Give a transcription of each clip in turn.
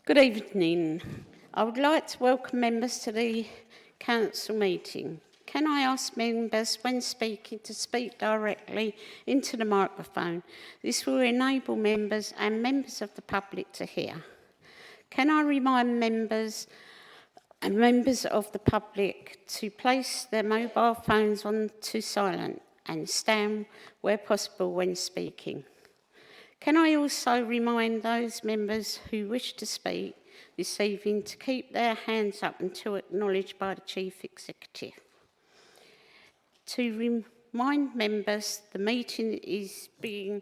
Good evening. I would like to welcome members to the council meeting. Can I ask members, when speaking, to speak directly into the microphone? This will enable members and members of the public to hear. Can I remind members and members of the public to place their mobile phones on to silent and stand where possible when speaking? Can I also remind those members who wish to speak this evening to keep their hands up until acknowledged by the Chief Executive? To remind members, the meeting is being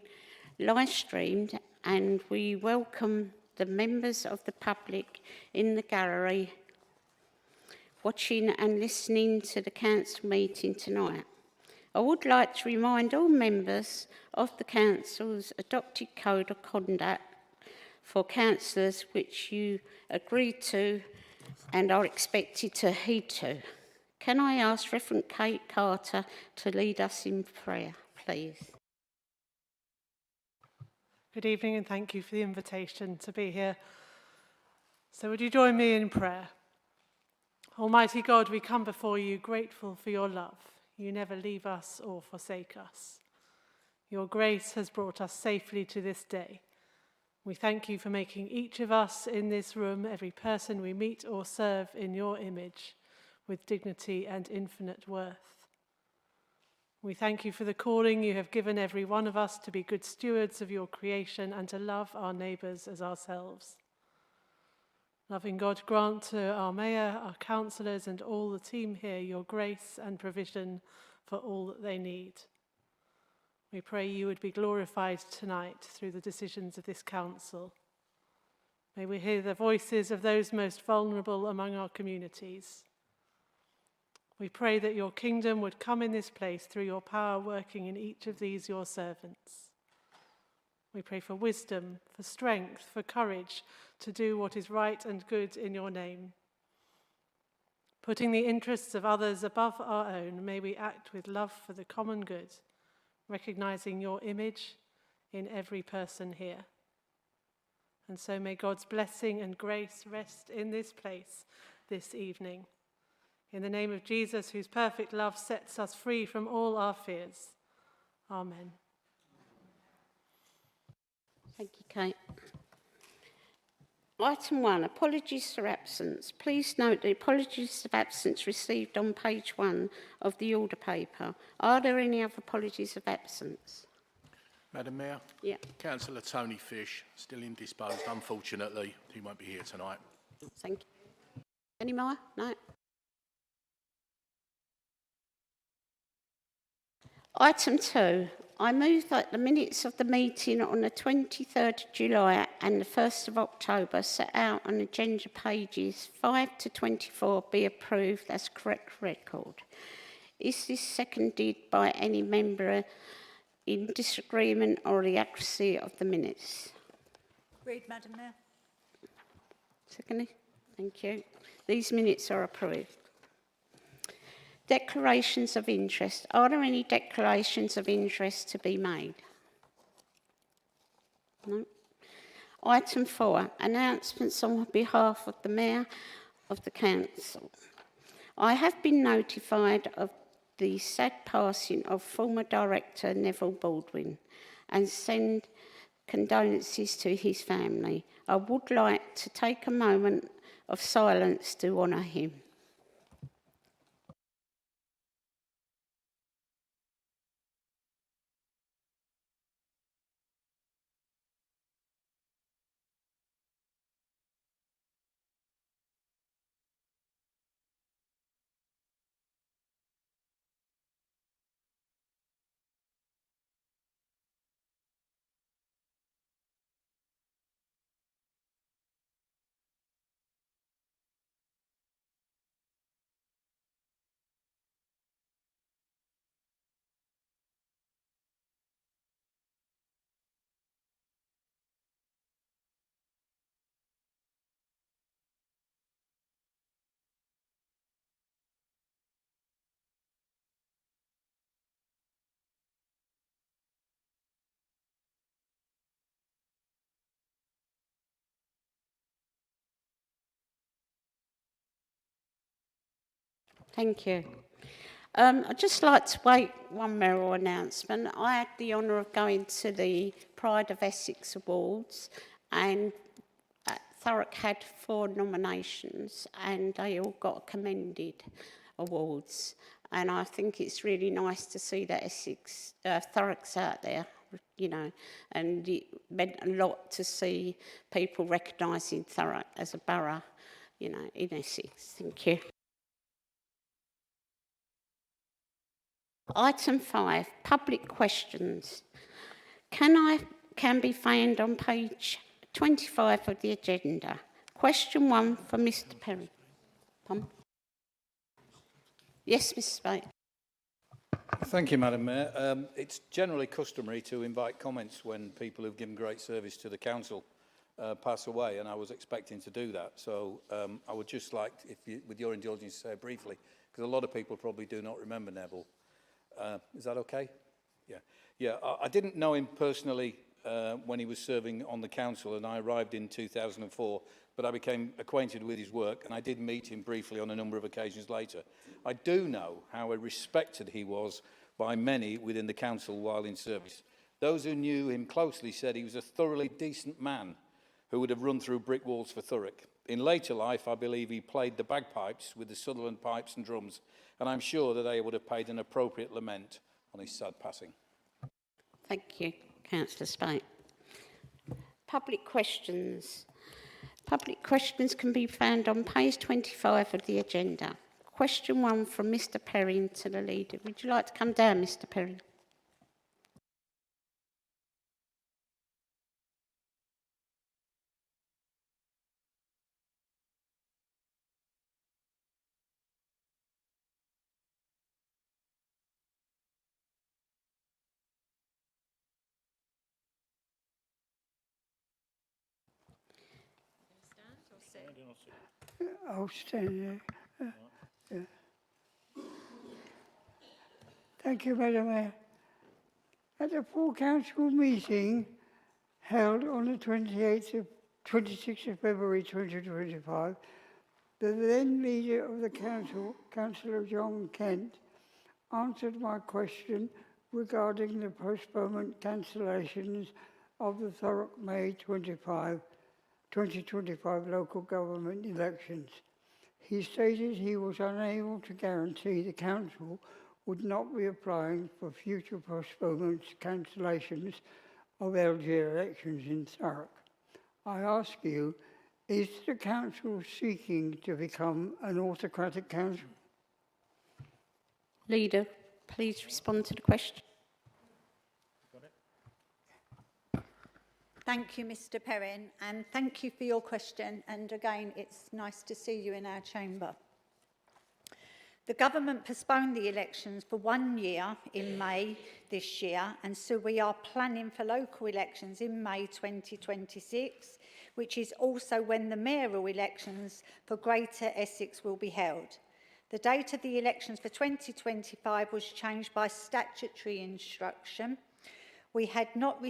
live streamed and we welcome the members of the public in the gallery watching and listening to the council meeting tonight. I would like to remind all members of the council's adopted code of conduct for councillors which you agreed to and are expected to heed to. Can I ask Reverend Kate Carter to lead us in prayer, please? Good evening and thank you for the invitation to be here. So would you join me in prayer? Almighty God, we come before you grateful for your love. You never leave us or forsake us. Your grace has brought us safely to this day. We thank you for making each of us in this room, every person we meet or serve in your image, with dignity and infinite worth. We thank you for the calling you have given every one of us to be good stewards of your creation and to love our neighbours as ourselves. Loving God, grant to our mayor, our councillors and all the team here your grace and provision for all that they need. We pray you would be glorified tonight through the decisions of this council. May we hear the voices of those most vulnerable among our communities. We pray that your kingdom would come in this place through your power working in each of these your servants. We pray for wisdom, for strength, for courage to do what is right and good in your name. Putting the interests of others above our own, may we act with love for the common good, recognizing your image in every person here. And so may God's blessing and grace rest in this place this evening. In the name of Jesus, whose perfect love sets us free from all our fears. Amen. Thank you, Kate. Item 1, apologies for absence. Please note the apologies of absence received on page 1 of the order paper. Are there any other apologies of absence? Madam Mayor? Yeah. Councillor Tony Fish, still indisposed, unfortunately. He won't be here tonight. Thank you. Any more? No. Item 2. I move that the minutes of the meeting on the 23rd of July and the 1st of October set out on agenda pages 5 to 24 be approved as correct record. Is this seconded by any member in disagreement or the accuracy of the minutes? Agreed, Madam Mayor. Secondly? Thank you. These minutes are approved. Declarations of interest. Are there any declarations of interest to be made? No. Item 4, announcements on behalf of the Mayor of the Council. I have been notified of the sad passing of former Director Neville Baldwin and send condolences to his family. I would like to take a moment of silence to honour him. Thank you. I'd just like to make one mayoral announcement. I had the honour of going to the Pride of Essex Awards, and Thurrock had 4 nominations, and they all got commended awards. And I think it's really nice to see that Thurrock's out there, you know, and it meant a lot to see people recognising Thurrock as a borough, you know, in Essex. Thank you. Item 5, public questions. Can be found on page 25 of the agenda. Question 1 for Mr. Perry. Pardon? Yes, Mr. Spate. Thank you, Madam Mayor. It's generally customary to invite comments when people who've given great service to the council pass away, and I was expecting to do that. So I would just like, with your indulgence, to say briefly, because a lot of people probably do not remember Neville. Is that okay? Yeah. I didn't know him personally when he was serving on the council, and I arrived in 2004, but I became acquainted with his work, and I did meet him briefly on a number of occasions later. I do know how respected he was by many within the council while in service. Those who knew him closely said he was a thoroughly decent man who would have run through brick walls for Thurrock. In later life, I believe he played the bagpipes with the Sutherland pipes and drums, and I'm sure that they would have paid an appropriate lament on his sad passing. Thank you, Councillor Spate. Public questions. Public questions can be found on page 25 of the agenda. Question 1 from Mr. Perrin to the leader. Would you like to come down, Mr. Perrin? I'll stand there. Yeah. Thank you, Madam Mayor. At the full council meeting held on the 26th of February 2025, the then leader of the council, Councillor John Kent, answered my question regarding the postponement cancellations of the Thurrock May 2025 local government elections. He stated he was unable to guarantee the council would not be applying for future postponements, cancellations of LG elections in Thurrock. I ask you, is the council seeking to become an autocratic council? Leader, please respond to the question. Thank you, Mr. Perrin, and thank you for your question. And again, it's nice to see you in our chamber. The government postponed the elections for 1 year in May this year, and so we are planning for local elections in May 2026, which is also when the mayoral elections for Greater Essex will be held. The date of the elections for 2025 was changed by statutory instruction. We have not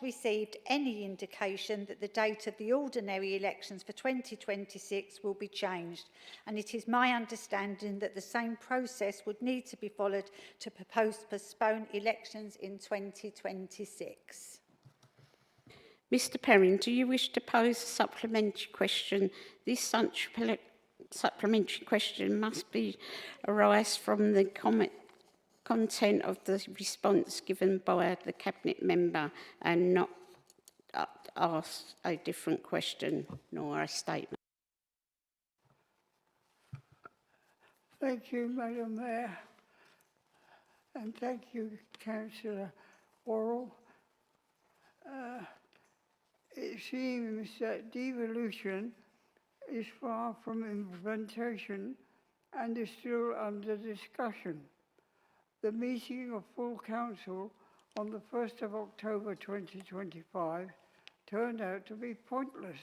received any indication that the date of the ordinary elections for 2026 will be changed, and it is my understanding that the same process would need to be followed to postpone elections in 2026. Mr. Perrin, do you wish to pose a supplementary question? This supplementary question must arise from the content of the response given by the Cabinet member and not ask a different question nor a statement. Thank you, Madam Mayor, and thank you, Councillor Worrell. It seems that devolution is far from implementation and is still under discussion. The meeting of full council on the 1st of October 2025 turned out to be pointless,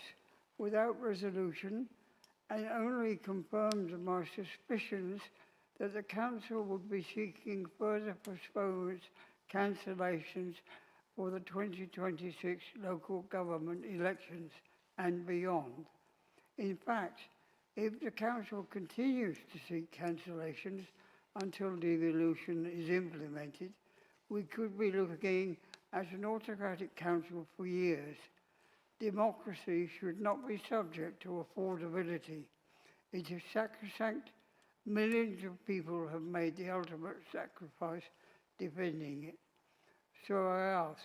without resolution, and only confirmed my suspicions that the council would be seeking further postponements, cancellations for the 2026 local government elections and beyond. In fact, If the Council continues to seek cancellations until devolution is implemented, we could be looking at an autocratic council for years. Democracy should not be subject to affordability. It is sacrosanct. Millions of people have made the ultimate sacrifice defending it. So I ask,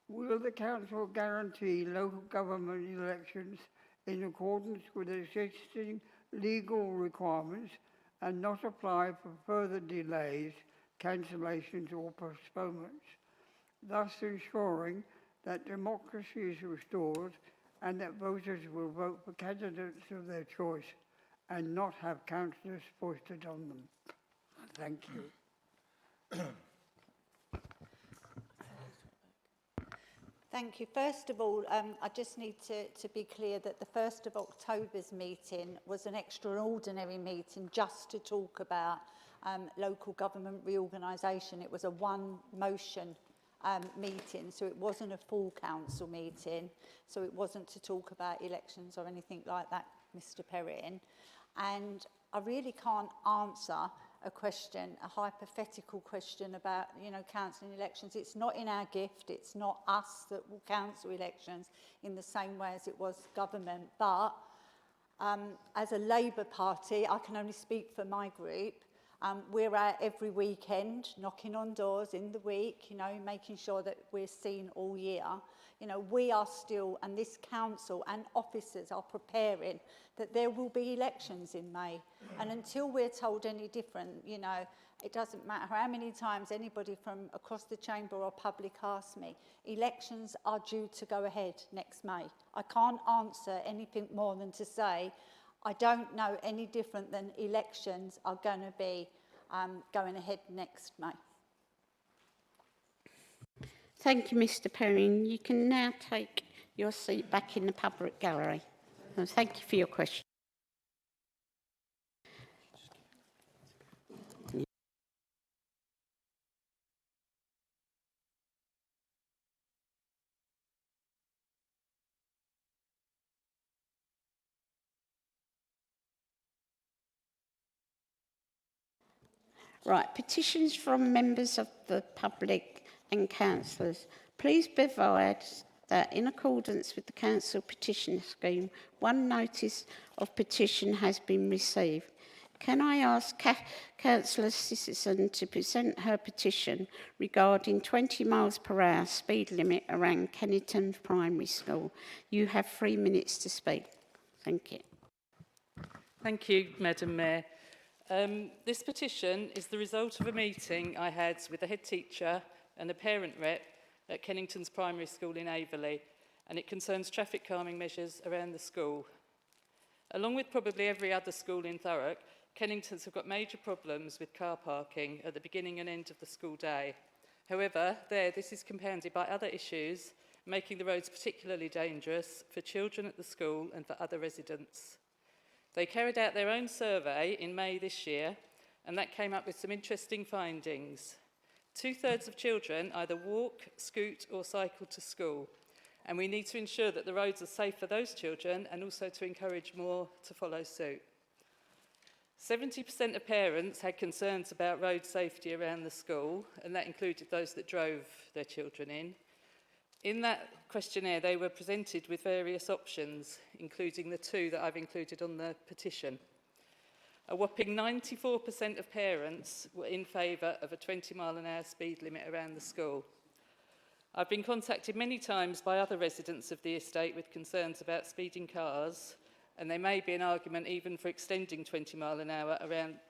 will the Council guarantee local government elections in accordance with existing legal requirements and not apply for further delays, cancellations or postponements, thus ensuring that democracy is restored and that voters will vote for candidates of their choice and not have councillors foisted on them? Thank you. Thank you. First of all, I just need to be clear that the 1st of October's meeting was an extraordinary meeting just to talk about local government reorganisation. It was a one-motion meeting, so it wasn't a full council meeting, so it wasn't to talk about elections or anything like that, Mr Perrin. And I really can't answer a question, a hypothetical question about, cancelling elections. It's not in our gift. It's not us that will cancel elections in the same way as it was government. But as a Labour Party, I can only speak for my group. We're out every weekend, knocking on doors in the week, making sure that we're seen all year. We are still, and this council and officers are preparing that there will be elections in May. And until we're told any different, it doesn't matter how many times anybody from across the chamber or public asks me, elections are due to go ahead next May. I can't answer anything more than to say, I don't know any different than elections are going to be going ahead next May. Thank you, Mr Perrin. You can now take your seat back in the public gallery. And thank you for your question. Right, petitions from members of the public and councillors. Please be advised that in accordance with the council petition scheme, one notice of petition has been received. Can I ask Councillor Citizen to present her petition regarding 20 miles per hour speed limit around Kennington Primary School? You have 3 minutes to speak. Thank you. Thank you, Madam Mayor. This petition is the result of a meeting I had with the head teacher and a parent rep at Kennington's Primary School in Averley, and it concerns traffic calming measures around the school. Along with probably every other school in Thurrock, Kennington's have got major problems with car parking at the beginning and end of the school day. However, this is compounded by other issues, making the roads particularly dangerous for children at the school and for other residents. They carried out their own survey in May this year, and that came up with some interesting findings. 2/3 of children either walk, scoot or cycle to school, and we need to ensure that the roads are safe for those children and also to encourage more to follow suit. 70% of parents had concerns about road safety around the school, and that included those that drove their children in. In that questionnaire, they were presented with various options, including the 2 that I've included on the petition. A whopping 94% of parents were in favour of a 20-mile-an-hour speed limit around the school. I've been contacted many times by other residents of the estate with concerns about speeding cars, and there may be an argument even for extending 20 mile an hour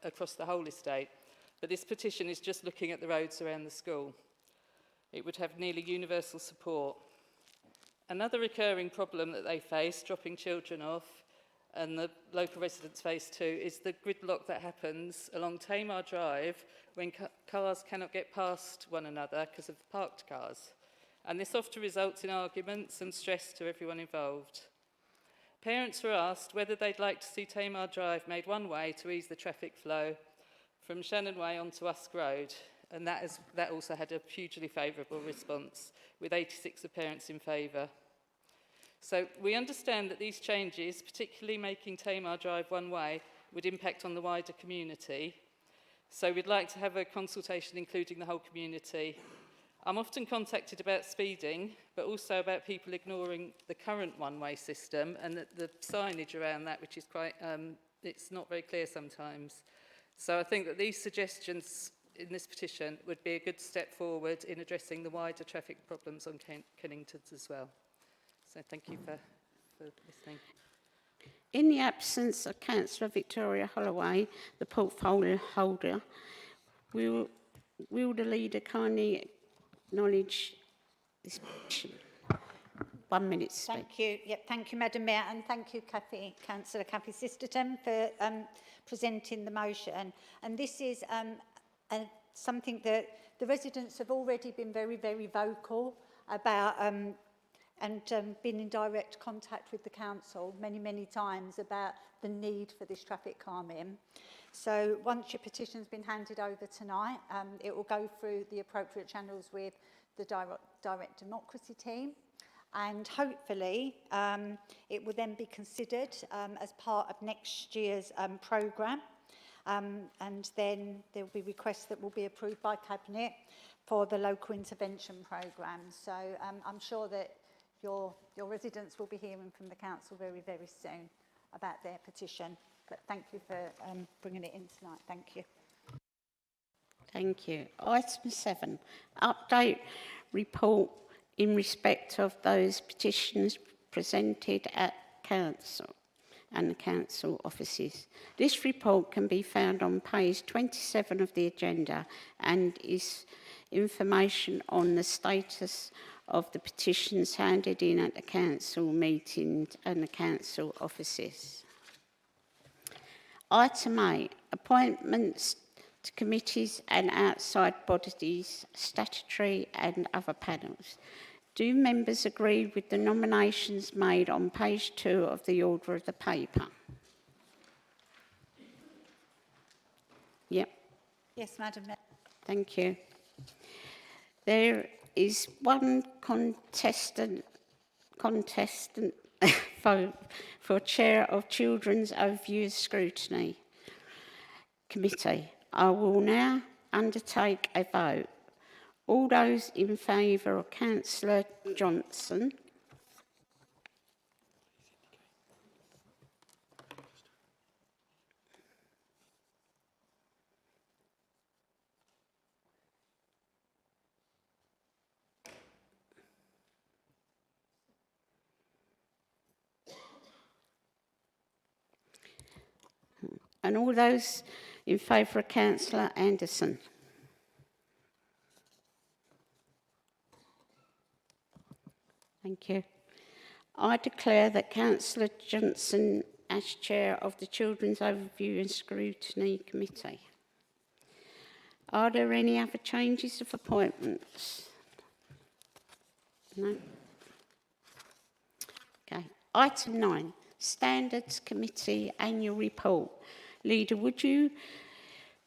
across the whole estate, but this petition is just looking at the roads around the school. It would have nearly universal support. Another recurring problem that they face, dropping children off, and the local residents face too, is the gridlock that happens along Tamar Drive when cars cannot get past one another because of parked cars. And this often results in arguments and stress to everyone involved. Parents were asked whether they'd like to see Tamar Drive made one way to ease the traffic flow from Shannon Way onto Usk Road, and that also had a hugely favourable response, with 86 of parents in favour. So we understand that these changes, particularly making Tamar Drive one way, would impact on the wider community. So we'd like to have a consultation including the whole community. I'm often contacted about speeding, but also about people ignoring the current one-way system and the signage around that, which is quite, it's not very clear sometimes. So I think that these suggestions in this petition would be a good step forward in addressing the wider traffic problems on Kenningtons as well. So thank you for listening. In the absence of Councillor Victoria Holloway, the portfolio holder, will the leader kindly acknowledge this petition? 1 minute to speak. Thank you. Yep, thank you, Madam Mayor, and thank you, Councillor Kathy Sisterton, for presenting the motion. And this is something that the residents have already been very, very vocal about and been in direct contact with the council many, many times about the need for this traffic calming. So once your petition's been handed over tonight, it will go through the appropriate channels with the direct democracy team. And hopefully it will then be considered as part of next year's programme. And then there will be requests that will be approved by Cabinet for the local intervention programme. So I'm sure that your residents will be hearing from the council very, very soon about their petition. But thank you for bringing it in tonight. Thank you. Thank you. Item 7, update report in respect of those petitions presented at council and the council offices. This report can be found on page 27 of the agenda and is information on the status of the petitions handed in at the council meetings and the council offices. Item 8, appointments to committees and outside bodies, statutory and other panels. Do members agree with the nominations made on page 2 of the order of the paper? Yep. Yes, Madam Mayor. Thank you. There is one contestant vote for Chair of Children's Overview Scrutiny Committee. I will now undertake a vote. All those in favour of Councillor Johnson? And all those in favour of Councillor Anderson? Thank you. I declare that Councillor Johnson as Chair of the Children's Overview and Scrutiny Committee. Are there any other changes of appointments? No? Okay. Item 9, Standards Committee Annual Report. Leader, would you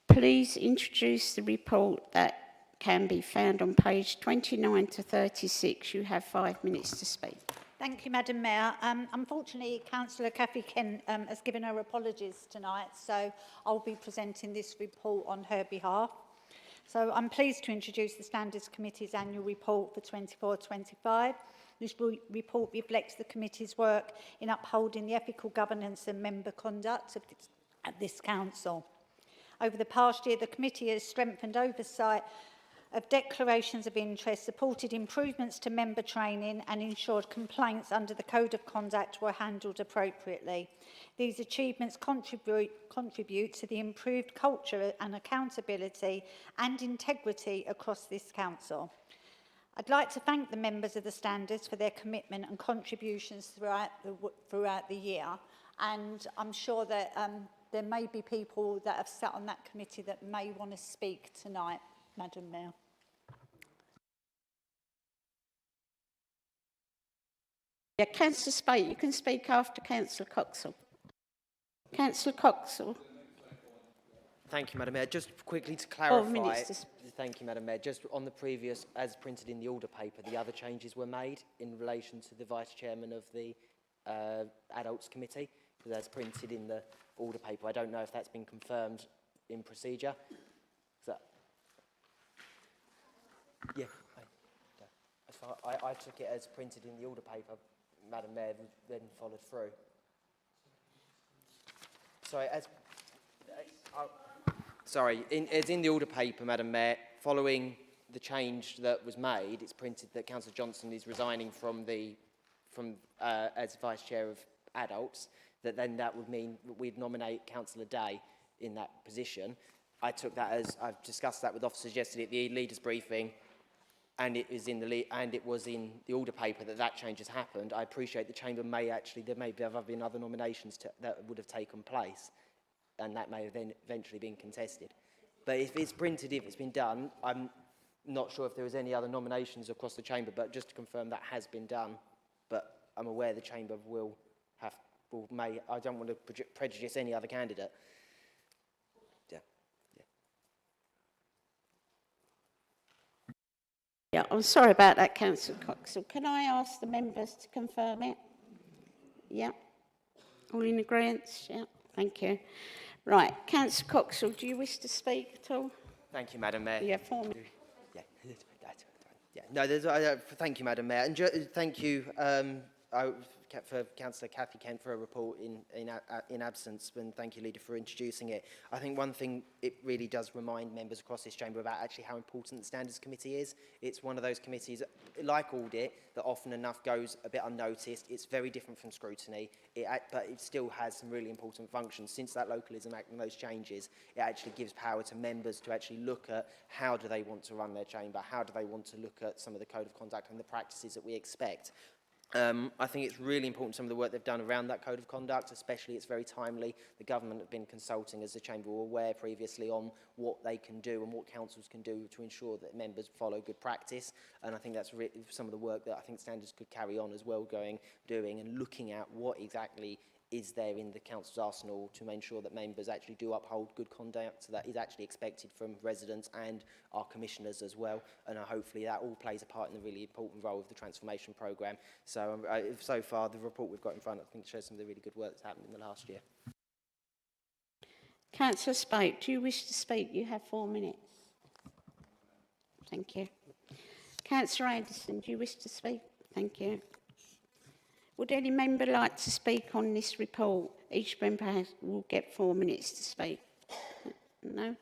please introduce the report that can be found on page 29 to 36. You have 5 minutes to speak. Thank you, Madam Mayor. Unfortunately, Councillor Kathy Kent has given her apologies tonight, so I'll be presenting this report on her behalf. So I'm pleased to introduce the Standards Committee's annual report for 24-25. This report reflects the committee's work in upholding the ethical governance and member conduct of this council. Over the past year, the committee has strengthened oversight of declarations of interest, supported improvements to member training and ensured complaints under the Code of Conduct were handled appropriately. These achievements contribute to the improved culture and accountability and integrity across this council. I'd like to thank the members of the Standards for their commitment and contributions throughout the year, and I'm sure that there may be people that have sat on that committee that may want to speak tonight, Madam Mayor. Yeah, Councillor Spate, you can speak after Councillor Coxall. Councillor Coxall. Thank you, Madam Mayor. Just quickly to 4 clarify, minutes to thank you, Madam Mayor. Just on the previous, as printed in the order paper, the other changes were made in relation to the Vice Chairman of the Adults Committee, because as printed in the order paper, I don't know if that's been confirmed in procedure. So, yeah, as far, I took it as printed in the order paper, Madam Mayor, then followed through. Sorry, it's in the order paper, Madam Mayor. Following the change that was made, it's printed that Councillor Johnson is resigning from as Vice Chair of Adults. That would mean that we'd nominate Councillor Day in that position. I took that as I've discussed that with officers yesterday at the leaders' briefing, and it was in the order paper that change has happened. I appreciate the Chamber there may have been other nominations that would have taken place, and that may have then eventually been contested. But if it's printed, if it's been done, I'm not sure if there was any other nominations across the Chamber, but just to confirm that has been done. But I'm aware the Chamber I don't want to prejudice any other candidate. Yeah, I'm sorry about that, Councillor Coxall. Can I ask the members to confirm it? Yeah. All in agreement? Yeah. Thank you. Right, Councillor Coxall, do you wish to speak at all? Thank you, Madam Mayor. Yeah, 4 minutes. Yeah. No, thank you, Madam Mayor, and thank you for Councillor Cathy Kent for a report in absence, and thank you, Leader, for introducing it. I think one thing it really does remind members across this chamber about actually how important the Standards Committee is. It's one of those committees, like audit, that often enough goes a bit unnoticed. It's very different from scrutiny, but it still has some really important functions. Since that Localism Act and those changes, it actually gives power to members to actually look at how do they want to run their chamber, how do they want to look at some of the code of conduct and the practices that we expect. I think it's really important, some of the work they've done around that code of conduct, especially it's very timely. The government have been consulting, as the Chamber were aware previously, on what they can do and what councils can do to ensure that members follow good practice. And I think that's some of the work that I think Standards could carry on as well, doing and looking at what exactly is there in the council's arsenal to make sure that members actually do uphold good conduct that is actually expected from residents and our commissioners as well. And hopefully that all plays a part in the really important role of the transformation programme. So so far the report we've got in front, I think, shows some of the really good work that's happened in the last year. Councillor Spate, do you wish to speak? You have 4 minutes. Thank you. Councillor Anderson, do you wish to speak? Thank you. Would any member like to speak on this report? Each member will get 4 minutes to speak. No?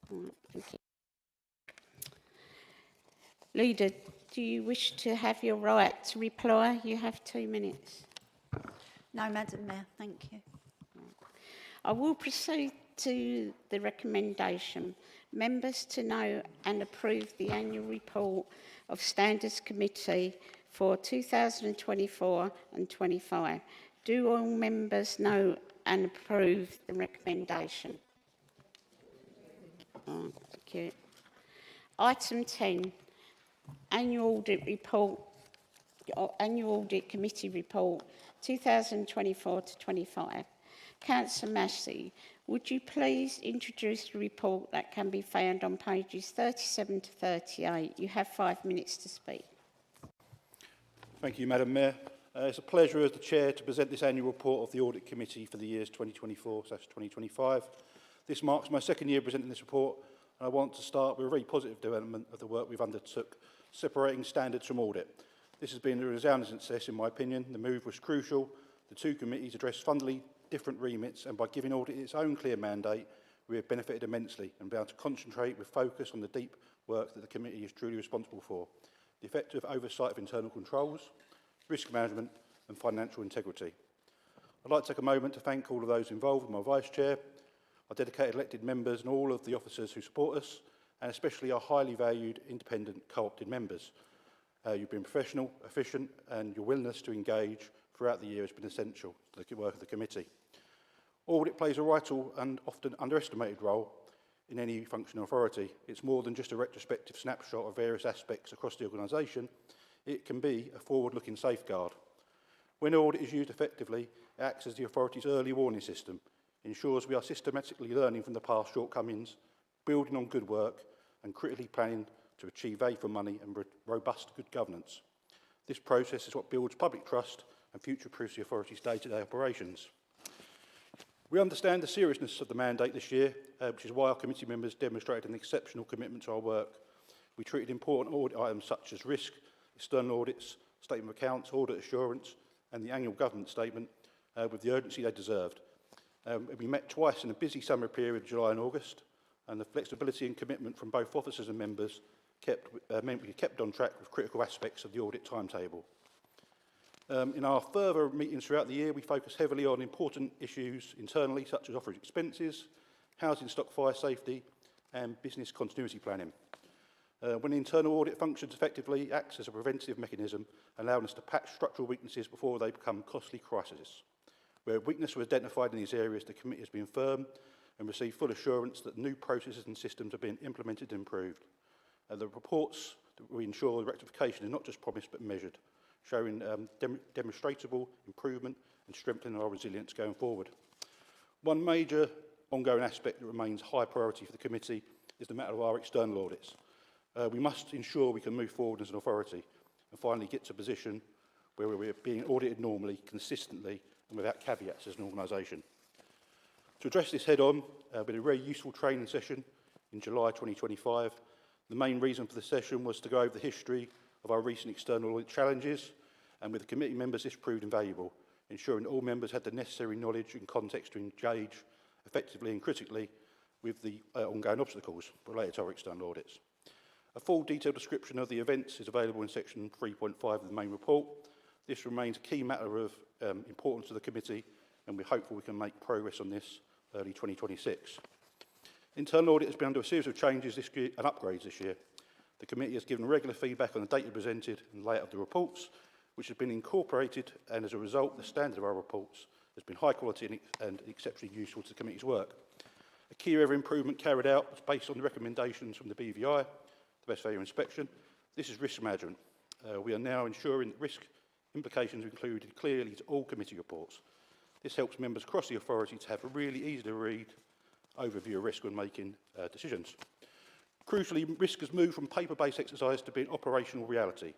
All right, thank you. Leader, do you wish to have your right to reply? You have 2 minutes. No, Madam Mayor, thank you. I will proceed to the recommendation. Members to know and approve the annual report of Standards Committee for 2024 and 25. Do all members know and approve the recommendation? Oh, thank you. Item 10, Annual Audit Report, Annual Audit Committee Report 2024 to 25. Councillor Massey, would you please introduce the report that can be found on pages 37 to 38? You have 5 minutes to speak. Thank you, Madam Mayor. It's a pleasure as the Chair to present this annual report of the Audit Committee for the years 2024/2025. This marks my second year presenting this report, and I want to start with a very positive development of the work we've undertook, separating standards from audit. This has been a resounding success, in my opinion. The move was crucial. The two committees address fundamentally different remits, and by giving audit its own clear mandate, we have benefited immensely and been able to concentrate with focus on the deep work that the committee is truly responsible for. The effective oversight of internal controls, risk management and financial integrity. I'd like to take a moment to thank all of those involved, my Vice Chair, our dedicated elected members and all of the officers who support us, and especially our highly valued independent co-opted members. You've been professional, efficient, and your willingness to engage throughout the year has been essential to the work of the committee. Audit plays a vital and often underestimated role in any functional authority. It's more than just a retrospective snapshot of various aspects across the organisation. It can be a forward-looking safeguard. When audit is used effectively, it acts as the authority's early warning system, ensures we are systematically learning from the past shortcomings, building on good work and critically planning to achieve value for money and robust good governance. This process is what builds public trust and future-proofs the authority's day-to-day operations. We understand the seriousness of the mandate this year, which is why our committee members demonstrated an exceptional commitment to our work. We treated important audit items such as risk, external audits, statement of accounts, audit assurance and the annual governance statement with the urgency they deserved. We met twice in a busy summer period, July and August, and the flexibility and commitment from both officers and members meant we kept on track with critical aspects of the audit timetable. In our further meetings throughout the year, we focused heavily on important issues internally, such as office expenses, housing stock fire safety, and business continuity planning. When the internal audit functions effectively, it acts as a preventative mechanism, allowing us to patch structural weaknesses before they become costly crises. Where weakness was identified in these areas, the committee has been firm and received full assurance that new processes and systems have been implemented and improved. The reports that we ensure the rectification is not just promised but measured, showing demonstrable improvement and strengthening our resilience going forward. One major ongoing aspect that remains high priority for the committee is the matter of our external audits. We must ensure we can move forward as an authority and finally get to a position where we're being audited normally, consistently and without caveats as an organisation. To address this head-on, we had a very useful training session in July 2025. The main reason for the session was to go over the history of our recent external audit challenges, and with the committee members this proved invaluable, ensuring that all members had the necessary knowledge and context to engage effectively and critically with the ongoing obstacles related to our external audits. A full detailed description of the events is available in section 3.5 of the main report. This remains a key matter of importance to the committee, and we're hopeful we can make progress on this early 2026. Internal audit has been under a series of changes this year and upgrades this year. The committee has given regular feedback on the data presented and layout of the reports, which has been incorporated, and as a result, the standard of our reports has been high quality and exceptionally useful to the committee's work. A key area of improvement carried out was based on the recommendations from the BVI, the Best Value Inspection. This is risk management. We are now ensuring that risk implications are included clearly to all committee reports. This helps members across the authority to have a really easy to read overview of risk when making decisions. Crucially, risk has moved from paper-based exercise to being operational reality.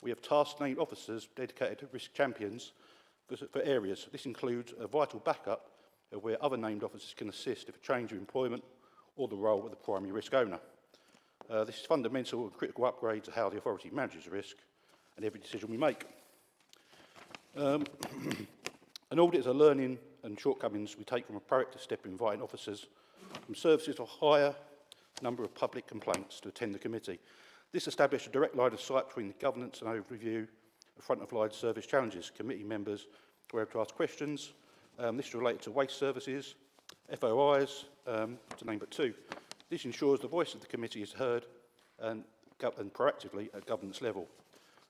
We have task-named officers dedicated to risk champions for areas. This includes a vital backup where other named officers can assist if a change of employment or the role of the primary risk owner. This is fundamental and critical upgrade to how the authority manages risk and every decision we make. An audit is a learning and shortcomings we take from a proactive step in inviting officers from services to a higher number of public complaints to attend the committee. This established a direct line of sight between the governance and overview of front-of-line service challenges. Committee members were able to ask questions. This is related to waste services, FOIs, to name but two. This ensures the voice of the committee is heard and proactively at governance level.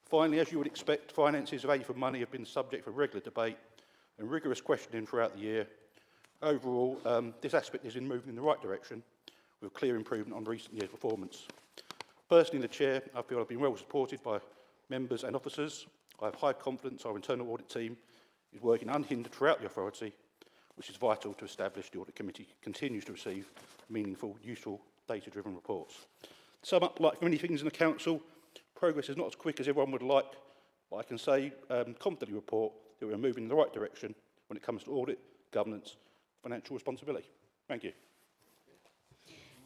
Finally, as you would expect, finances, value for money have been subject for regular debate and rigorous questioning throughout the year. Overall, this aspect is moving in the right direction with clear improvement on recent years' performance. Personally, the Chair, I feel I've been well supported by members and officers. I have high confidence our internal audit team is working unhindered throughout the authority, which is vital to establish the Audit Committee continues to receive meaningful, useful, data-driven reports. To sum up, like many things in the Council, progress is not as quick as everyone would like, but I can say confidently report that we're moving in the right direction when it comes to audit, governance, financial responsibility. Thank you.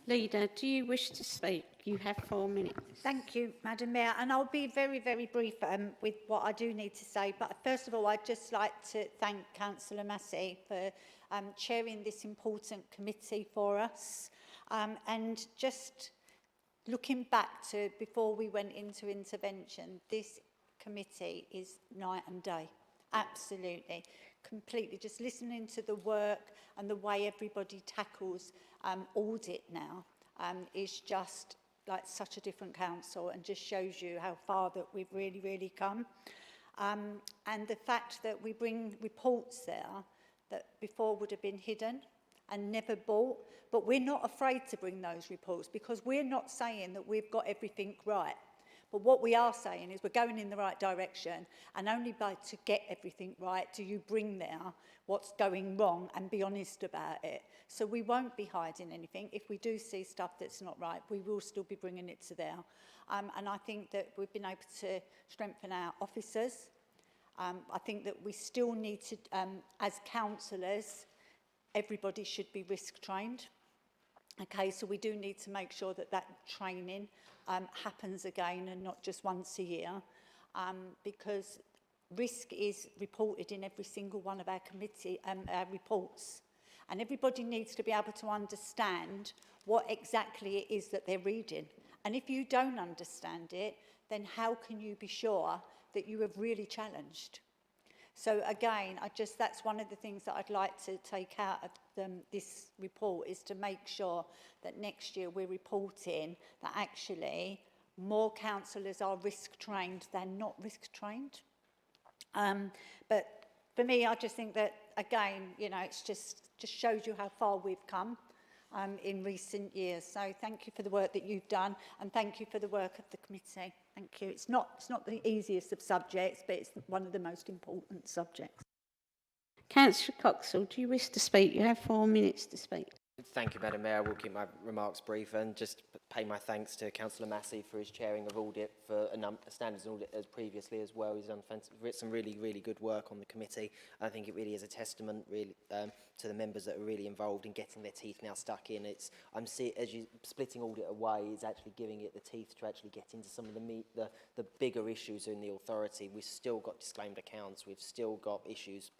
Leader, do you wish to speak? You have 4 minutes. Thank you, Madam Mayor, and I'll be very, very brief with what I do need to say. But first of all, I'd just like to thank Councillor Massey for chairing this important committee for us. And just looking back to before we went into intervention, this committee is night and day. Absolutely, completely. Just listening to the work and the way everybody tackles audit now is just like such a different council, and just shows you how far that we've really, really come. And the fact that we bring reports there that before would have been hidden and never bought, but we're not afraid to bring those reports because we're not saying that we've got everything right. But what we are saying is we're going in the right direction, and only to get everything right do you bring there what's going wrong and be honest about it. So we won't be hiding anything. If we do see stuff that's not right, we will still be bringing it to there. And I think that we've been able to strengthen our officers. I think that we still need to, as councillors, everybody should be risk trained. Okay, so we do need to make sure that that training happens again and not just once a year, because risk is reported in every single one of our committee reports. And everybody needs to be able to understand what exactly it is that they're reading. And if you don't understand it, then how can you be sure that you have really challenged? So again, that's one of the things that I'd like to take out of this report, is to make sure that next year we're reporting that actually more councillors are risk trained than not risk trained. But for me, I just think that, again, you know, it's just shows you how far we've come in recent years. So thank you for the work that you've done, and thank you for the work of the committee. Thank you. It's not the easiest of subjects, but it's one of the most important subjects. Councillor Coxall, do you wish to speak? You have 4 minutes to speak. Thank you, Madam Mayor. I will keep my remarks brief and just pay my thanks to Councillor Massey for his chairing of audit for a standards audit as previously as well. He's done some really, really good work on the committee. I think it really is a testament really to the members that are really involved in getting their teeth now stuck in. As you splitting audit away is actually giving it the teeth to actually get into some of the bigger issues in the authority. We've still got disclaimed accounts. We've still got issues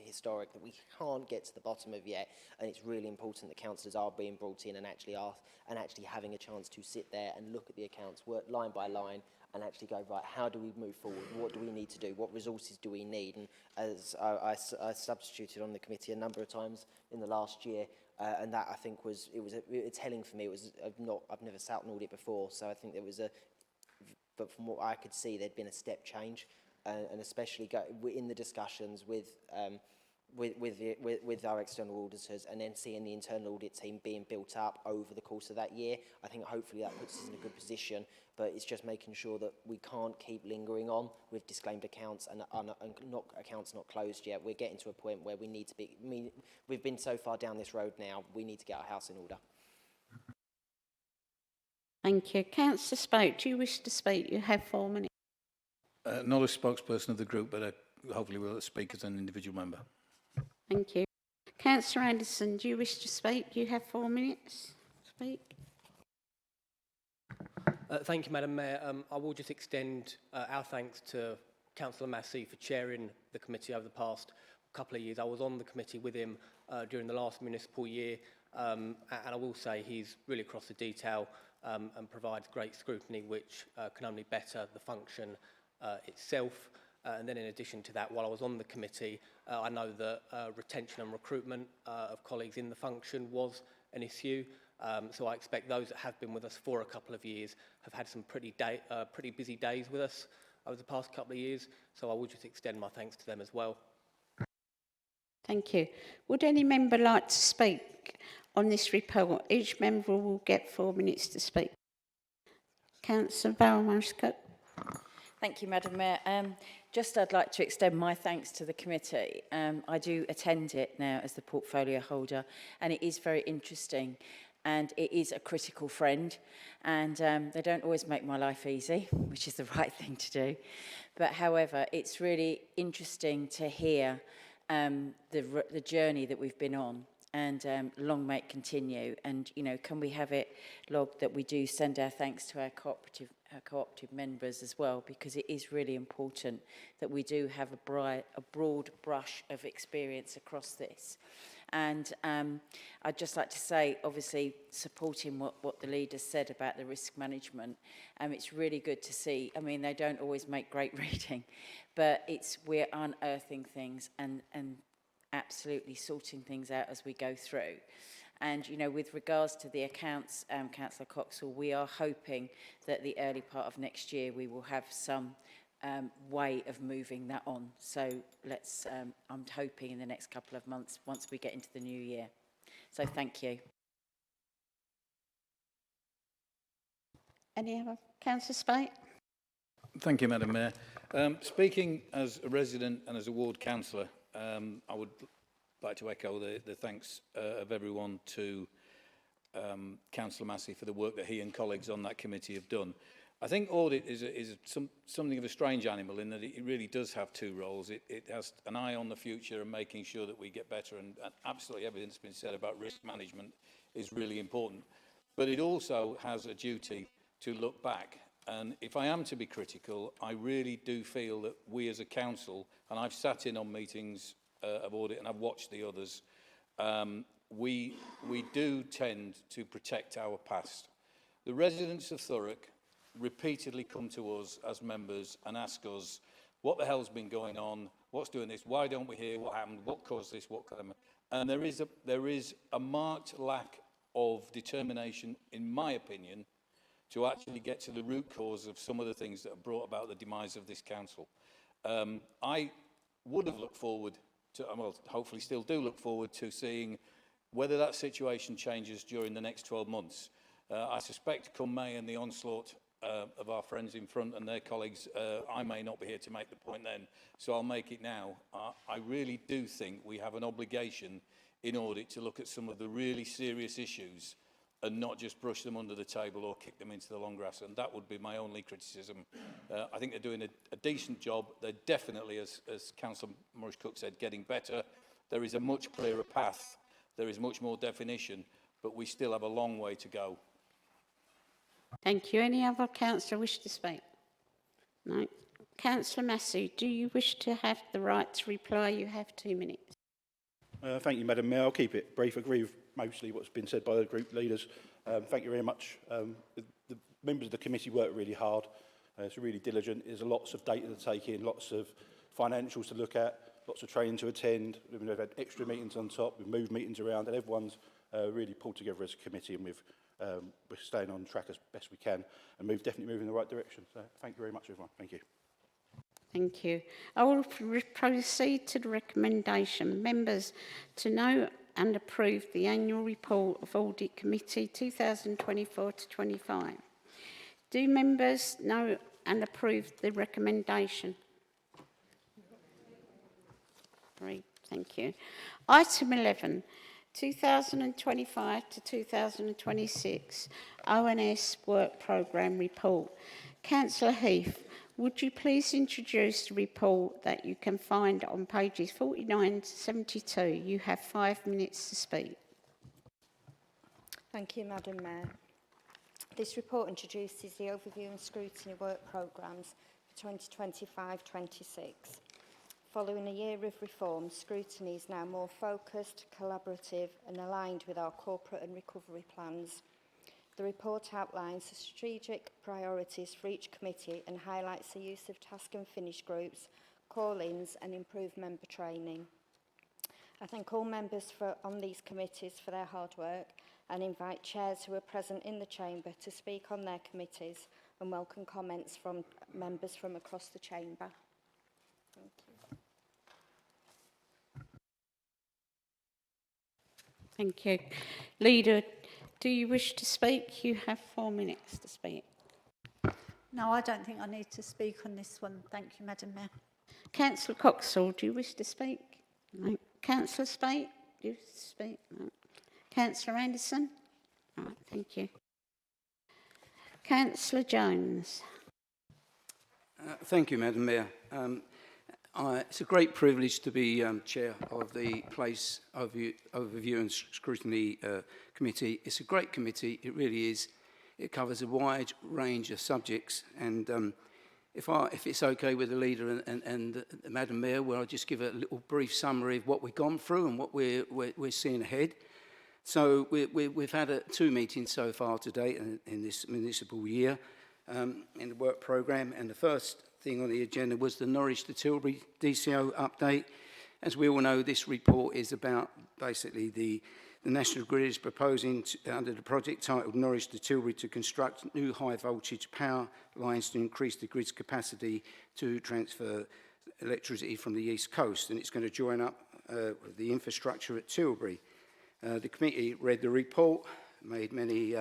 historic that we can't get to the bottom of yet. And it's really important that councillors are being brought in and actually having a chance to sit there and look at the accounts, work line by line, and actually go, right, how do we move forward? What do we need to do? What resources do we need? And as I substituted on the committee a number of times in the last year, and that I think it's telling for me. I've never sat on audit before, so I think but from what I could see, there'd been a step change, and especially in the discussions with our external auditors, and then seeing the internal audit team being built up over the course of that year. I think hopefully that puts us in a good position, but it's just making sure that we can't keep lingering on with disclaimed accounts and accounts not closed yet. We're getting to a point where we need to be, we've been so far down this road now, we need to get our house in order. Thank you. Councillor Spoke, do you wish to speak? You have 4 minutes. Not a spokesperson of the group, but hopefully will speak as an individual member. Thank you. Councillor Anderson, do you wish to speak? You have 4 minutes to speak. Thank you, Madam Mayor. I will just extend our thanks to Councillor Massey for chairing the committee over the past couple of years. I was on the committee with him during the last municipal year, and I will say he's really across the detail and provides great scrutiny, which can only better the function itself. And then in addition to that, while I was on the committee, I know that retention and recruitment of colleagues in the function was an issue. So I expect those that have been with us for a couple of years have had some pretty busy days with us over the past couple of years. So I will just extend my thanks to them as well. Thank you. Would any member like to speak on this report? Each member will get 4 minutes to speak. Councillor Balmoscope. Thank you, Madam Mayor. I'd like to extend my thanks to the committee. I do attend it now as the portfolio holder, and it is very interesting, and it is a critical friend, and they don't always make my life easy, which is the right thing to do. But however, it's really interesting to hear the journey that we've been on, and long may it continue. And, you know, can we have it logged that we do send our thanks to our cooperative members as well, because it is really important that we do have a broad brush of experience across this. And I'd just like to say, obviously, supporting what the leaders said about the risk management, it's really good to see. I mean, they don't always make great reading, but we're unearthing things and absolutely sorting things out as we go through. And, you know, with regards to the accounts, Councillor Coxall, we are hoping that the early part of next year we will have some way of moving that on. So I'm hoping in the next couple of months, once we get into the new year. So thank you. Any other? Councillor Spate? Thank you, Madam Mayor. Speaking as a resident and as a ward councillor, I would like to echo the thanks of everyone to Councillor Massey for the work that he and colleagues on that committee have done. I think audit is something of a strange animal in that it really does have two roles. It has an eye on the future and making sure that we get better, and absolutely everything that's been said about risk management is really important. But it also has a duty to look back. And if I am to be critical, I really do feel that we as a council, and I've sat in on meetings of audit and I've watched the others, we do tend to protect our past. The residents of Thurrock repeatedly come to us as members and ask us, what the hell's been going on? What's doing this? Why don't we hear what happened? What caused this? What kind of... And there is a marked lack of determination, in my opinion, to actually get to the root cause of some of the things that have brought about the demise of this council. I would have looked forward to, well, hopefully still do look forward to seeing whether that situation changes during the next 12 months. I suspect come May and the onslaught of our friends in front and their colleagues, I may not be here to make the point then, so I'll make it now. I really do think we have an obligation in audit to look at some of the really serious issues and not just brush them under the table or kick them into the long grass, and that would be my only criticism. I think they're doing a decent job. They're definitely, as Councillor Morris-Cook said, getting better. There is a much clearer path. There is much more definition, but we still have a long way to go. Thank you. Any other councillor wish to speak? No. Councillor Massey, do you wish to have the right to reply? You have 2 minutes. Thank you, Madam Mayor. I'll keep it brief. I agree with mostly what's been said by the group leaders. Thank you very much. The members of the committee work really hard. It's really diligent. There's lots of data to take in, lots of financials to look at, lots of training to attend. We've had extra meetings on top. We've moved meetings around, and everyone's really pulled together as a committee, and we're staying on track as best we can, and definitely moving in the right direction. So thank you very much, everyone. Thank you. Thank you. I will proceed to the recommendation. Members to know and approve the annual report of Audit Committee 2024 to 25. Do members know and approve the recommendation? 3. Thank you. Item 11. 2025 to 2026 ONS Work Programme Report. Councillor Heath, would you please introduce the report that you can find on pages 49 to 72? You have 5 minutes to speak. Thank you, Madam Mayor. This report introduces the overview and scrutiny work programmes for 2025-26. Following a year of reform, scrutiny is now more focused, collaborative and aligned with our corporate and recovery plans. The report outlines the strategic priorities for each committee and highlights the use of task and finish groups, call-ins and improved member training. I thank all members on these committees for their hard work and invite chairs who are present in the chamber to speak on their committees and welcome comments from members from across the chamber. Thank you. Thank you. Leader, do you wish to speak? You have 4 minutes to speak. No, I don't think I need to speak on this one. Thank you, Madam Mayor. Councillor Coxall, do you wish to speak? No. Councillor Spate, do you wish to speak? No. Councillor Anderson? All right, thank you. Councillor Jones. Thank you, Madam Mayor. It's a great privilege to be chair of the Place Overview and Scrutiny Committee. It's a great committee, it really is. It covers a wide range of subjects, and if it's okay with the leader and Madam Mayor, well, I'll just give a little brief summary of what we've gone through and what we're seeing ahead. So we've had 2 meetings so far to date in this municipal year in the work programme, and the first thing on the agenda was the Norwich to Tilbury DCO update. As we all know, this report is about basically the National Grid is proposing under the project titled Norwich to Tilbury to construct new high voltage power lines to increase the grid's capacity to transfer electricity from the East Coast, and it's going to join up with the infrastructure at Tilbury. The committee read the report, made many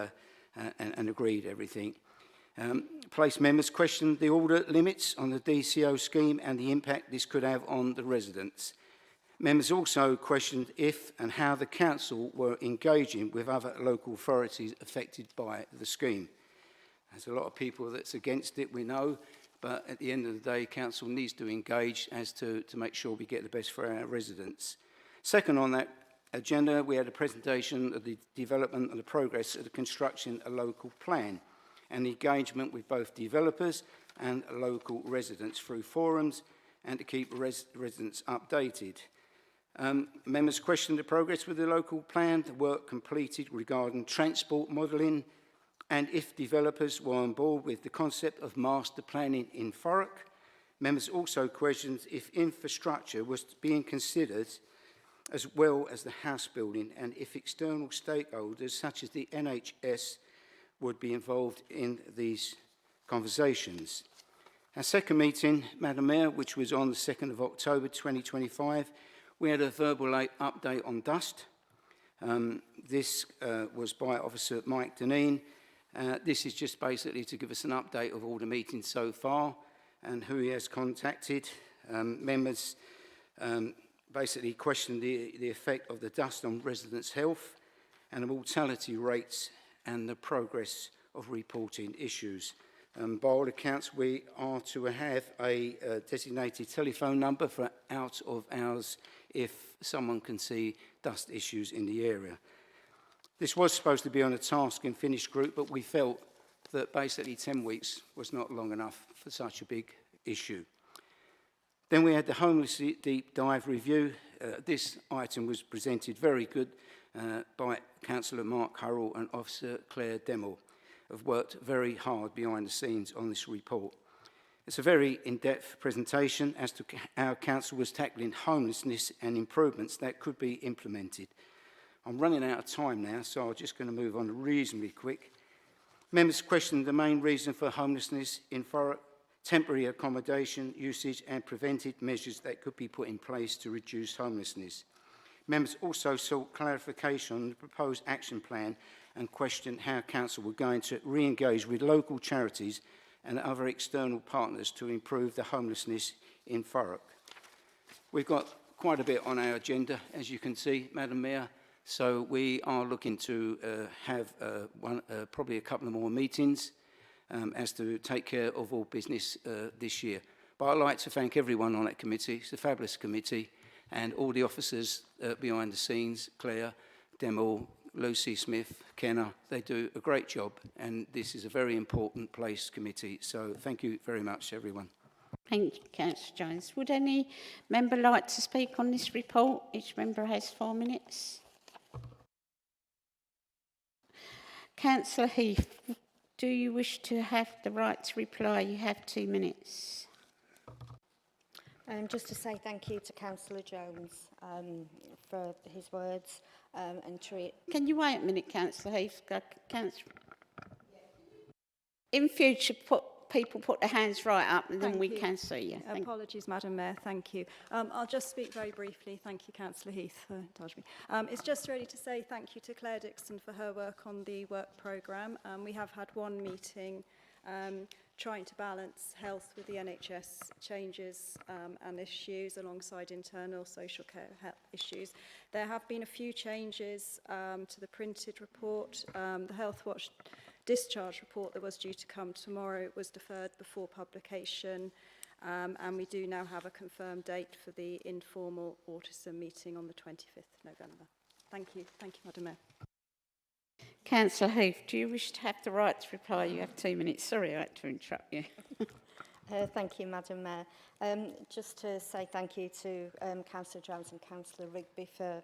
and agreed everything. Place members questioned the order limits on the DCO scheme and the impact this could have on the residents. Members also questioned if and how the council were engaging with other local authorities affected by the scheme. There's a lot of people that's against it, we know, but at the end of the day, council needs to engage as to make sure we get the best for our residents. Second on that agenda, we had a presentation of the development and the progress of the construction of a local plan and engagement with both developers and local residents through forums and to keep residents updated. Members questioned the progress with the local plan, the work completed regarding transport modelling, and if developers were on board with the concept of master planning in Thurrock. Members also questioned if infrastructure was being considered as well as the house building and if external stakeholders such as the NHS would be involved in these conversations. Our second meeting, Madam Mayor, which was on the 2nd of October 2025, we had a verbal update on dust. This was by Officer Mike Deneen. This is just basically to give us an update of all the meetings so far and who he has contacted. Members basically questioned the effect of the dust on residents' health and the mortality rates and the progress of reporting issues. By all accounts, we are to have a designated telephone number for out of hours if someone can see dust issues in the area. This was supposed to be on a task and finish group, but we felt that basically 10 weeks was not long enough for such a big issue. Then we had the homeless deep dive review. This item was presented very good by Councillor Mark Hurrell and Officer Claire Demmel, have worked very hard behind the scenes on this report. It's a very in-depth presentation as to how Council was tackling homelessness and improvements that could be implemented. I'm running out of time now, so I'm just going to move on reasonably quick. Members questioned the main reason for homelessness in Thurrock, temporary accommodation usage and preventive measures that could be put in place to reduce homelessness. Members also sought clarification on the proposed action plan and questioned how Council were going to re-engage with local charities and other external partners to improve the homelessness in Thurrock. We've got quite a bit on our agenda, as you can see, Madam Mayor, so we are looking to have probably a couple of more meetings as to take care of all business this year. But I'd like to thank everyone on that committee. It's a fabulous committee, and all the officers behind the scenes, Claire, Demmel, Lucy Smith, Kenna, they do a great job, and this is a very important place committee. So thank you very much, everyone. Thank you, Councillor Jones. Would any member like to speak on this report? Each member has 4 minutes. Councillor Heath, do you wish to have the right to reply? You have 2 minutes. Just to say thank you to Councillor Jones for his words and to... Can you wait a minute, Councillor Heath? In future, people put their hands right up and then we can see you. Apologies, Madam Mayor. Thank you. I'll just speak very briefly. Thank you, Councillor Heath, for indulging me. It's just really to say thank you to Claire Dixon for her work on the work programme. We have had one meeting trying to balance health with the NHS changes and issues alongside internal social care issues. There have been a few changes to the printed report. The Health Watch discharge report that was due to come tomorrow was deferred before publication, and we do now have a confirmed date for the informal autism meeting on the 25th November. Thank you, Madam Mayor. Councillor Heath, do you wish to have the right to reply? You have 2 minutes. Sorry, I had to interrupt you. Thank you, Madam Mayor. Just to say thank you to Councillor Jones and Councillor Rigby for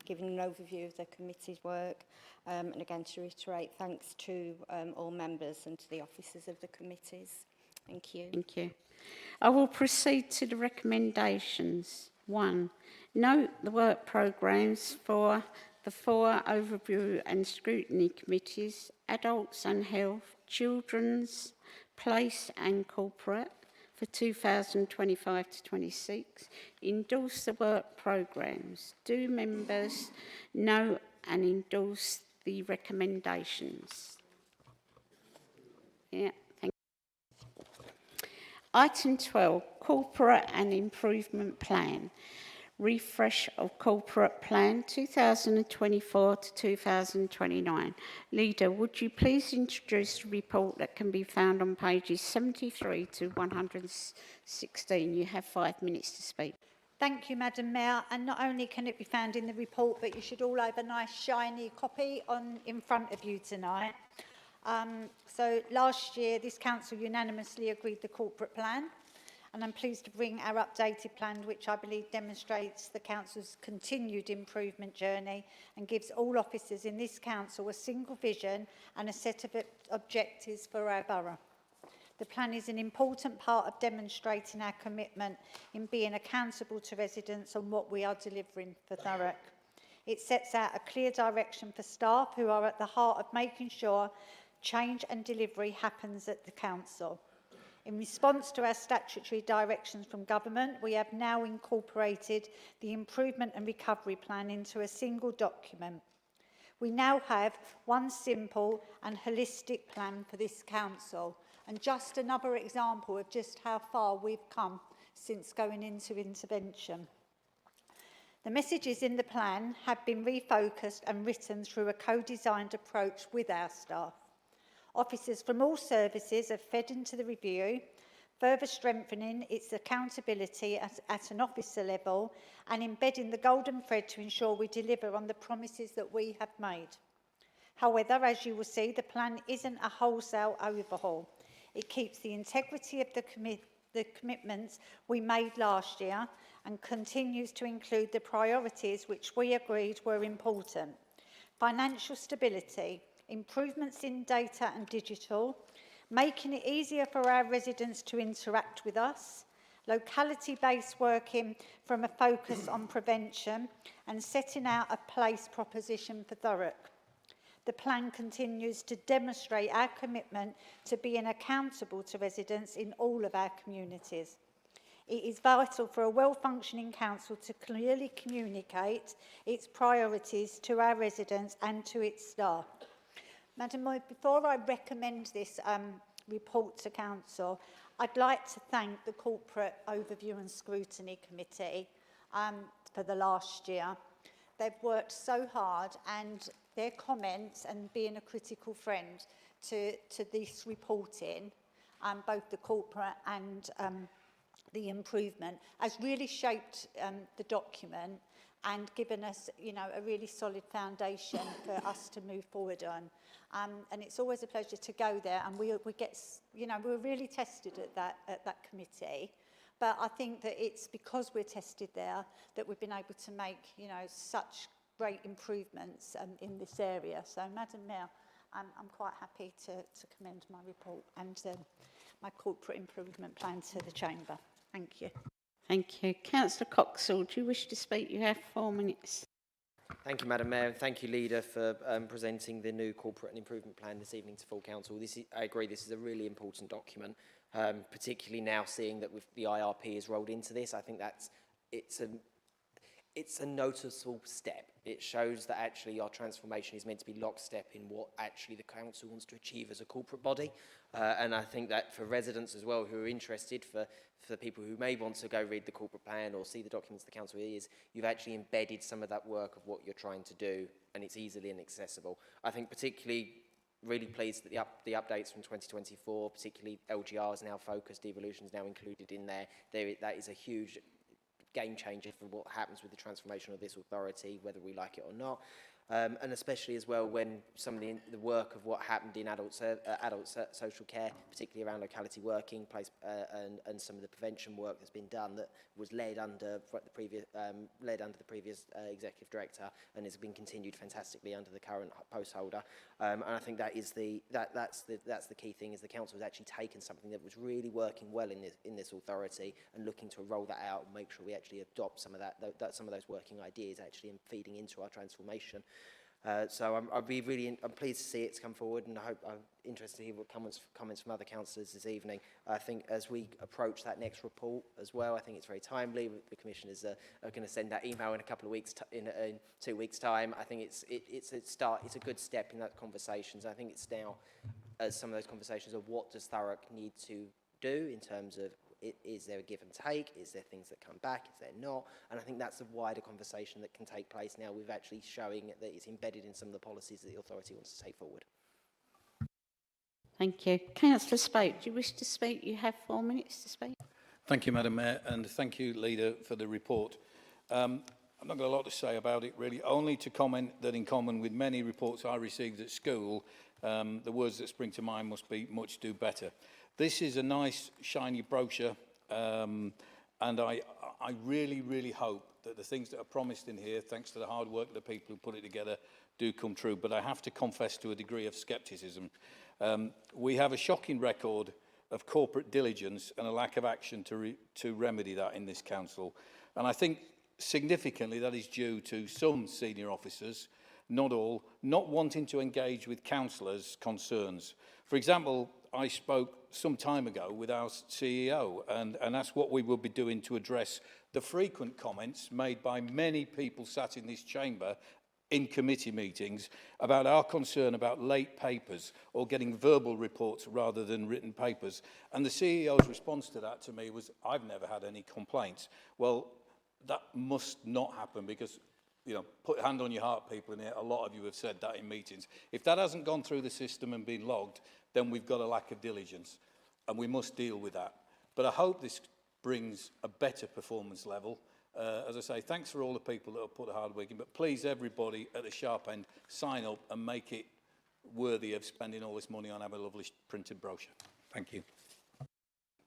giving an overview of the committee's work. And again, to reiterate, thanks to all members and to the officers of the committees. Thank you. Thank you. I will proceed to the recommendations. 1. Note the work programmes for the 4 overview and scrutiny committees, adults and health, children's, place and corporate for 2025 to 26. Endorse the work programmes. Do members know and endorse the recommendations? Yeah, thank you. Item 12, Corporate and Improvement Plan. Refresh of Corporate Plan 2024 to 2029. Leader, would you please introduce the report that can be found on pages 73 to 116? You have 5 minutes to speak. Thank you, Madam Mayor. And not only can it be found in the report, but you should all have a nice shiny copy in front of you tonight. So last year, this council unanimously agreed the corporate plan, and I'm pleased to bring our updated plan, which I believe demonstrates the council's continued improvement journey and gives all officers in this council a single vision and a set of objectives for our borough. The plan is an important part of demonstrating our commitment in being accountable to residents on what we are delivering for Thurrock. It sets out a clear direction for staff who are at the heart of making sure change and delivery happens at the council. In response to our statutory directions from government, we have now incorporated the improvement and recovery plan into a single document. We now have one simple and holistic plan for this council, and just another example of just how far we've come since going into intervention. The messages in the plan have been refocused and written through a co-designed approach with our staff. Officers from all services have fed into the review, further strengthening its accountability at an officer level and embedding the golden thread to ensure we deliver on the promises that we have made. However, as you will see, the plan isn't a wholesale overhaul. It keeps the integrity of the commitments we made last year and continues to include the priorities which we agreed were important. Financial stability, improvements in data and digital, making it easier for our residents to interact with us, locality-based working from a focus on prevention, and setting out a place proposition for Thurrock. The plan continues to demonstrate our commitment to being accountable to residents in all of our communities. It is vital for a well-functioning council to clearly communicate its priorities to our residents and to its staff. Madam Mayor, before I recommend this report to council, I'd like to thank the Corporate Overview and Scrutiny Committee for the last year. They've worked so hard, and their comments and being a critical friend to this reporting, both the corporate and the improvement, has really shaped the document and given us, a really solid foundation for us to move forward on. And it's always a pleasure to go there, and we get, we're really tested at that committee. But I think that it's because we're tested there that we've been able to make, such great improvements in this area. So, Madam Mayor, I'm quite happy to commend my report and my corporate improvement plan to the Chamber. Thank you. Thank you. Councillor Coxall, do you wish to speak? You have 4 minutes. Thank you, Madam Mayor. Thank you, Leader, for presenting the new Corporate and Improvement Plan this evening to full council. I agree, this is a really important document, particularly now seeing that with the IRP is rolled into this. I think it's a noticeable step. It shows that actually our transformation is meant to be lockstep in what actually the council wants to achieve as a corporate body. And I think that for residents as well who are interested, for people who may want to go read the corporate plan or see the documents the council is, you've actually embedded some of that work of what you're trying to do, and it's easily and accessible. I think particularly really pleased that the updates from 2024, particularly LGR is now focused, devolution is now included in there. That is a huge game changer for what happens with the transformation of this authority, whether we like it or not. And especially as well when some of the work of what happened in adult social care, particularly around locality working place and some of the prevention work that's been done that was led under the previous executive director and has been continued fantastically under the current post holder. And I think that's the key thing, is the council has actually taken something that was really working well in this authority and looking to roll that out and make sure we actually adopt some of some of those working ideas actually and feeding into our transformation. So I'm pleased to see it's come forward, and I'm interested to hear what comments from other councillors this evening. I think as we approach that next report as well, I think it's very timely. The commissioners are going to send that email in a couple of weeks, in 2 weeks' time. I think it's a good step in that conversation. So I think it's now as some of those conversations of what does Thurrock need to do in terms of is there a give and take, is there things that come back, is there not, and I think that's a wider conversation that can take place now with actually showing that it's embedded in some of the policies that the authority wants to take forward. Thank you. Councillor Spoke, do you wish to speak? You have 4 minutes to speak. Thank you, Madam Mayor, and thank you, Leader, for the report. I've not got a lot to say about it, really, only to comment that in common with many reports I received at school, the words that spring to mind must be much do better. This is a nice, shiny brochure, and I really, really hope that the things that are promised in here, thanks to the hard work of the people who put it together, do come true. But I have to confess to a degree of scepticism. We have a shocking record of corporate diligence and a lack of action to remedy that in this council. And I think significantly that is due to some senior officers, not all, not wanting to engage with councillors' concerns. For example, I spoke some time ago with our CEO, and that's what we will be doing to address the frequent comments made by many people sat in this chamber in committee meetings about our concern about late papers or getting verbal reports rather than written papers. And the CEO's response to that to me was, I've never had any complaints. Well, that must not happen because, you know, put a hand on your heart, people in here, a lot of you have said that in meetings. If that hasn't gone through the system and been logged, then we've got a lack of diligence, and we must deal with that. But I hope this brings a better performance level. As I say, thanks for all the people that have put the hard work in, but please, everybody at the sharp end, sign up and make it worthy of spending all this money on having a lovely printed brochure. Thank you.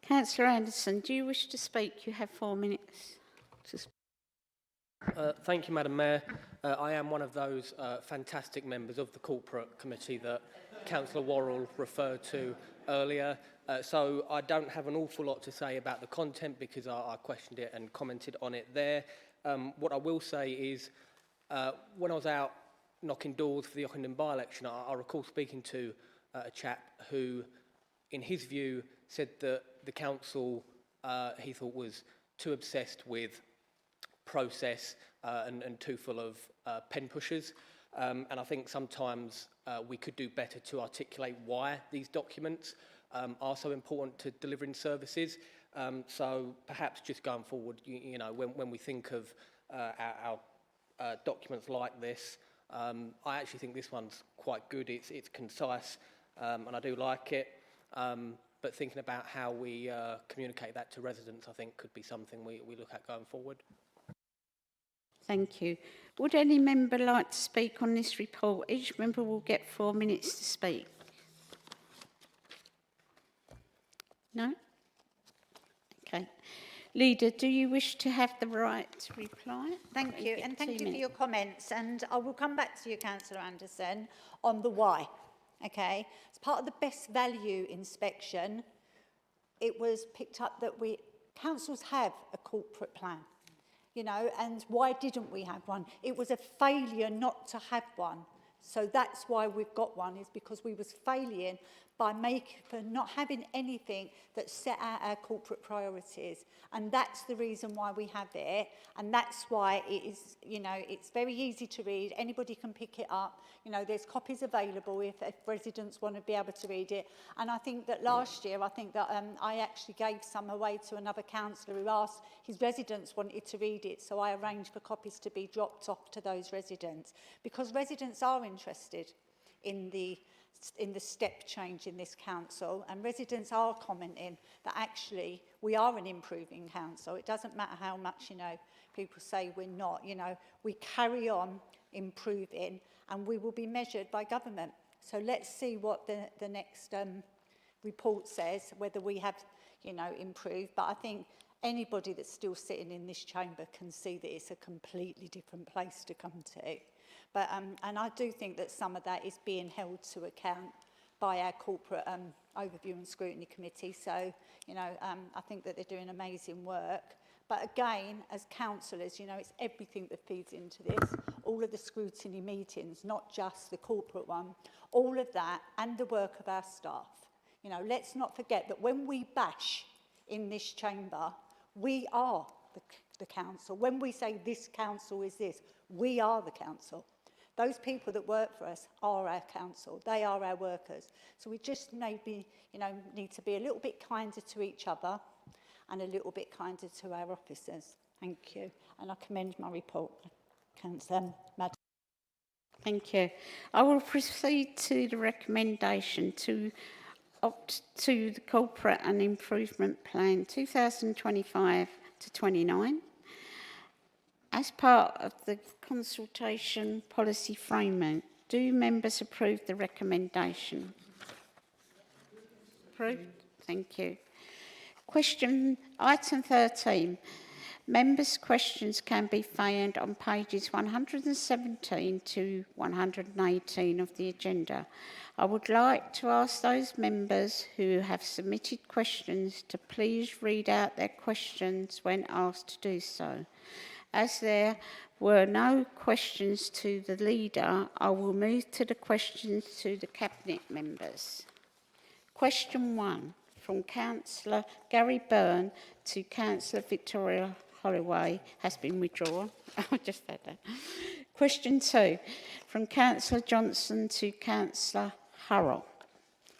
Councillor Anderson, do you wish to speak? You have 4 minutes to speak. Thank you, Madam Mayor. I am one of those fantastic members of the Corporate Committee that Councillor Worrell referred to earlier. So I don't have an awful lot to say about the content because I questioned it and commented on it there. What I will say is when I was out knocking doors for the Ockenden by-election, I recall speaking to a chap who, in his view, said that the council he thought was too obsessed with process and too full of pen pushers. And I think sometimes we could do better to articulate why these documents are so important to delivering services. So perhaps just going forward, you know, when we think of our documents like this, I actually think this one's quite good. It's concise and I do like it. But thinking about how we communicate that to residents, I think could be something we look at going forward. Thank you. Would any member like to speak on this report? Each member will get 4 minutes to speak. No? Okay. Leader, do you wish to have the right to reply? Thank you, and thank you for your comments. And I will come back to you, Councillor Anderson, on the why. Okay? As part of the best value inspection, it was picked up that councils have a corporate plan. You know, and why didn't we have one? It was a failure not to have one. So that's why we've got one, is because we was failing for not having anything that set out our corporate priorities. And that's the reason why we have it. And that's why it is, you know, it's very easy to read. Anybody can pick it up. You know, there's copies available if residents want to be able to read it. And I think that last year, I actually gave some away to another councillor who asked his residents wanted to read it. So I arranged for copies to be dropped off to those residents, because residents are interested in the step change in this council, and residents are commenting that actually we are an improving council. It doesn't matter how much, you know, people say we're not. You know, we carry on improving, and we will be measured by government. So let's see what the next report says, whether we have, you know, improved. But I think anybody that's still sitting in this chamber can see that it's a completely different place to come to. But, and I do think that some of that is being held to account by our corporate overview and scrutiny committee. So, you know, I think that they're doing amazing work. But again, as councillors, you know, it's everything that feeds into this. All of the scrutiny meetings, not just the corporate one, all of that, and the work of our staff. You know, let's not forget that when we bash in this chamber, we are the council. When we say this council is this, we are the council. Those people that work for us are our council. They are our workers. So we just maybe, need to be a little bit kinder to each other and a little bit kinder to our officers. Thank you. And I commend my report, Councillor Madam. Thank you. I will proceed to the recommendation to opt to the Corporate and Improvement Plan 2025 to 29. As part of the consultation policy framework, do members approve the recommendation? Approved. Thank you. Item 13. Members' questions can be found on pages 117 to 118 of the agenda. I would like to ask those members who have submitted questions to please read out their questions when asked to do so. As there were no questions to the leader, I will move to the questions to the Cabinet members. Question 1 from Councillor Gary Byrne to Councillor Victoria Holloway has been withdrawn. I just said that. Question 2 from Councillor Johnson to Councillor Thurrock.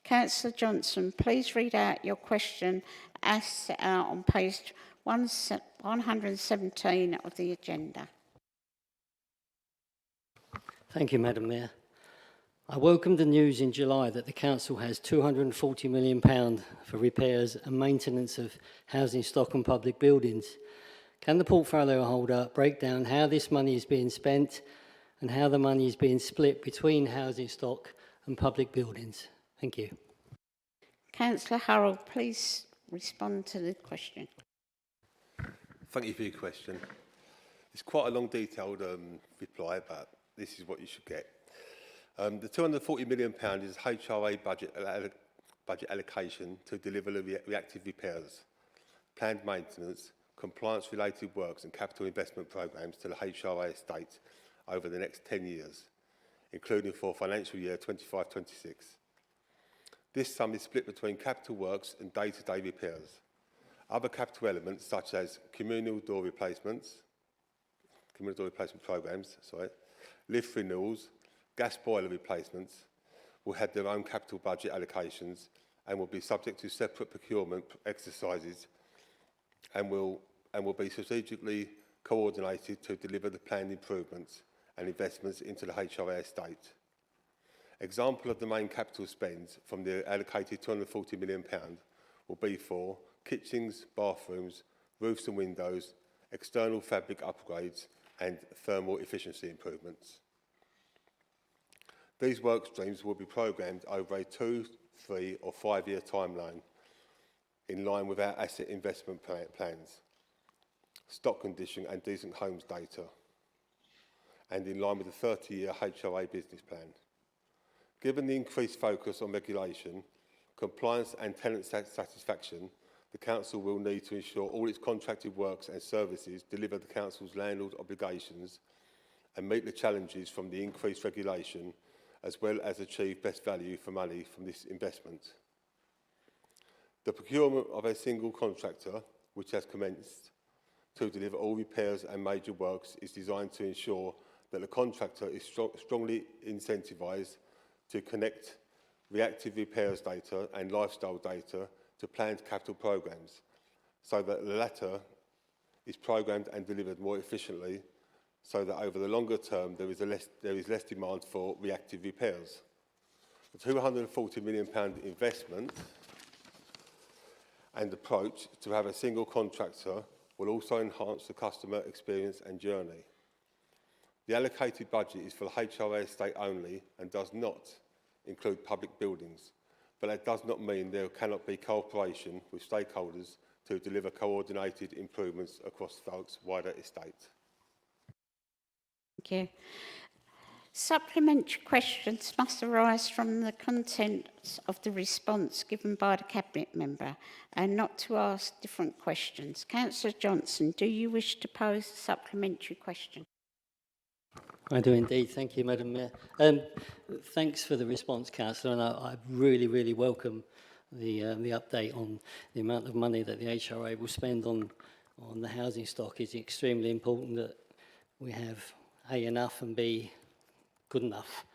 Councillor Johnson, please read out your question as set out on page 117 of the agenda. Thank you, Madam Mayor. I welcomed the news in July that the Council has £240 million for repairs and maintenance of housing stock and public buildings. Can the portfolio holder break down how this money is being spent and how the money is being split between housing stock and public buildings? Thank you. Councillor Harold, please respond to the question. Thank you for your question. It's quite a long, detailed reply, but this is what you should get. The £240 million is HRA budget allocation to deliver the reactive repairs, planned maintenance, compliance-related works and capital investment programmes to the HRA estate over the next 10 years, including for financial year 25-26. This sum is split between capital works and day-to-day repairs. Other capital elements such as communal door replacement programmes, lift renewals, gas boiler replacements will have their own capital budget allocations and will be subject to separate procurement exercises and will be strategically coordinated to deliver the planned improvements and investments into the HRA estate. Example of the main capital spends from the allocated £240 million will be for kitchens, bathrooms, roofs and windows, external fabric upgrades and thermal efficiency improvements. These work streams will be programmed over a 2, 3 or 5 year timeline in line with our asset investment plans, stock condition and decent homes data, and in line with the 30-year HRA business plan. Given the increased focus on regulation, compliance and tenant satisfaction, the Council will need to ensure all its contracted works and services deliver the Council's landlord obligations and meet the challenges from the increased regulation, as well as achieve best value for money from this investment. The procurement of a single contractor, which has commenced to deliver all repairs and major works, is designed to ensure that the contractor is strongly incentivised to connect reactive repairs data and lifestyle data to planned capital programmes, so that the latter is programmed and delivered more efficiently, so that over the longer term there is less demand for reactive repairs. The £240 million investment and approach to have a single contractor will also enhance the customer experience and journey. The allocated budget is for the HRA estate only and does not include public buildings, but that does not mean there cannot be cooperation with stakeholders to deliver coordinated improvements across Thurrock's wider estate. Thank you. Supplementary questions must arise from the contents of the response given by the Cabinet member and not to ask different questions. Councillor Johnson, do you wish to pose a supplementary question? I do indeed. Thank you, Madam Mayor. Thanks for the response, Councillor, and I really welcome the update on the amount of money that the HRA will spend on the housing stock. It's extremely important that we have A, enough, and B, good enough.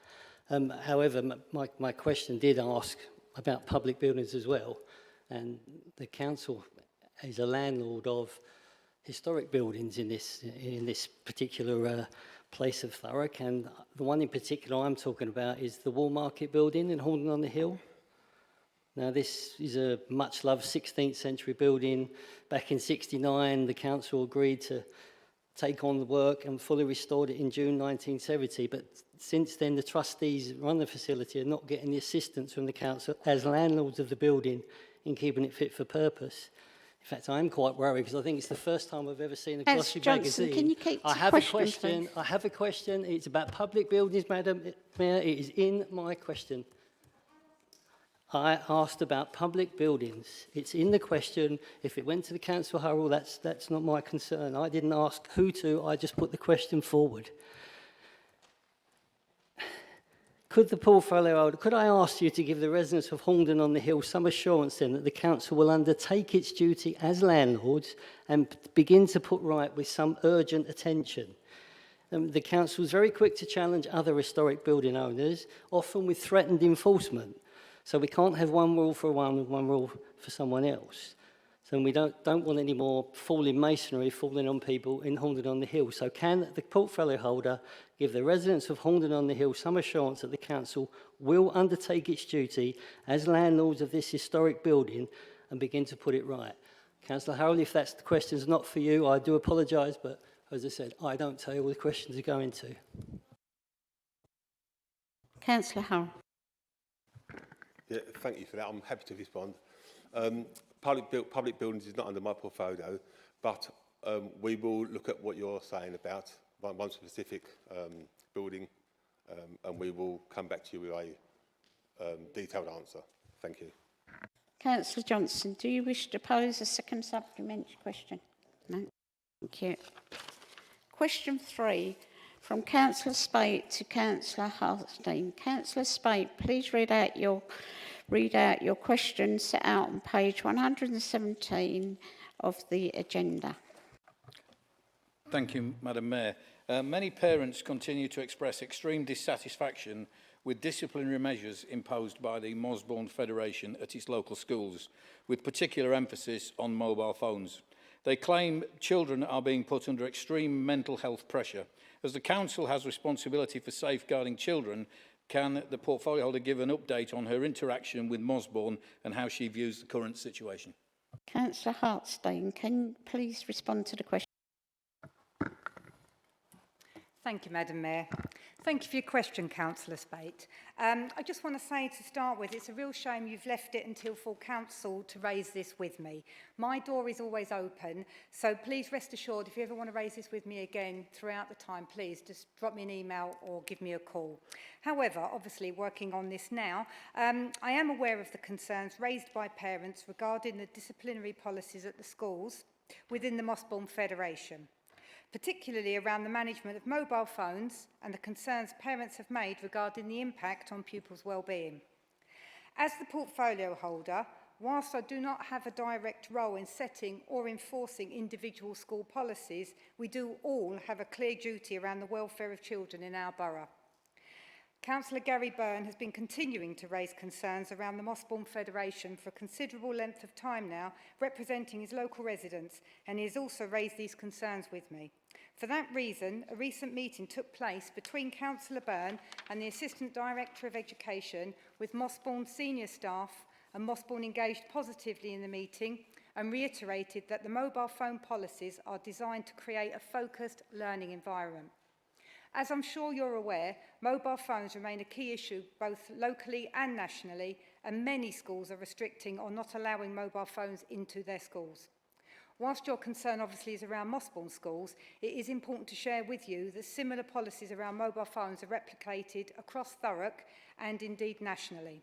However, my question did ask about public buildings as well, and the council is a landlord of historic buildings in this particular place of Thurrock, and the one in particular I'm talking about is the Wool Market building in Horndon on the Hill. Now, this is a much-loved 16th century building. Back in '69, the council agreed to take on the work and fully restored it in June 1970. But since then, the trustees who run the facility are not getting the assistance from the council as landlords of the building in keeping it fit for purpose. In fact, I'm quite worried because I think it's the first time I've ever seen a glossy magazine. Can you keep to I have question. I have a question. It's about public buildings, Madam Mayor. It is in my question. I asked about public buildings. It's in the question. If it went to the council Harold, that's not my concern. I didn't ask who to. I just put the question forward. Could the portfolio holder, could I ask you to give the residents of Horndon on the Hill some assurance then that the council will undertake its duty as landlords and begin to put right with some urgent attention? The council is very quick to challenge other historic building owners, often with threatened enforcement. So we can't have one rule for one and one rule for someone else. So we don't want any more falling masonry falling on people in Horndon on the Hill. So can the portfolio holder give the residents of Horndon on the Hill some assurance that the council will undertake its duty as landlords of this historic building and begin to put it right? Councillor Harold, if that's the question's not for you, I do apologise, but as I said, I don't tell you all the questions are going to. Councillor Harold. Yeah, thank you for that. I'm happy to respond. Public buildings is not under my portfolio, but we will look at what you're saying about one specific building, and we will come back to you with a detailed answer. Thank you. Councillor Johnson, do you wish to pose a second supplementary question? No. Thank you. Question 3, from Councillor Spate to Councillor Hartstein. Councillor Spate, please read out your question set out on page 117 of the agenda. Thank you, Madam Mayor. Many parents continue to express extreme dissatisfaction with disciplinary measures imposed by the Mosbourne Federation at its local schools, with particular emphasis on mobile phones. They claim children are being put under extreme mental health pressure. As the council has responsibility for safeguarding children, can the portfolio holder give an update on her interaction with Mosbourne and how she views the current situation? Councillor Hartstein, can you please respond to the question? Thank you, Madam Mayor. Thank you for your question, Councillor Spate. I just want to say to start with, it's a real shame you've left it until full council to raise this with me. My door is always open, so please rest assured, if you ever want to raise this with me again throughout the time, please just drop me an email or give me a call. However, obviously working on this now, I am aware of the concerns raised by parents regarding the disciplinary policies at the schools within the Mosbourne Federation, particularly around the management of mobile phones and the concerns parents have made regarding the impact on pupils' well-being. As the portfolio holder, whilst I do not have a direct role in setting or enforcing individual school policies, we do all have a clear duty around the welfare of children in our borough. Councillor Gary Byrne has been continuing to raise concerns around the Mosbourne Federation for a considerable length of time now, representing his local residents, and he has also raised these concerns with me. For that reason, a recent meeting took place between Councillor Byrne and the Assistant Director of Education, with Mosbourne senior staff, and Mosbourne engaged positively in the meeting and reiterated that the mobile phone policies are designed to create a focused learning environment. As I'm sure you're aware, mobile phones remain a key issue both locally and nationally, and many schools are restricting or not allowing mobile phones into their schools. Whilst your concern obviously is around Mosbourne schools, it is important to share with you that similar policies around mobile phones are replicated across Thurrock and indeed nationally.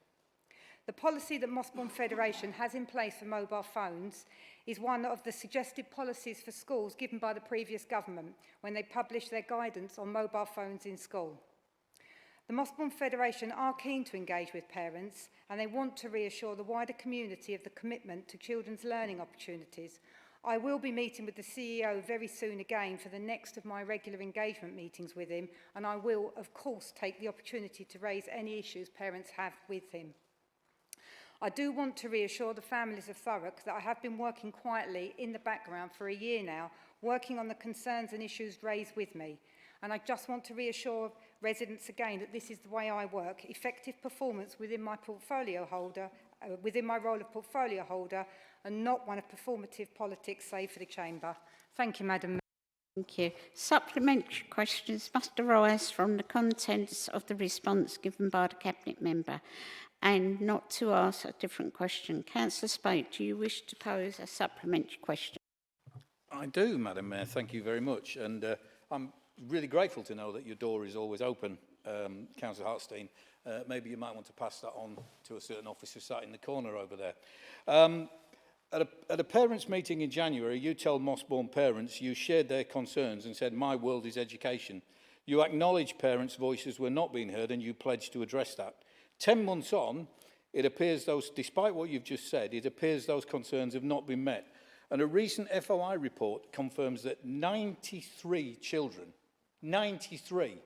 The policy that Mosbourne Federation has in place for mobile phones is one of the suggested policies for schools given by the previous government when they published their guidance on mobile phones in school. The Mosbourne Federation are keen to engage with parents, and they want to reassure the wider community of the commitment to children's learning opportunities. I will be meeting with the CEO very soon again for the next of my regular engagement meetings with him, and I will, of course, take the opportunity to raise any issues parents have with him. I do want to reassure the families of Thurrock that I have been working quietly in the background for a year now, working on the concerns and issues raised with me. And I just want to reassure residents again that this is the way I work, effective performance within my portfolio holder, within my role of portfolio holder, and not one of performative politics, save for the Chamber. Thank you, Madam Mayor. Thank you. Supplementary questions must arise from the contents of the response given by the Cabinet Member and not to ask a different question. Councillor Spate, do you wish to pose a supplementary question? I do, Madam Mayor. Thank you very much. And I'm really grateful to know that your door is always open, Councillor Hartstein. Maybe you might want to pass that on to a certain officer sat in the corner over there. At a parents' meeting in January, you told Mossbourne parents you shared their concerns and said, "My world is education." You acknowledged parents' voices were not being heard and you pledged to address that. 10 months on, it appears despite what you've just said, it appears those concerns have not been met. And a recent FOI report confirms that 93 children, 93,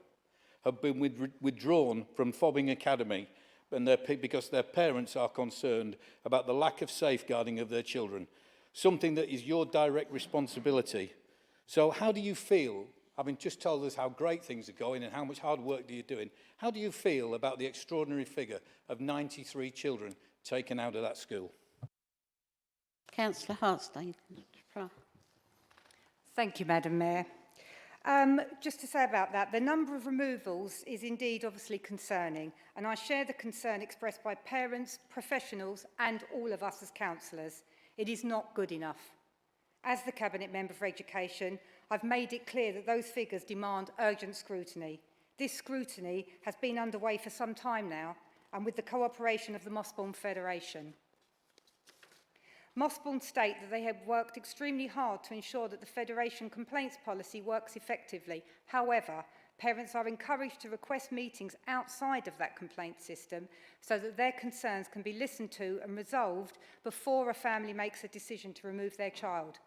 have been withdrawn from Fobbing Academy because their parents are concerned about the lack of safeguarding of their children, something that is your direct responsibility. So how do you feel, having just told us how great things are going and how much hard work you're doing, how do you feel about the extraordinary figure of 93 children taken out of that school? Councillor Hartstein. Thank you, Madam Mayor. Just to say about that, the number of removals is indeed obviously concerning, and I share the concern expressed by parents, professionals and all of us as councillors. It is not good enough. As the Cabinet Member for Education, I've made it clear that those figures demand urgent scrutiny. This scrutiny has been underway for some time now, and with the cooperation of the Mossbourne Federation. Mossbourne state that they have worked extremely hard to ensure that the Federation complaints policy works effectively. However, parents are encouraged to request meetings outside of that complaint system so that their concerns can be listened to and resolved before a family makes a decision to remove their child.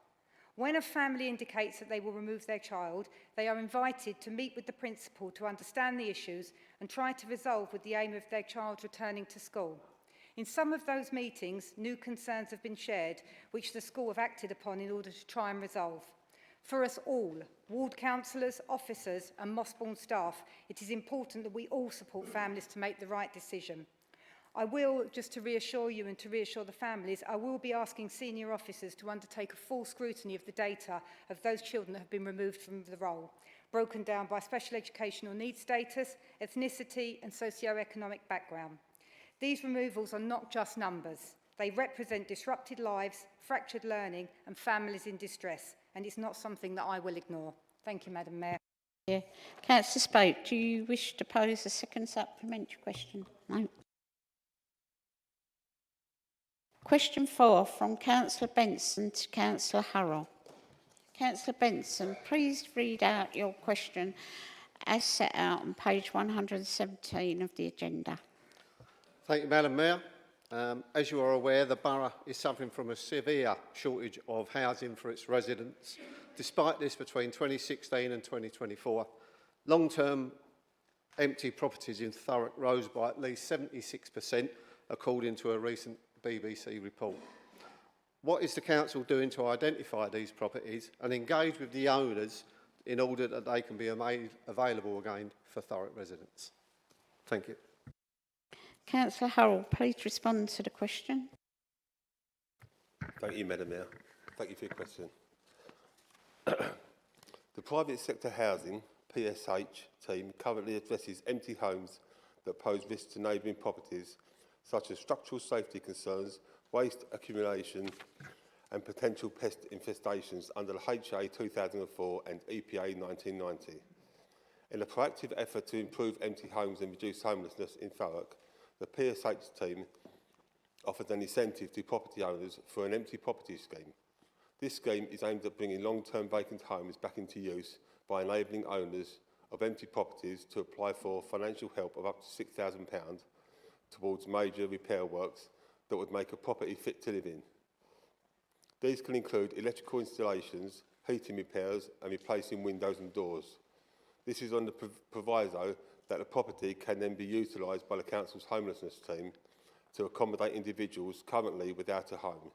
When a family indicates that they will remove their child, they are invited to meet with the principal to understand the issues and try to resolve with the aim of their child returning to school. In some of those meetings, new concerns have been shared, which the school have acted upon in order to try and resolve. For us all, ward councillors, officers and Mossbourne staff, it is important that we all support families to make the right decision. I will, just to reassure you and to reassure the families, I will be asking senior officers to undertake a full scrutiny of the data of those children that have been removed from the roll, broken down by special educational needs status, ethnicity and socio-economic background. These removals are not just numbers. They represent disrupted lives, fractured learning and families in distress, and it's not something that I will ignore. Thank you, Madam Mayor. Yeah. Councillor Spoke, do you wish to pose a second supplementary question? No. Question 4 from Councillor Benson to Councillor Hurrell. Councillor Benson, please read out your question as set out on page 117 of the agenda. Thank you, Madam Mayor. As you are aware, the borough is suffering from a severe shortage of housing for its residents. Despite this, between 2016 and 2024, long-term empty properties in Thurrock rose by at least 76%, according to a recent BBC report. What is the council doing to identify these properties and engage with the owners in order that they can be made available again for Thurrock residents? Thank you. Councillor Hurrell, please respond to the question. Thank you, Madam Mayor. Thank you for your question. The private sector housing, PSH, team currently addresses empty homes that pose risks to neighbouring properties, such as structural safety concerns, waste accumulation and potential pest infestations under the HA 2004 and EPA 1990. In a proactive effort to improve empty homes and reduce homelessness in Thurrock, the PSH team offered an incentive to property owners for an empty property scheme. This scheme is aimed at bringing long-term vacant homes back into use by enabling owners of empty properties to apply for financial help of up to £6,000 towards major repair works that would make a property fit to live in. These can include electrical installations, heating repairs and replacing windows and doors. This is on the proviso that the property can then be utilised by the Council's homelessness team to accommodate individuals currently without a home.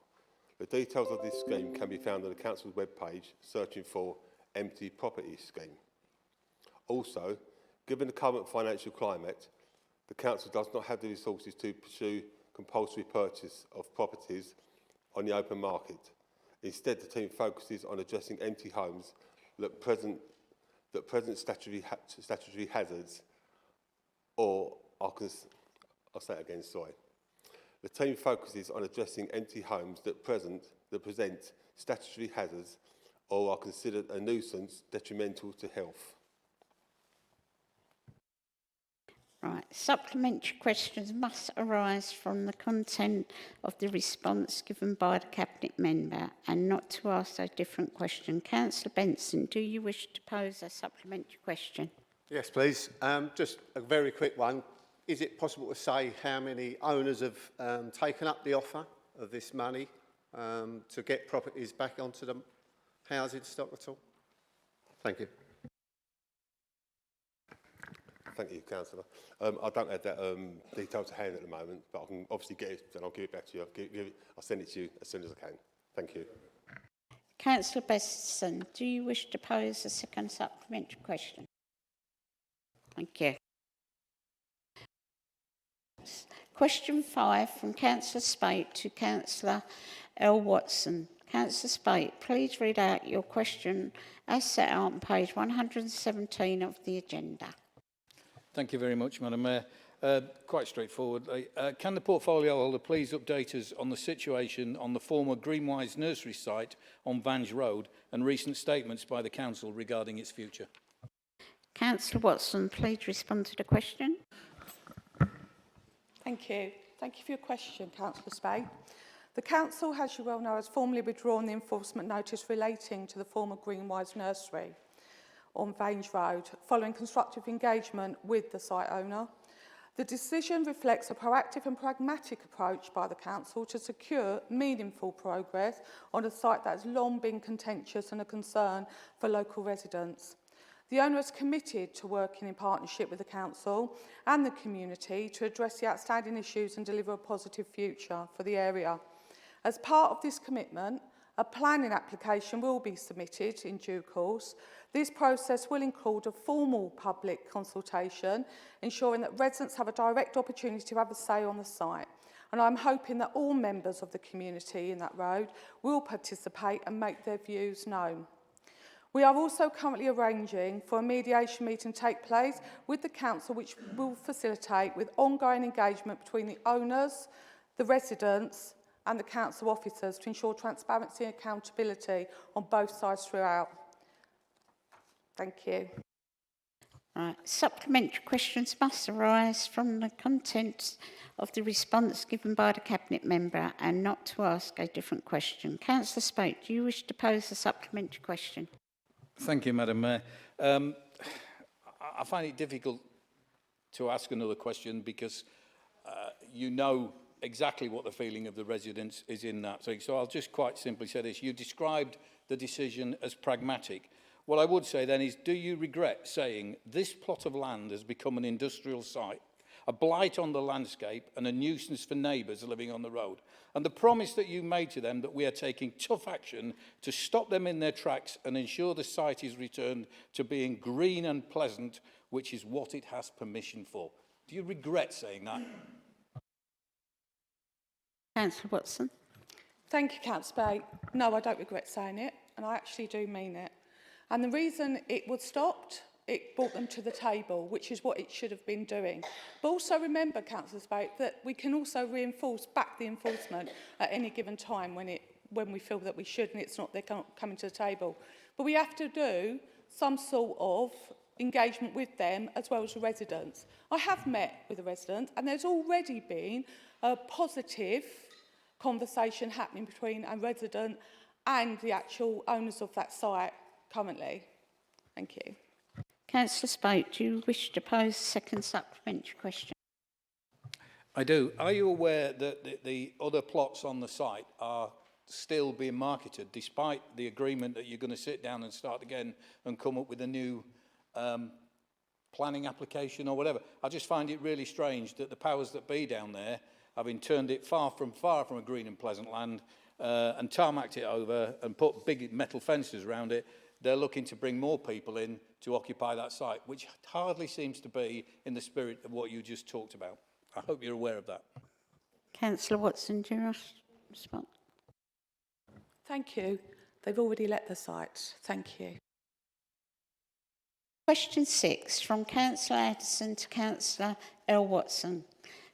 The details of this scheme can be found on the Council's webpage, searching for Empty Property Scheme. Also, given the current financial climate, the Council does not have the resources to pursue compulsory purchase of properties on the open market. Instead, the team focuses on addressing empty homes that present statutory hazards, or I'll say it again, sorry. The team focuses on addressing empty homes that present statutory hazards or are considered a nuisance detrimental to health. Right. Supplementary questions must arise from the content of the response given by the Cabinet member and not to ask a different question. Councillor Benson, do you wish to pose a supplementary question? Yes, please. Just a very quick one. Is it possible to say how many owners have taken up the offer of this money to get properties back onto the housing stock at all? Thank you. Thank you, Councillor. I don't have that detail to hand at the moment, but I can obviously get it and I'll give it back to you. I'll send it to you as soon as I can. Thank you. Councillor Besson, do you wish to pose a second supplementary question? Thank you. Question 5 from Councillor Spate to Councillor L. Watson. Councillor Spate, please read out your question as set out on page 117 of the agenda. Thank you very much, Madam Mayor. Quite straightforwardly, can the portfolio holder please update us on the situation on the former Greenwise Nursery site on Vange Road and recent statements by the Council regarding its future? Councillor Watson, please respond to the question. Thank you. Thank you for your question, Councillor Spade. The Council, as you well know, has formally withdrawn the enforcement notice relating to the former Greenwise Nursery on Vange Road, following constructive engagement with the site owner. The decision reflects a proactive and pragmatic approach by the Council to secure meaningful progress on a site that has long been contentious and a concern for local residents. The owner is committed to working in partnership with the Council and the community to address the outstanding issues and deliver a positive future for the area. As part of this commitment, a planning application will be submitted in due course. This process will include a formal public consultation, ensuring that residents have a direct opportunity to have a say on the site. And I'm hoping that all members of the community in that road will participate and make their views known. We are also currently arranging for a mediation meeting to take place with the Council, which will facilitate with ongoing engagement between the owners, the residents and the Council officers to ensure transparency and accountability on both sides throughout. Thank you. Right. Supplementary questions must arise from the content of the response given by the Cabinet member and not to ask a different question. Councillor Spate, do you wish to pose a supplementary question? Thank you, Madam Mayor. I find it difficult to ask another question because you know exactly what the feeling of the residents is in that thing. So I'll just quite simply say this. You described the decision as pragmatic. What I would say then is, do you regret saying this plot of land has become an industrial site, a blight on the landscape and a nuisance for neighbours living on the road? And the promise that you made to them that we are taking tough action to stop them in their tracks and ensure the site is returned to being green and pleasant, which is what it has permission for. Do you regret saying that? Councillor Watson. Thank you, Councillor Spate. No, I don't regret saying it, and I actually do mean it. And the reason it was stopped, it brought them to the table, which is what it should have been doing. But also remember, Councillor Spate, that we can also reinforce back the enforcement at any given time when we feel that we should and it's not they're coming to the table. But we have to do some sort of engagement with them as well as the residents. I have met with the residents and there's already been a positive conversation happening between a resident and the actual owners of that site currently. Thank you. Councillor Spate, do you wish to pose a second supplementary question? I do. Are you aware that the other plots on the site are still being marketed, despite the agreement that you're going to sit down and start again and come up with a new planning application or whatever. I just find it really strange that the powers that be down there, having turned it far from a green and pleasant land and tarmacked it over and put big metal fences around it, they're looking to bring more people in to occupy that site, which hardly seems to be in the spirit of what you just talked about. I hope you're aware of that. Councillor Watson, do you respond? Thank you. They've already let the site. Thank you. Question 6 from Councillor Anderson to Councillor L. Watson.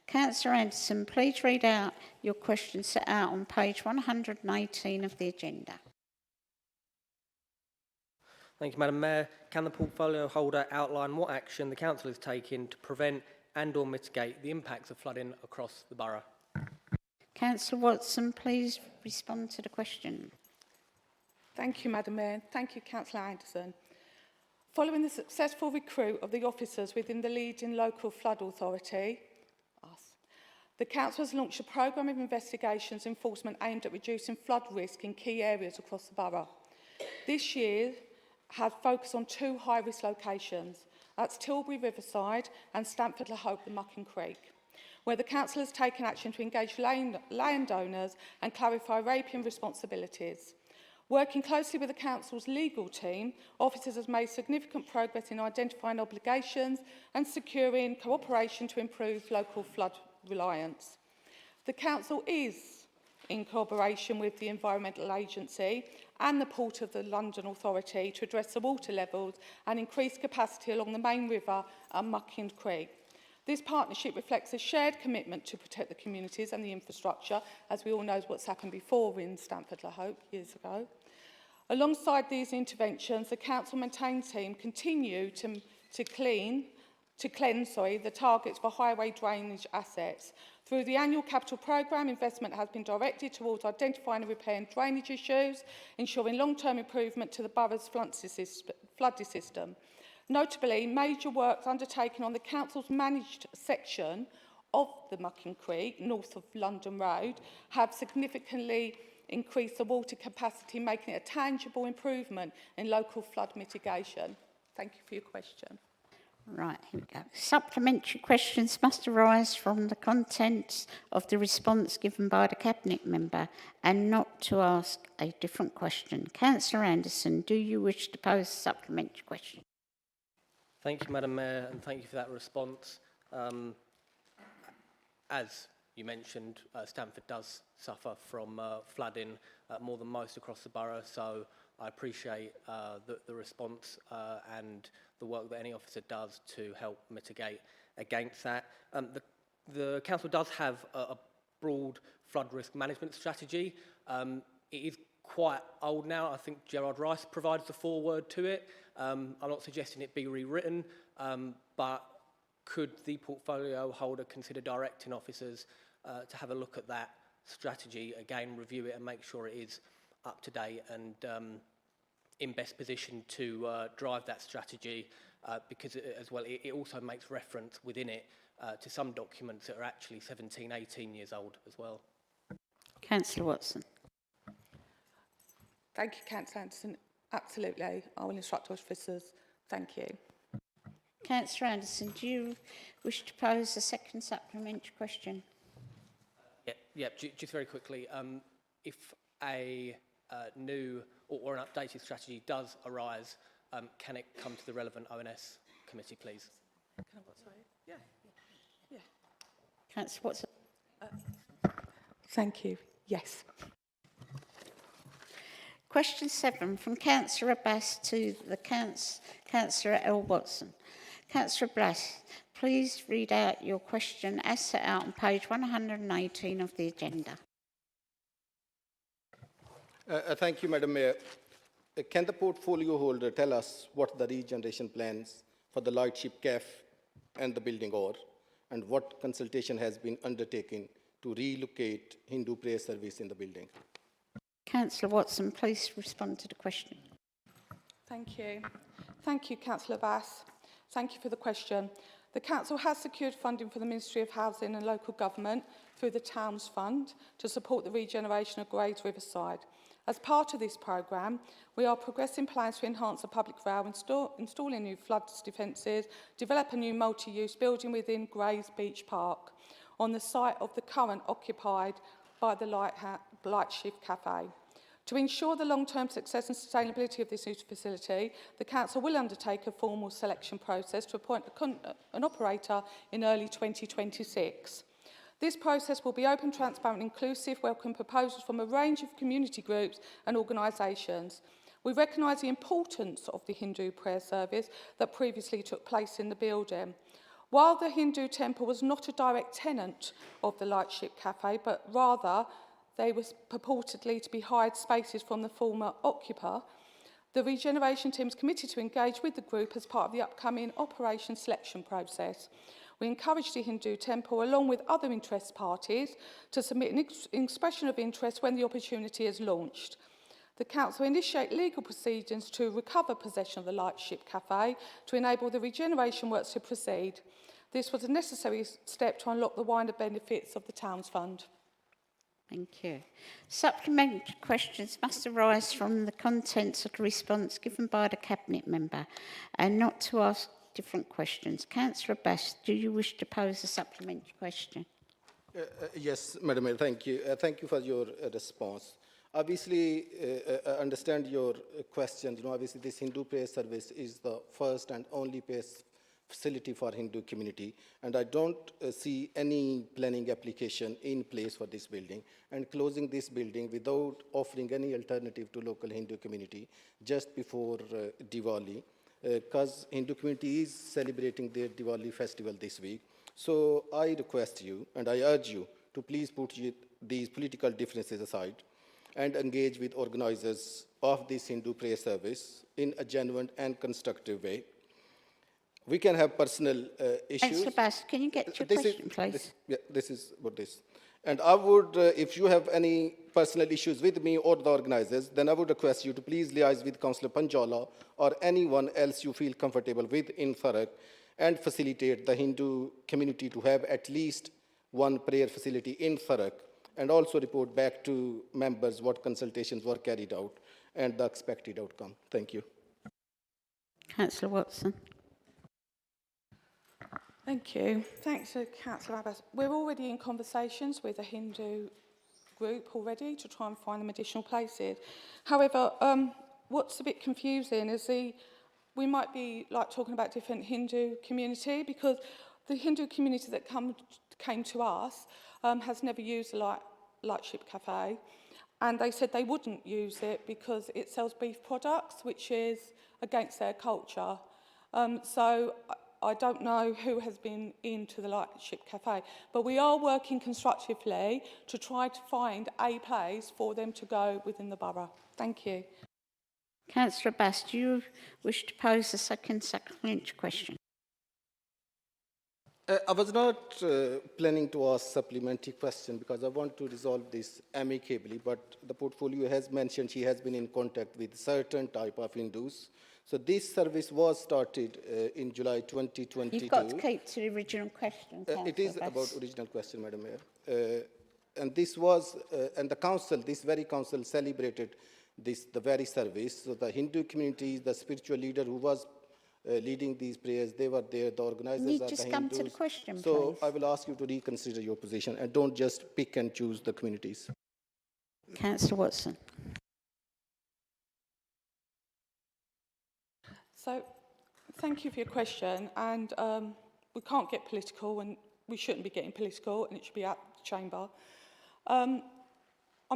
Councillor Anderson, please read out your question set out on page 118 of the agenda. Thank you, Madam Mayor. Can the portfolio holder outline what action the council is taking to prevent and/or mitigate the impacts of flooding across the borough? Councillor Watson, please respond to the question. Thank you, Madam Mayor. Thank you, Councillor Anderson. Following the successful recruit of the officers within the leading local flood authority, the council has launched a programme of investigations enforcement aimed at reducing flood risk in key areas across the borough. This year has focused on 2 high-risk locations. That's Tilbury Riverside and Stamford Le Hope, the Mucking Creek, where the council has taken action to engage landowners and clarify riparian responsibilities. Working closely with the council's legal team, officers have made significant progress in identifying obligations and securing cooperation to improve local flood reliance. The council is in cooperation with the Environmental Agency and the Port of the London Authority to address the water levels and increase capacity along the main river and Mucking Creek. This partnership reflects a shared commitment to protect the communities and the infrastructure, as we all know what's happened before in Stamford Le Hope years ago. Alongside these interventions, the council maintained team continue to cleanse the targets for highway drainage assets. Through the annual capital programme, investment has been directed towards identifying and repairing drainage issues, ensuring long-term improvement to the borough's flooding system. Notably, major works undertaken on the council's managed section of the Mucking Creek, north of London Road, have significantly increased the water capacity, making it a tangible improvement in local flood mitigation. Thank you for your question. Right, here we go. Supplementary questions must arise from the contents of the response given by the Cabinet member and not to ask a different question. Councillor Anderson, do you wish to pose a supplementary question? Thank you, Madam Mayor, and thank you for that response. As you mentioned, Stamford does suffer from flooding more than most across the borough, so I appreciate the response and the work that any officer does to help mitigate against that. The council does have a broad flood risk management strategy. It is quite old now. I think Gerard Rice provides the foreword to it. I'm not suggesting it be rewritten, but could the portfolio holder consider directing officers to have a look at that strategy, again, review it and make sure it is up to date and in best position to drive that strategy, because as well, it also makes reference within it to some documents that are actually 17, 18 years old as well. Councillor Watson. Thank you, Councillor Anderson. Absolutely. I will instruct officers. Thank you. Councillor Anderson, do you wish to pose a second supplementary question? Yeah, just very quickly. If a new or an updated strategy does arise, can it come to the relevant ONS committee, please? Can I what, sorry? Yeah. Councillor Watson. Thank you. Yes. Question 7 from Councillor Abbas to the Councillor L. Watson. Councillor Abbas, please read out your question as set out on page 118 of the agenda. Thank you, Madam Mayor. Can the portfolio holder tell us what the regeneration plans for the Lightship Cafe and the building are, and what consultation has been undertaken to relocate Hindu prayer service in the building? Councillor Watson, please respond to the question. Thank you. Thank you, Councillor Bass. Thank you for the question. The Council has secured funding for the Ministry of Housing and Local Government through the Towns Fund to support the regeneration of Grays Riverside. As part of this programme, we are progressing plans to enhance the public rail, installing new flood defences, develop a new multi-use building within Grays Beach Park on the site of the current occupied by the Lightshift Cafe. To ensure the long-term success and sustainability of this new facility, the Council will undertake a formal selection process to appoint an operator in early 2026. This process will be open, transparent and inclusive, welcome proposals from a range of community groups and organisations. We recognise the importance of the Hindu prayer service that previously took place in the building. While the Hindu temple was not a direct tenant of the Lightship Cafe, but rather they were purportedly to be hired spaces from the former occupier, the regeneration team is committed to engage with the group as part of the upcoming operation selection process. We encourage the Hindu temple, along with other interest parties, to submit an expression of interest when the opportunity is launched. The Council initiate legal proceedings to recover possession of the Lightship Cafe to enable the regeneration works to proceed. This was a necessary step to unlock the wider benefits of the Towns Fund. Thank you. Supplementary questions must arise from the contents of the response given by the Cabinet member and not to ask different questions. Councillor Bass, do you wish to pose a supplementary question? Yes, Madam Mayor, thank you. Thank you for your response. Obviously, I understand your question. You know, obviously, this Hindu prayer service is the first and only prayer facility for Hindu community, and I don't see any planning application in place for this building. And closing this building without offering any alternative to local Hindu community just before Diwali, because Hindu community is celebrating their Diwali festival this week. So I request you and I urge you to please put these political differences aside and engage with organizers of this Hindu prayer service in a genuine and constructive way. We can have personal issues. Councillor Bass, can you get to your question, please? This is what this. And I would, if you have any personal issues with me or the organizers, then I would request you to please liaise with Councillor Panjala or anyone else you feel comfortable with in Thurrock and facilitate the Hindu community to have at least one prayer facility in Thurrock, and also report back to members what consultations were carried out and the expected outcome. Thank you. Councillor Watson. Thank you. Thanks to Councillor Abbas. We're already in conversations with a Hindu group already to try and find them additional places. However, what's a bit confusing is we might be like talking about different Hindu community, because the Hindu community that came to us has never used the Lightship Cafe, and they said they wouldn't use it because it sells beef products, which is against their culture. So I don't know who has been into the Lightship Cafe, but we are working constructively to try to find a place for them to go within the borough. Thank you. Councillor Bass, do you wish to pose a second supplementary question? I was not planning to ask supplementary question because I want to resolve this amicably, but the portfolio has mentioned she has been in contact with certain type of Hindus. So this service was started in July 2022. You've got to keep to the original question. It is about original question, Madam Mayor. And this was, and the council, this very council celebrated the very service. So the Hindu community, the spiritual leader who was leading these prayers, they were there, the organizers you are the just Hindus. come to the question, so please. I will ask you to reconsider your position and don't just pick and choose the communities. Councillor Watson. So, thank you for your question, and we can't get political, and we shouldn't be getting political, and it should be out the chamber. I'm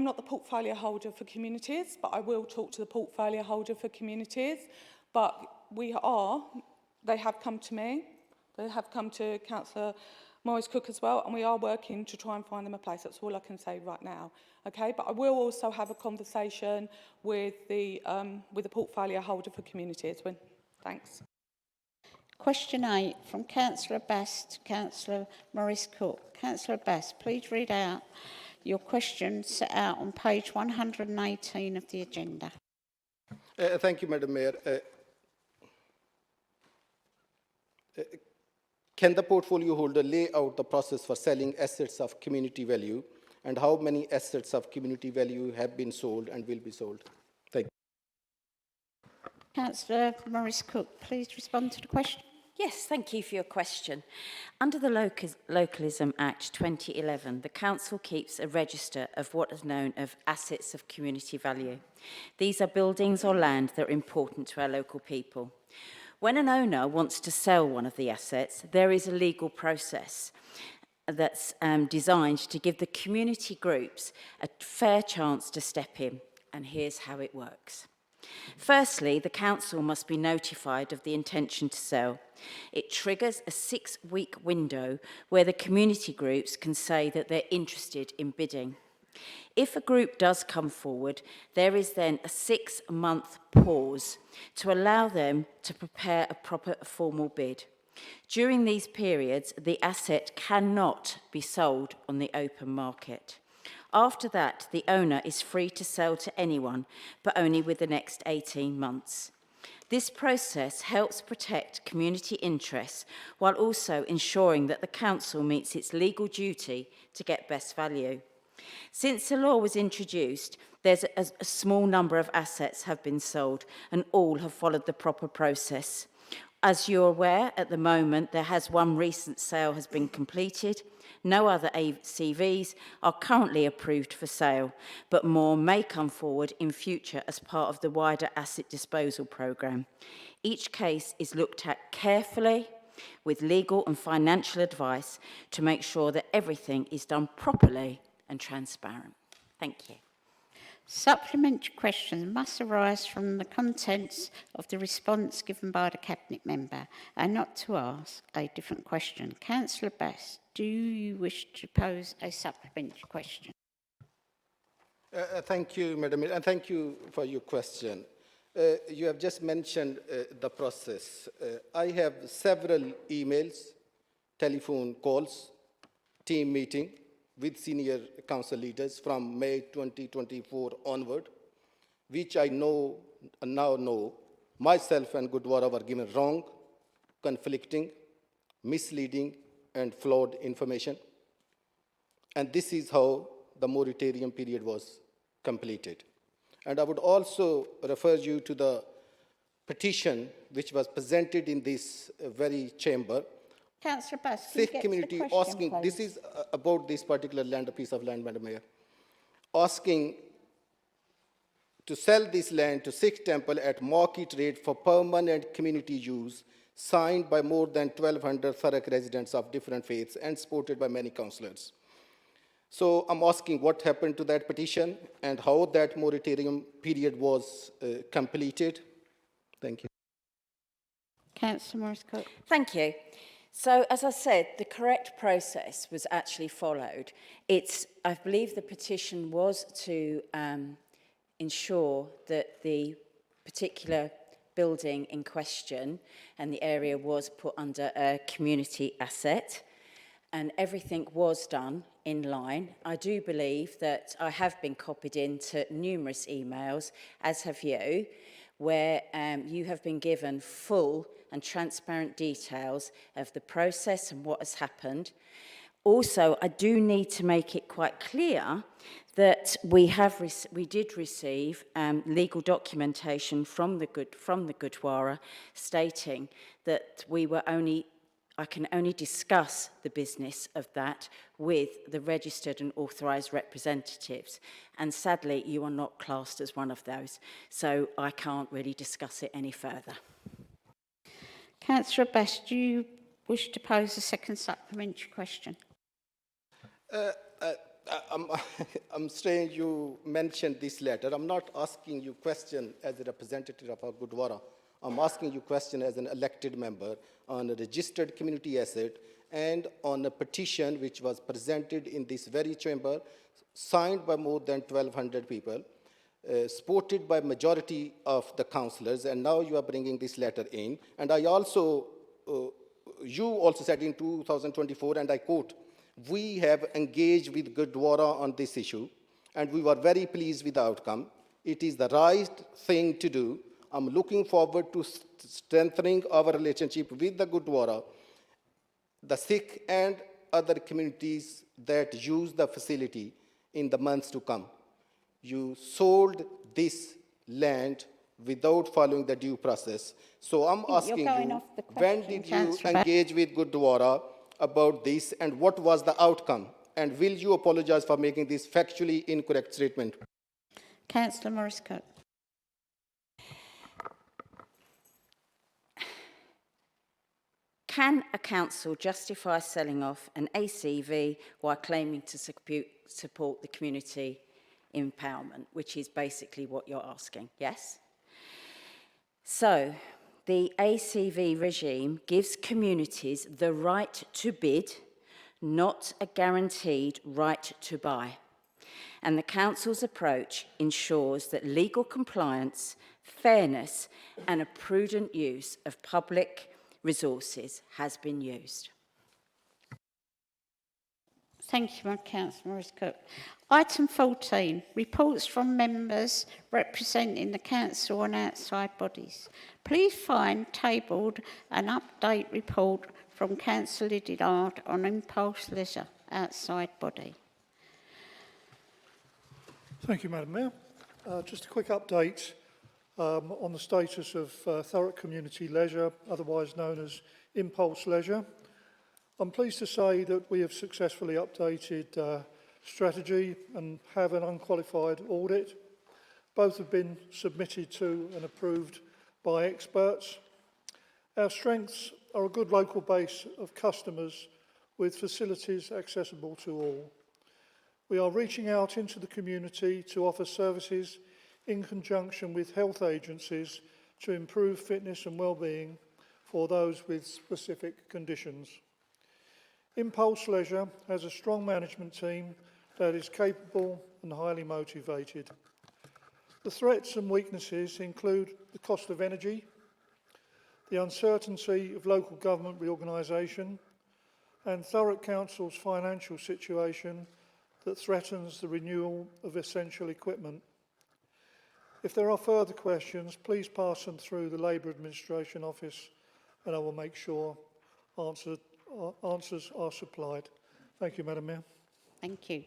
not the portfolio holder for communities, but I will talk to the portfolio holder for communities. But they have come to me, they have come to Councillor Maurice Cook as well, and we are working to try and find them a place. That's all I can say right now. Okay, but I will also have a conversation with the portfolio holder for communities. Thanks. Question 8 from Councillor Bass to Councillor Maurice Cook. Councillor Bass, please read out your question set out on page 118 of the agenda. Thank you, Madam Mayor. Can the portfolio holder lay out the process for selling assets of community value, and how many assets of community value have been sold and will be sold? Thank you. Councillor Morris-Cook, please respond to the question. Yes, thank you for your question. Under the Localism Act 2011, the Council keeps a register of what is known as assets of community value. These are buildings or land that are important to our local people. When an owner wants to sell one of the assets, there is a legal process that's designed to give the community groups a fair chance to step in, and here's how it works. Firstly, the council must be notified of the intention to sell. It triggers a 6-week window where the community groups can say that they're interested in bidding. If a group does come forward, there is then a 6-month pause to allow them to prepare a proper formal bid. During these periods, the asset cannot be sold on the open market. After that, the owner is free to sell to anyone, but only with the next 18 months. This process helps protect community interests while also ensuring that the council meets its legal duty to get best value. Since the law was introduced, there's a small number of assets have been sold and all have followed the proper process. As you're aware, at the moment, one recent sale has been completed. No other ACVs are currently approved for sale, but more may come forward in future as part of the wider asset disposal programme. Each case is looked at carefully with legal and financial advice to make sure that everything is done properly and transparent. Thank you. Supplementary questions must arise from the contents of the response given by the Cabinet member and not to ask a different question. Councillor Bass, do you wish to pose a supplementary question? Thank you, Madam Mayor, and thank you for your question. You have just mentioned the process. I have several emails, telephone calls, team meeting with senior council leaders from May 2024 onward, which I now know myself and Gurdwara were given wrong, conflicting, misleading, and flawed information. And this is how the moratorium period was completed. And I would also refer you to the petition which was presented in this very chamber. Councillor Bass, Sikh community asking, please. This is about this particular land, a piece of land, Madam Mayor, asking to sell this land to Sikh temple at market rate for permanent community use, signed by more than 1,200 Thurrock residents of different faiths and supported by many councillors. So I'm asking what happened to that petition and how that moratorium period was completed. Thank you. Councillor Morris-Cook. Thank you. So, as I said, the correct process was actually followed. I believe the petition was to ensure that the particular building in question and the area was put under a community asset, and everything was done in line. I do believe that I have been copied into numerous emails, as have you, where you have been given full and transparent details of the process and what has happened. Also, I do need to make it quite clear that we did receive legal documentation from the Gurdwara stating that I can only discuss the business of that with the registered and authorised representatives. And sadly, you are not classed as one of those, so I can't really discuss it any further. Councillor Bass, do you wish to pose a second supplementary question? I'm strange you mentioned this letter. I'm not asking you question as a representative of our Gurdwara. I'm asking you question as an elected member on a registered community asset and on a petition which was presented in this very chamber, signed by more than 1,200 people, supported by majority of the councillors, and now you are bringing this letter in. And I also, you also said in 2024, and I quote, "We have engaged with Gurdwara on this issue, and we were very pleased with the outcome. It is the right thing to do. I'm looking forward to strengthening our relationship with the Gurdwara the Sikh and other communities that use the facility in the months to come. You sold this land without following the due process. So I'm asking you, when did you engage with Gurdwara about this and what was the outcome? And will you apologize for making this factually incorrect statement? Councillor Morris-Cook. Can a council justify selling off an ACV while claiming to support the community empowerment, which is basically what you're asking, yes? So, the ACV regime gives communities the right to bid, not a guaranteed right to buy. And the council's approach ensures that legal compliance, fairness, and a prudent use of public resources has been used. Thank you, Councillor Morris-Cook. Item 14, reports from members representing the council and outside bodies. Please find tabled an update report from Councillor Lydiard on Impulse Leisure outside body. Thank you, Madam Mayor. Just a quick update on the status of Thurrock Community Leisure, otherwise known as Impulse Leisure. I'm pleased to say that we have successfully updated strategy and have an unqualified audit. Both have been submitted to and approved by experts. Our strengths are a good local base of customers with facilities accessible to all. We are reaching out into the community to offer services in conjunction with health agencies to improve fitness and well-being for those with specific conditions. Impulse Leisure has a strong management team that is capable and highly motivated. The threats and weaknesses include the cost of energy, the uncertainty of local government reorganisation, and Thurrock Council's financial situation that threatens the renewal of essential equipment. If there are further questions, please pass them through the Labour Administration Office and I will make sure answers are supplied. Thank you, Madam Mayor. Thank you.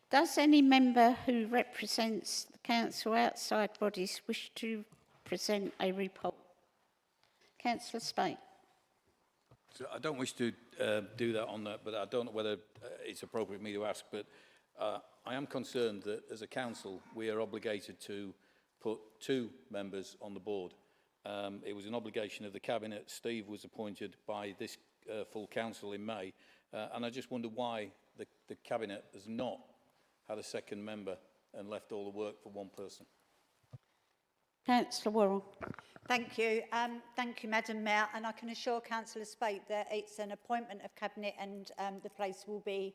Does any member who represents the council outside bodies wish to present a report? Councillor Spate. So I don't wish to do that on that, but I don't know whether it's appropriate for me to ask, but I am concerned that as a council we are obligated to put 2 members on the board. It was an obligation of the Cabinet. Steve was appointed by this full council in May, and I just wonder why the Cabinet has not had a second member and left all the work for one person. Councillor Worrell. Thank you. Thank you, Madam Mayor. And I can assure Councillor Spate that it's an appointment of Cabinet and the place will be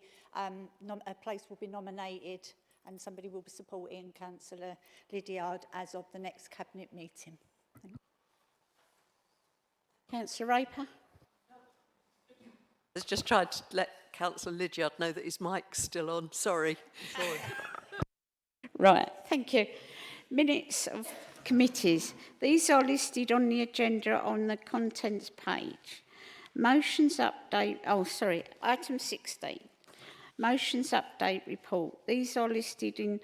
nominated and somebody will be supporting Councillor Lydiard as of the next Cabinet meeting. Councillor Raper. I just tried to let Councillor Lydiard know that his mic's still on. Sorry. Right, thank you. Minutes of committees. These are listed on the agenda on the contents page. Motions update, item 16. Motions update report. These are listed in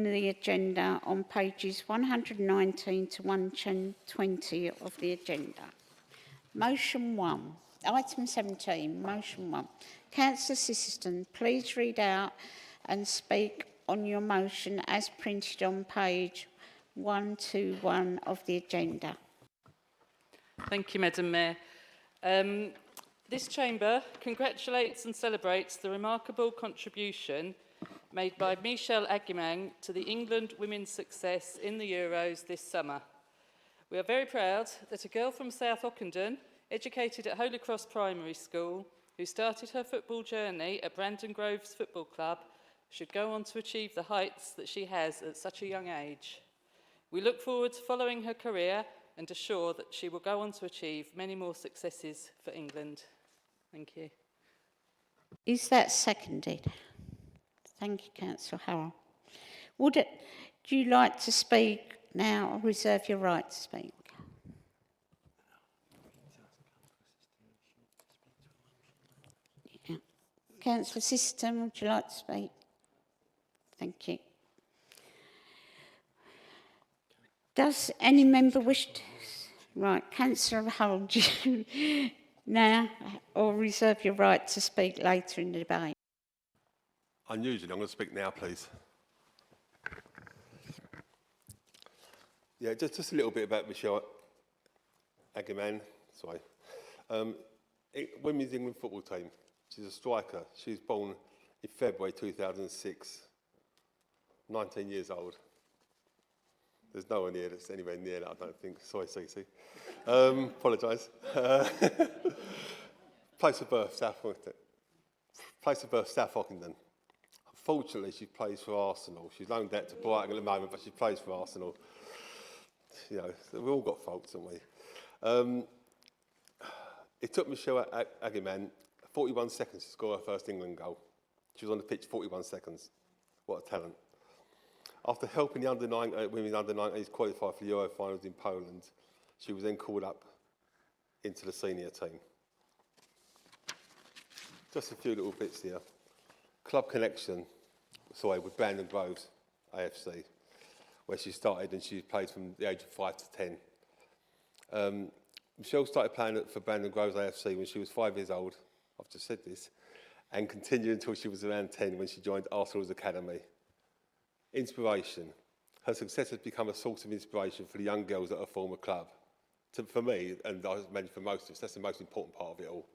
the agenda on pages 119 to 120 of the agenda. Motion 1. Item 17, motion 1. Councillor Sisson, please read out and speak on your motion as printed on page 121 of the agenda. Thank you, Madam Mayor. This chamber congratulates and celebrates the remarkable contribution made by Michelle Aguimang to the England women's success in the Euros this summer. We are very proud that a girl from South Ockenden, educated at Holy Cross Primary School, who started her football journey at Brandon Groves Football Club, should go on to achieve the heights that she has at such a young age. We look forward to following her career and are sure that she will go on to achieve many more successes for England. Thank you. Is that seconded? Thank you, Councillor Harrell. Would you like to speak now or reserve your right to speak? Councillor Siston, would you like to speak? Thank you. Does any member wish to... Right, Councillor Hull, do you now or reserve your right to speak later in the debate? Unusually, I'm going to speak now, please. Yeah, just a little bit about Michelle Agaman. Sorry. Women's England football team. She's a striker. She was born in February 2006. 19 years old. There's no one here that's anywhere near that, I don't think. Sorry, Cece. Apologise. Place of birth, South Ockenden. Unfortunately, she plays for Arsenal. She's loaned out to Brighton at the moment, but she plays for Arsenal. You know, we've all got faults, haven't we? It took Michelle Agaman 41 seconds to score her first England goal. She was on the pitch 41 seconds. What a talent. After helping the women's under-19s qualify for the Euro finals in Poland, she was then called up into the senior team. Just a few little bits here. Club connection, with Brandon Groves AFC, where she started and she played from the age of 5 to 10. Michelle started playing for Brandon Groves AFC when she was 5 years old, I've just said this, and continued until she was around 10 when she joined Arsenal's academy. Inspiration. Her success has become a source of inspiration for the young girls at her former club. For me, and I imagine for most of us, that's the most important part of it all.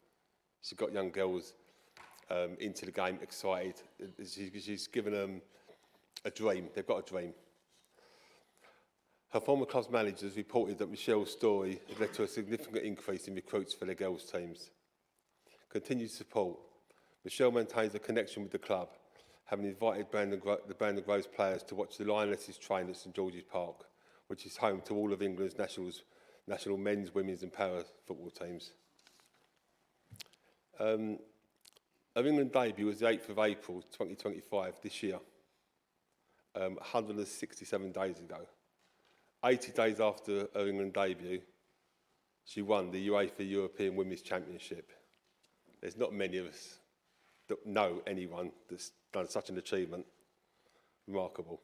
She's got young girls into the game, excited. She's given them a dream. They've got a dream. Her former club's managers reported that Michelle's story has led to a significant increase in recruits for their girls' teams. Continued support. Michelle maintains a connection with the club, having invited the Brandon Groves players to watch the Lionesses train at St George's Park, which is home to all of England's national men's, women's and para football teams. Her England debut was the 8th of April 2025, this year, 167 days ago. 80 days after her England debut, she won the UEFA European Women's Championship. There's not many of us that know anyone that's done such an achievement. Remarkable.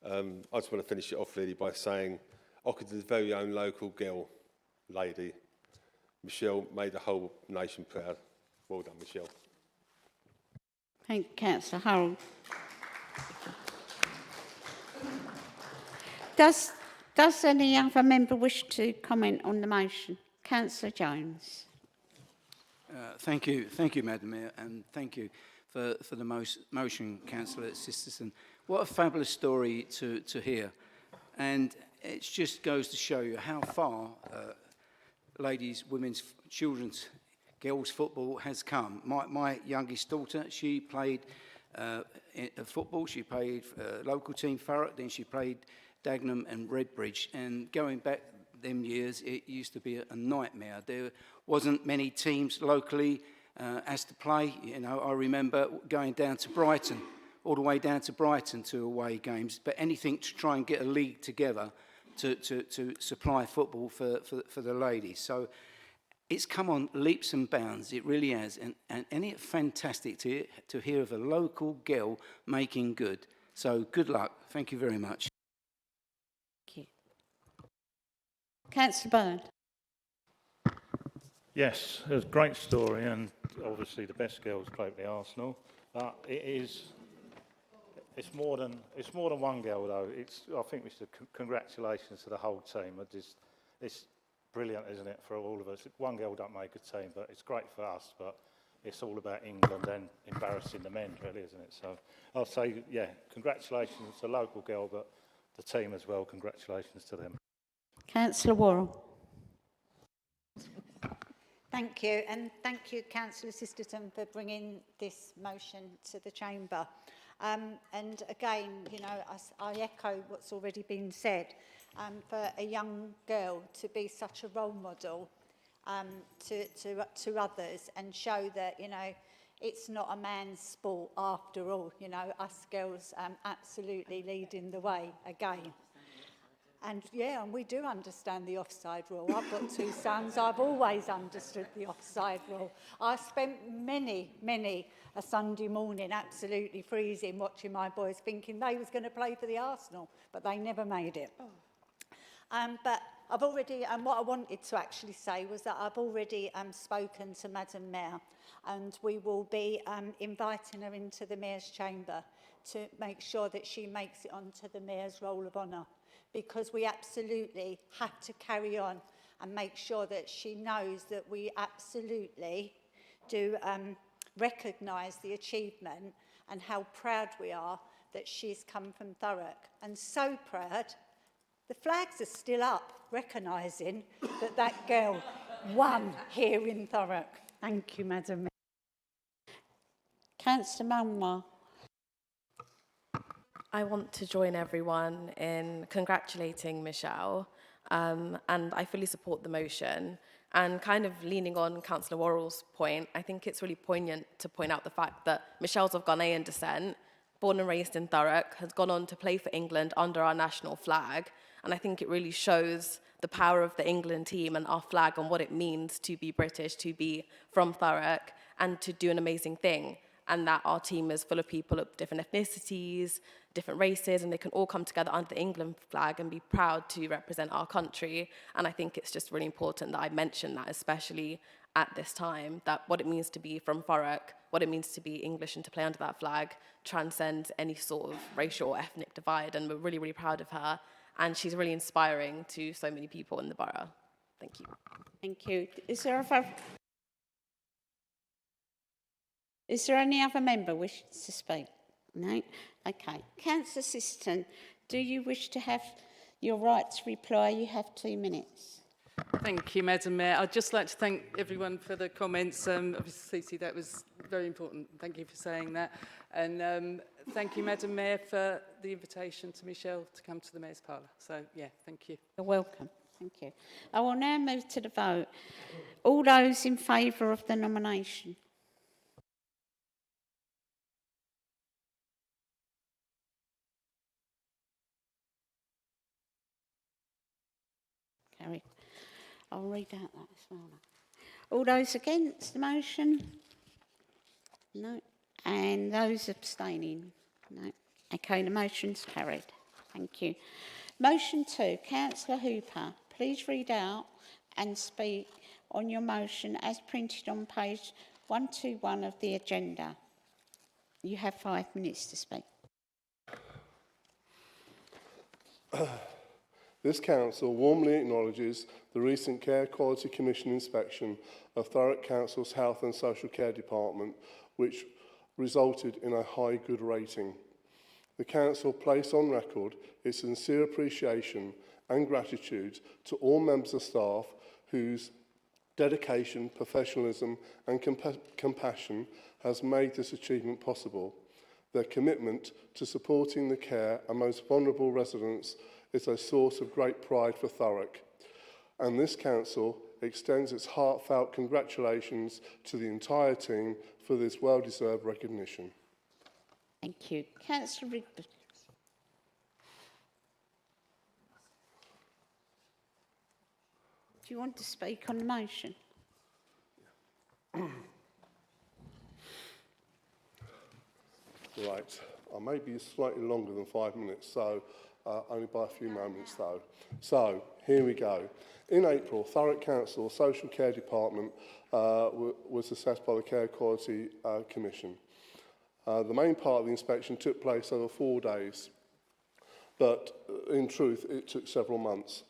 I just want to finish it off really by saying Ockenden's very own local girl, lady, Michelle, made the whole nation proud. Well done, Michelle. Thank you, Councillor Harold. Does any other member wish to comment on the motion? Councillor Jones. Thank you, Madam Mayor, and thank you for the motion, Councillor Sisterson. What a fabulous story to hear. And it just goes to show you how far ladies, women's, children's, girls' football has come. My youngest daughter, she played football. She played local team Thurrock, then she played Dagenham and Redbridge. And going back them years, it used to be a nightmare. There wasn't many teams locally as to play. You know, I remember going down to Brighton, all the way down to Brighton to away games, but anything to try and get a league together to supply football for the ladies. So it's come on leaps and bounds, it really has, and it's fantastic to hear of a local girl making good. So good luck. Thank you very much. Thank you. Councillor Byrne. Yes, it was a great story, and obviously the best girls play for the Arsenal. But it's more than one girl though. I think we should congratulations to the whole team. It's brilliant, isn't it, for all of us? One girl don't make a team, but it's great for us. But it's all about England and embarrassing the men, really, isn't it? So I'll say, yeah, congratulations to the local girl, but the team as well. Congratulations to them. Councillor Worrell. Thank you, and thank you, Councillor Sisterton, for bringing this motion to the Chamber. And again, you know, I echo what's already been said. For a young girl to be such a role model to others and show that, you know, it's not a man's sport after all. You know, us girls absolutely leading the way again. And yeah, and we do understand the offside rule. I've got two sons. I've always understood the offside rule. I spent many a Sunday morning absolutely freezing watching my boys thinking they was going to play for the Arsenal, but they never made it. But I've already, and what I wanted to actually say was that I've already spoken to Madam Mayor, and we will be inviting her into the Mayor's chamber to make sure that she makes it onto the Mayor's Roll of Honour, because we absolutely have to carry on and make sure that she knows that we absolutely do recognise the achievement and how proud we are that she's come from Thurrock. And so proud, the flags are still up, recognising that that girl won here in Thurrock. Thank you, Madam Mayor. Councillor Munwar. I want to join everyone in congratulating Michelle, and I fully support the motion. And kind of leaning on Councillor Worrell's point, I think it's really poignant to point out the fact that Michelle's of Ghanaian descent, born and raised in Thurrock, has gone on to play for England under our national flag. And I think it really shows the power of the England team and our flag and what it means to be British, to be from Thurrock, and to do an amazing thing. And that our team is full of people of different ethnicities, different races, and they can all come together under the England flag and be proud to represent our country. And I think it's just really important that I mention that, especially at this time, that what it means to be from Thurrock, what it means to be English and to play under that flag transcends any sort of racial or ethnic divide. And we're really, really proud of her. And she's really inspiring to so many people in the borough. Thank you. Thank you. Is there any other member wishing to speak? No? Okay. Councillor Siston, do you wish to have your right to reply? You have 2 minutes. Thank you, Madam Mayor. I'd just like to thank everyone for the comments. Obviously, Cece, that was very important. Thank you for saying that. And thank you, Madam Mayor, for the invitation to Michelle to come to the Mayor's Parlour. So, yeah, thank you. You're welcome. Thank you. I will now move to the vote. All those in favour of the nomination? Carried. I'll read out that as well. All those against the motion? No. And those abstaining? No. Okay, the motion's carried. Thank you. Motion 2, Councillor Hooper, please read out and speak on your motion as printed on page 121 of the agenda. You have 5 minutes to speak. This council warmly acknowledges the recent Care Quality Commission inspection of Thurrock Council's Health and Social Care Department, which resulted in a high good rating. The council placed on record its sincere appreciation and gratitude to all members of staff whose dedication, professionalism and compassion has made this achievement possible. Their commitment to supporting the care of most vulnerable residents is a source of great pride for Thurrock, and this council extends its heartfelt congratulations to the entire team for this well-deserved recognition. Thank you. Councillor Rigby. Do you want to speak on the motion? Right, I may be slightly longer than 5 minutes, so only by a few moments though. So, here we go. In April, Thurrock Council Social Care Department was assessed by the Care Quality Commission. The main part of the inspection took place over 4 days, but in truth, it took several months.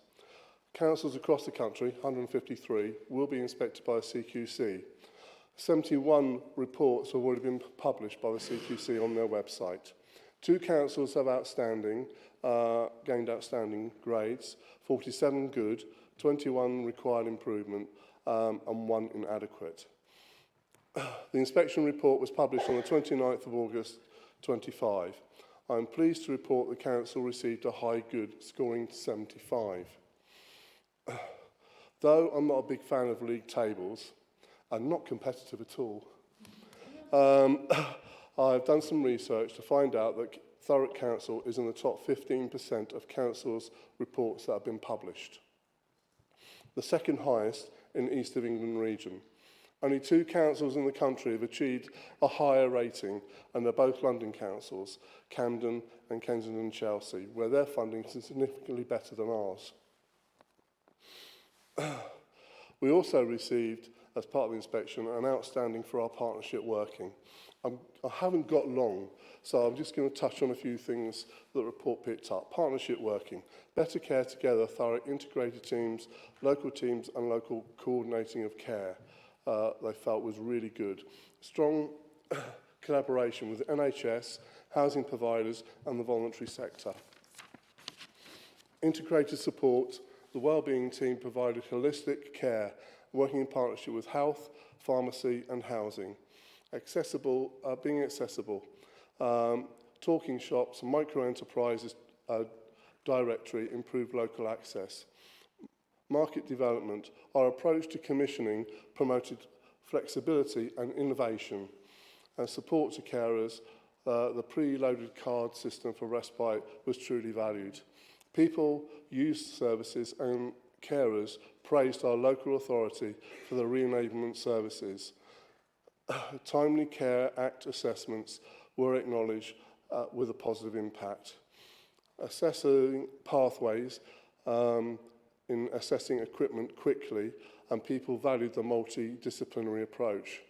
Councils across the country, 153, will be inspected by the CQC. 71 reports have already been published by the CQC on their website. 2 councils have gained outstanding grades, 47 good, 21 required improvement, and 1 inadequate. The inspection report was published on the 29th of August 25. I am pleased to report the council received a high good, scoring 75. Though I'm not a big fan of league tables, and not competitive at all, I've done some research to find out that Thurrock Council is in the top 15% of councils' reports that have been published. The second highest in the East of England region. Only 2 councils in the country have achieved a higher rating, and they're both London councils, Camden and Kensington and Chelsea, where their funding is significantly better than ours. We also received, as part of the inspection, an outstanding for our partnership working. I haven't got long, so I'm just going to touch on a few things that the report picked up. Partnership working, better care together, thorough integrated teams, and local coordinating of care. They felt was really good. Strong collaboration with NHS, housing providers and the voluntary sector. Integrated support, the wellbeing team provided holistic care, working in partnership with health, pharmacy and housing. Being accessible. Talking shops, micro-enterprises directory, improved local access. Market development, our approach to commissioning promoted flexibility and innovation. And support to carers, the pre-loaded card system for respite was truly valued. People used services and carers praised our local authority for the re-enablement services. Timely Care Act assessments were acknowledged with a positive impact. Assessing pathways in assessing equipment quickly, and people valued the multidisciplinary approach.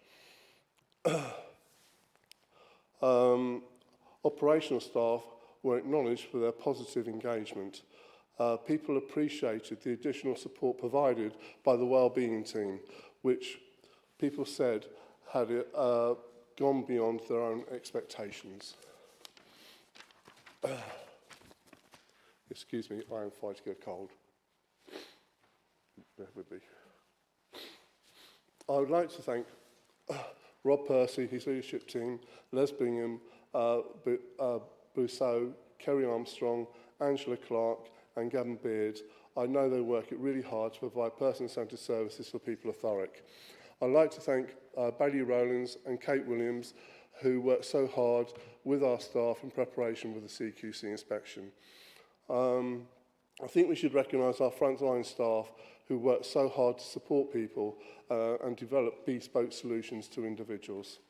Operational staff were acknowledged for their positive engagement. People appreciated the additional support provided by the wellbeing team, which people said had gone beyond their own expectations. Excuse me, I am fighting a cold. Bear with me. I would like to thank Rob Percy, his leadership team, Les Bingham, Brousseau, Kerry Armstrong, Angela Clark and Gavin Beard. I know they work it really hard to provide person-centred services for people of Thurrock. I'd like to thank Bailey Rowlands and Kate Williams, who worked so hard with our staff in preparation for the CQC inspection. I think we should recognise our frontline staff who work so hard to support people and develop bespoke solutions to individuals.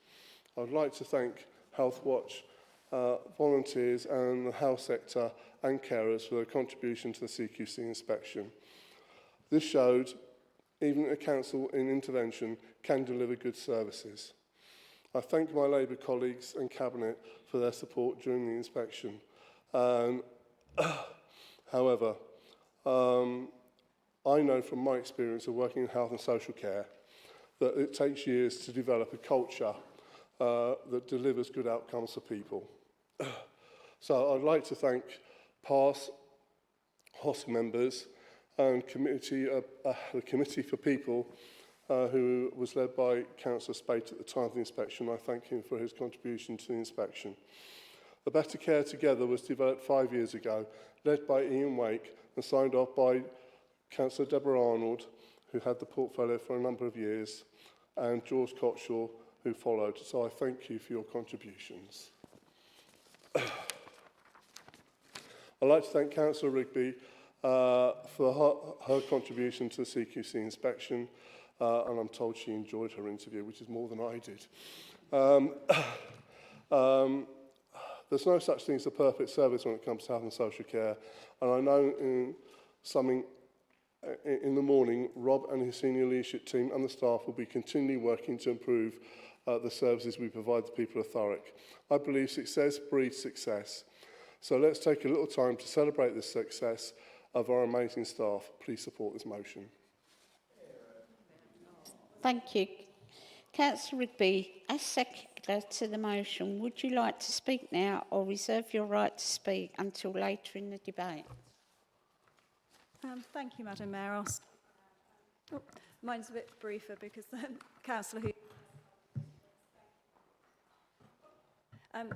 I'd like to thank Health Watch, volunteers and the health sector and carers for their contribution to the CQC inspection. This showed even a council in intervention can deliver good services. I thank my Labour colleagues and Cabinet for their support during the inspection. However, I know from my experience of working in health and social care that it takes years to develop a culture that delivers good outcomes for people. So I'd like to thank past HOS members and the Committee for People, who was led by Councillor Spate at the time of the inspection. I thank him for his contribution to the inspection. The Better Care Together was developed 5 years ago, led by Ian Wake and signed off by Councillor Deborah Arnold, who had the portfolio for a number of years, and George Cotshaw, who followed. So I thank you for your contributions. I'd like to thank Councillor Rigby for her contribution to the CQC inspection, and I'm told she enjoyed her interview, which is more than I did. There's no such thing as a perfect service when it comes to health and social care, and I know in the morning, Rob and his senior leadership team and the staff will be continually working to improve the services we provide to people of Thurrock. I believe success breeds success. So let's take a little time to celebrate the success of our amazing staff. Please support this motion. Thank you. Councillor Rigby, as seconder to the motion, would you like to speak now or reserve your right to speak until later in the debate? Thank you, Madam Mayor. Mine's a bit briefer because Councillor Hooper.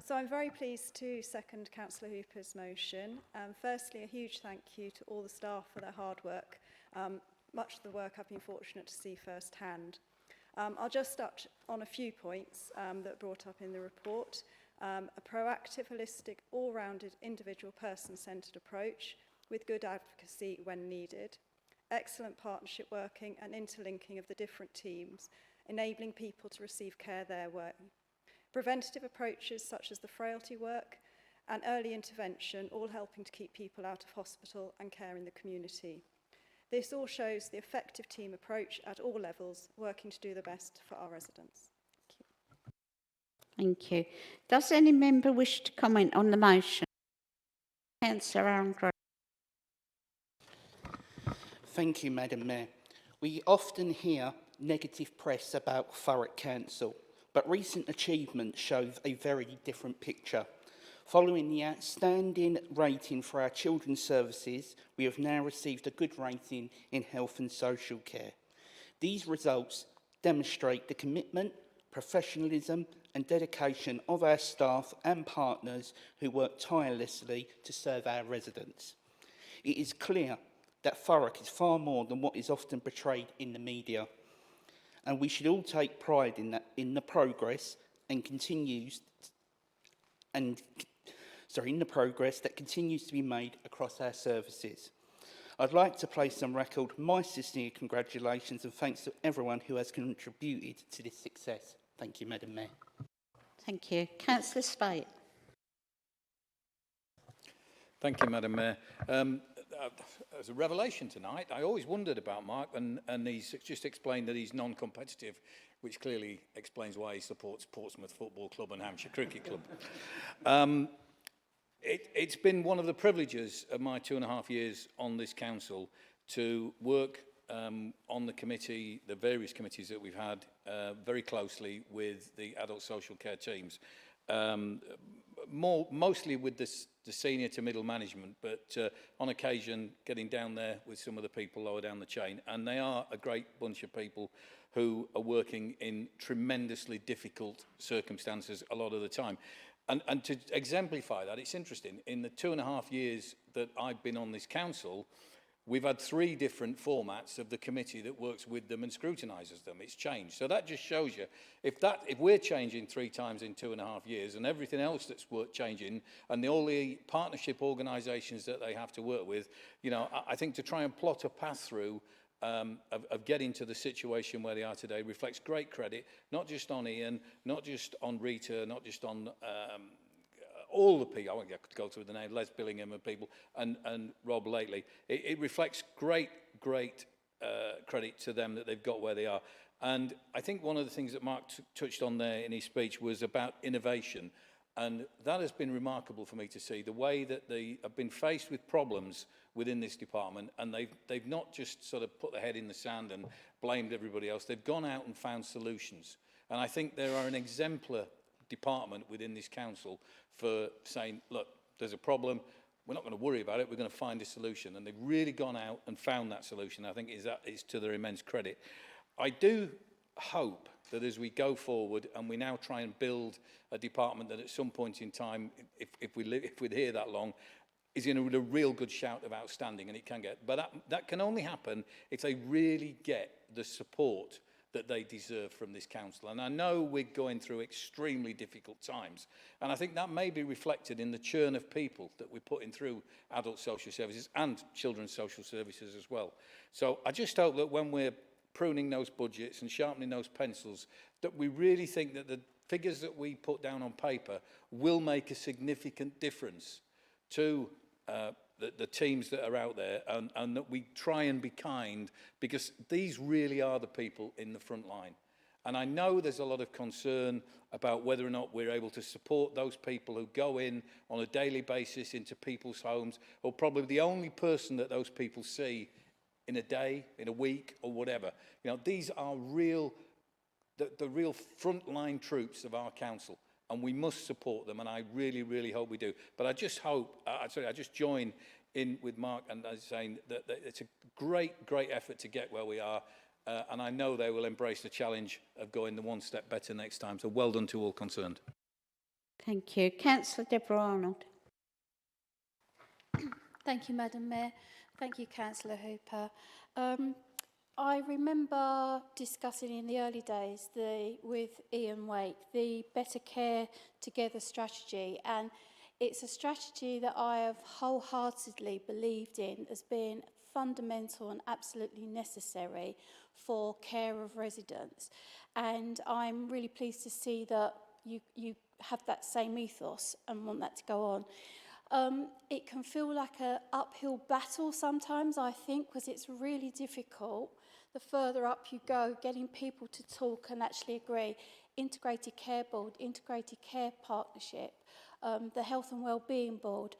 So I'm very pleased to second Councillor Hooper's motion. Firstly, a huge thank you to all the staff for their hard work. Much of the work I've been fortunate to see firsthand. I'll just touch on a few points that are brought up in the report. A proactive, holistic, all-rounded, individual, person-centred approach with good advocacy when needed. Excellent partnership working and interlinking of the different teams, enabling people to receive care their way. Preventative approaches such as the frailty work and early intervention, all helping to keep people out of hospital and care in the community. This all shows the effective team approach at all levels, working to do the best for our residents. Thank you. Does any member wish to comment on the motion? Councillor Andrew. Thank you, Madam Mayor. We often hear negative press about Thurrock Council, but recent achievements show a very different picture. Following the outstanding rating for our children's services, we have now received a good rating in health and social care. These results demonstrate the commitment, professionalism and dedication of our staff and partners who work tirelessly to serve our residents. It is clear that Thurrock is far more than what is often portrayed in the media, and we should all take pride in the progress that continues to be made across our services. I'd like to place on record my sincere congratulations and thanks to everyone who has contributed to this success. Thank you, Madam Mayor. Thank you. Councillor Spate. Thank you, Madam Mayor. As a revelation tonight, I always wondered about Mark, and he's just explained that he's non-competitive, which clearly explains why he supports Portsmouth Football Club and Hampshire Cricket Club. It's been one of the privileges of my 2.5 years on this council to work on the committee, the various committees that we've had, very closely with the adult social care teams. Mostly with the senior to middle management, but on occasion getting down there with some of the people lower down the chain. And they are a great bunch of people who are working in tremendously difficult circumstances a lot of the time. And to exemplify that, it's interesting. In the 2.5 years that I've been on this council, we've had 3 different formats of the committee that works with them and scrutinises them. It's changed. So that just shows you, if we're changing 3 times in 2.5 years and everything else that's changing and all the partnership organisations that they have to work with, you know, I think to try and plot a path through of getting to the situation where they are today reflects great credit, not just on Ian, not just on Rita, not just on all the people, I won't go through the name, Les Billingham and people, and Rob lately. It reflects great credit to them that they've got where they are. And I think one of the things that Mark touched on there in his speech was about innovation. And that has been remarkable for me to see, the way that they have been faced with problems within this department, and they've not just sort of put their head in the sand and blamed everybody else. They've gone out and found solutions. And I think there are an exemplar department within this council for saying, look, there's a problem, we're not going to worry about it, we're going to find a solution. And they've really gone out and found that solution. I think is to their immense credit. I do hope that as we go forward and we now try and build a department that at some point in time, if we're here that long, is in a real good shout of outstanding, and it can get. But that can only happen if they really get the support that they deserve from this council. And I know we're going through extremely difficult times, and I think that may be reflected in the churn of people that we're putting through adult social services and children's social services as well. So I just hope that when we're pruning those budgets and sharpening those pencils, that we really think that the figures that we put down on paper will make a significant difference to the teams that are out there, and that we try and be kind, because these really are the people in the front line. And I know there's a lot of concern about whether or not we're able to support those people who go in on a daily basis into people's homes, or probably the only person that those people see in a day, in a week, or whatever. You know, these are the real frontline troops of our council, and we must support them, and I really, really hope we do. But I just hope, I just join in with Mark and saying that it's a great effort to get where we are, and I know they will embrace the challenge of going the one step better next time. So well done to all concerned. Thank you. Councillor Deborah Arnold. Thank you, Madam Mayor. Thank you, Councillor Hooper. I remember discussing in the early days with Ian Wake the Better Care Together strategy, and it's a strategy that I have wholeheartedly believed in as being fundamental and absolutely necessary for care of residents. And I'm really pleased to see that you have that same ethos and want that to go on. It can feel like an uphill battle sometimes, I think, because it's really difficult. The further up you go, getting people to talk and actually agree. Integrated Care Board, Integrated Care Partnership, the Health and Wellbeing Board.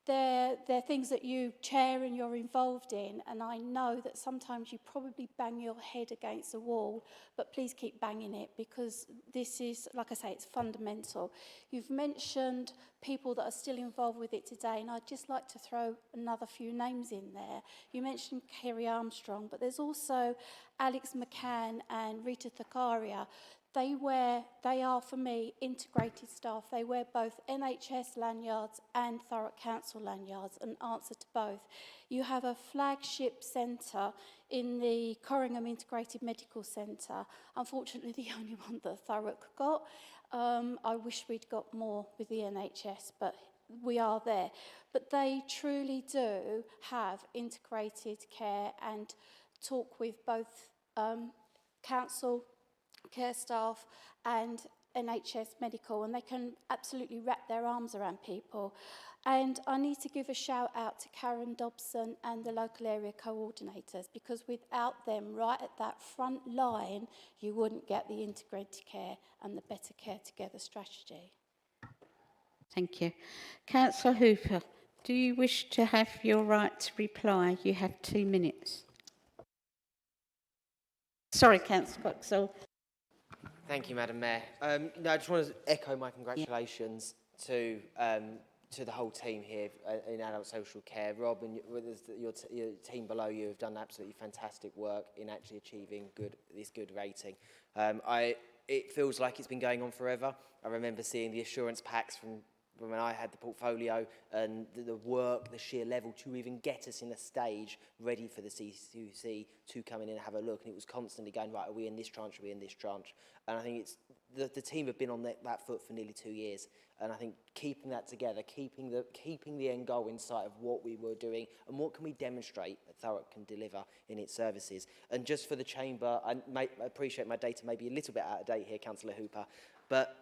They're things that you chair and you're involved in, and I know that sometimes you probably bang your head against the wall, but please keep banging it, because this is, like I say, it's fundamental. You've mentioned people that are still involved with it today, and I'd just like to throw another few names in there. You mentioned Kerry Armstrong, but there's also Alex McCann and Rita Thakaria. They are, for me, integrated staff. They wear both NHS lanyards and Thurrock Council lanyards and answer to both. You have a flagship centre in the Corringham Integrated Medical Centre. Unfortunately, the only one that Thurrock got. I wish we'd got more with the NHS, but we are there. But they truly do have integrated care and talk with both council, care staff and NHS medical, and they can absolutely wrap their arms around people. And I need to give a shout out to Karen Dobson and the local area coordinators, because without them right at that front line, you wouldn't get the integrated care and the Better Care Together strategy. Thank you. Councillor Hooper, do you wish to have your right to reply? You have 2 minutes. Sorry, Councillor Coxall. Thank you, Madam Mayor. No, I just want to echo my congratulations to the whole team here in adult social care. Rob and your team below you have done absolutely fantastic work in actually achieving this good rating. It feels like it's been going on forever. I remember seeing the assurance packs from when I had the portfolio, and the work, the sheer level to even get us in a stage ready for the CQC to come in and have a look. And it was constantly going, right, are we in this tranche, are we in this tranche? And I think it's the team have been on that foot for nearly 2 years. And I think keeping that together, keeping the end goal in sight of what we were doing and what can we demonstrate that Thurrock can deliver in its services. And just for the Chamber, I appreciate my data may be a little bit out of date here, Councillor Hooper, but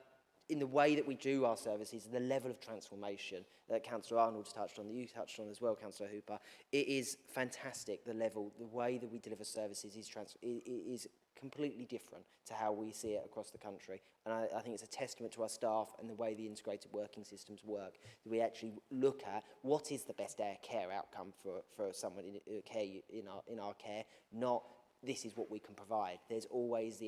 in the way that we do our services, the level of transformation that Councillor Arnold's touched on, that you touched on as well, Councillor Hooper, it is fantastic, the way that we deliver services is completely different to how we see it across the country. And I think it's a testament to our staff and the way the integrated working systems work, that we actually look at what is the best care outcome for someone in our care, not this is what we can provide. There's always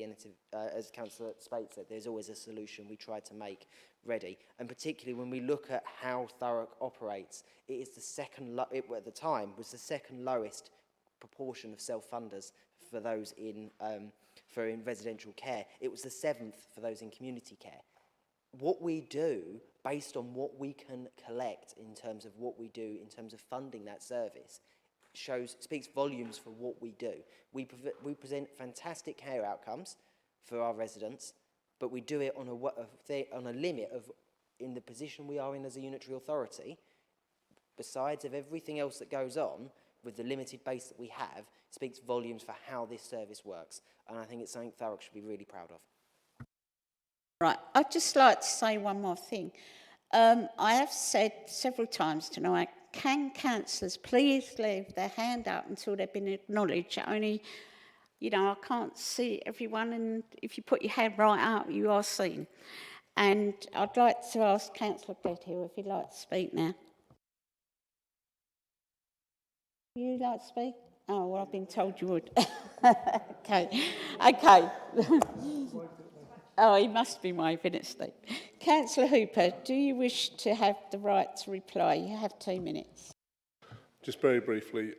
as Councillor Spate said, there's always a solution we try to make ready. And particularly when we look at how Thurrock operates, it is the second, at the time, was the second lowest proportion of self-funders for those in residential care. It was the 7th for those in community care. What we do, based on what we can collect in terms of what we do, in terms of funding that service, speaks volumes for what we do. We present fantastic care outcomes for our residents, but we do it on a limit of, in the position we are in as a unitary authority, besides of everything else that goes on, with the limited base that we have, speaks volumes for how this service works. And I think it's something Thurrock should be really proud of. Right, I'd just like to say one more thing. I have said several times tonight, can councillors please leave their hand up until they've been acknowledged? Only, I can't see everyone, and if you put your hand right up, you are seen. And I'd like to ask Councillor Gledhill if he'd like to speak now. You'd like to speak? Oh, well, I've been told you would. Okay. Oh, he must be waving at Steve. Councillor Hooper, do you wish to have the right to reply? You have 2 minutes. Just very briefly,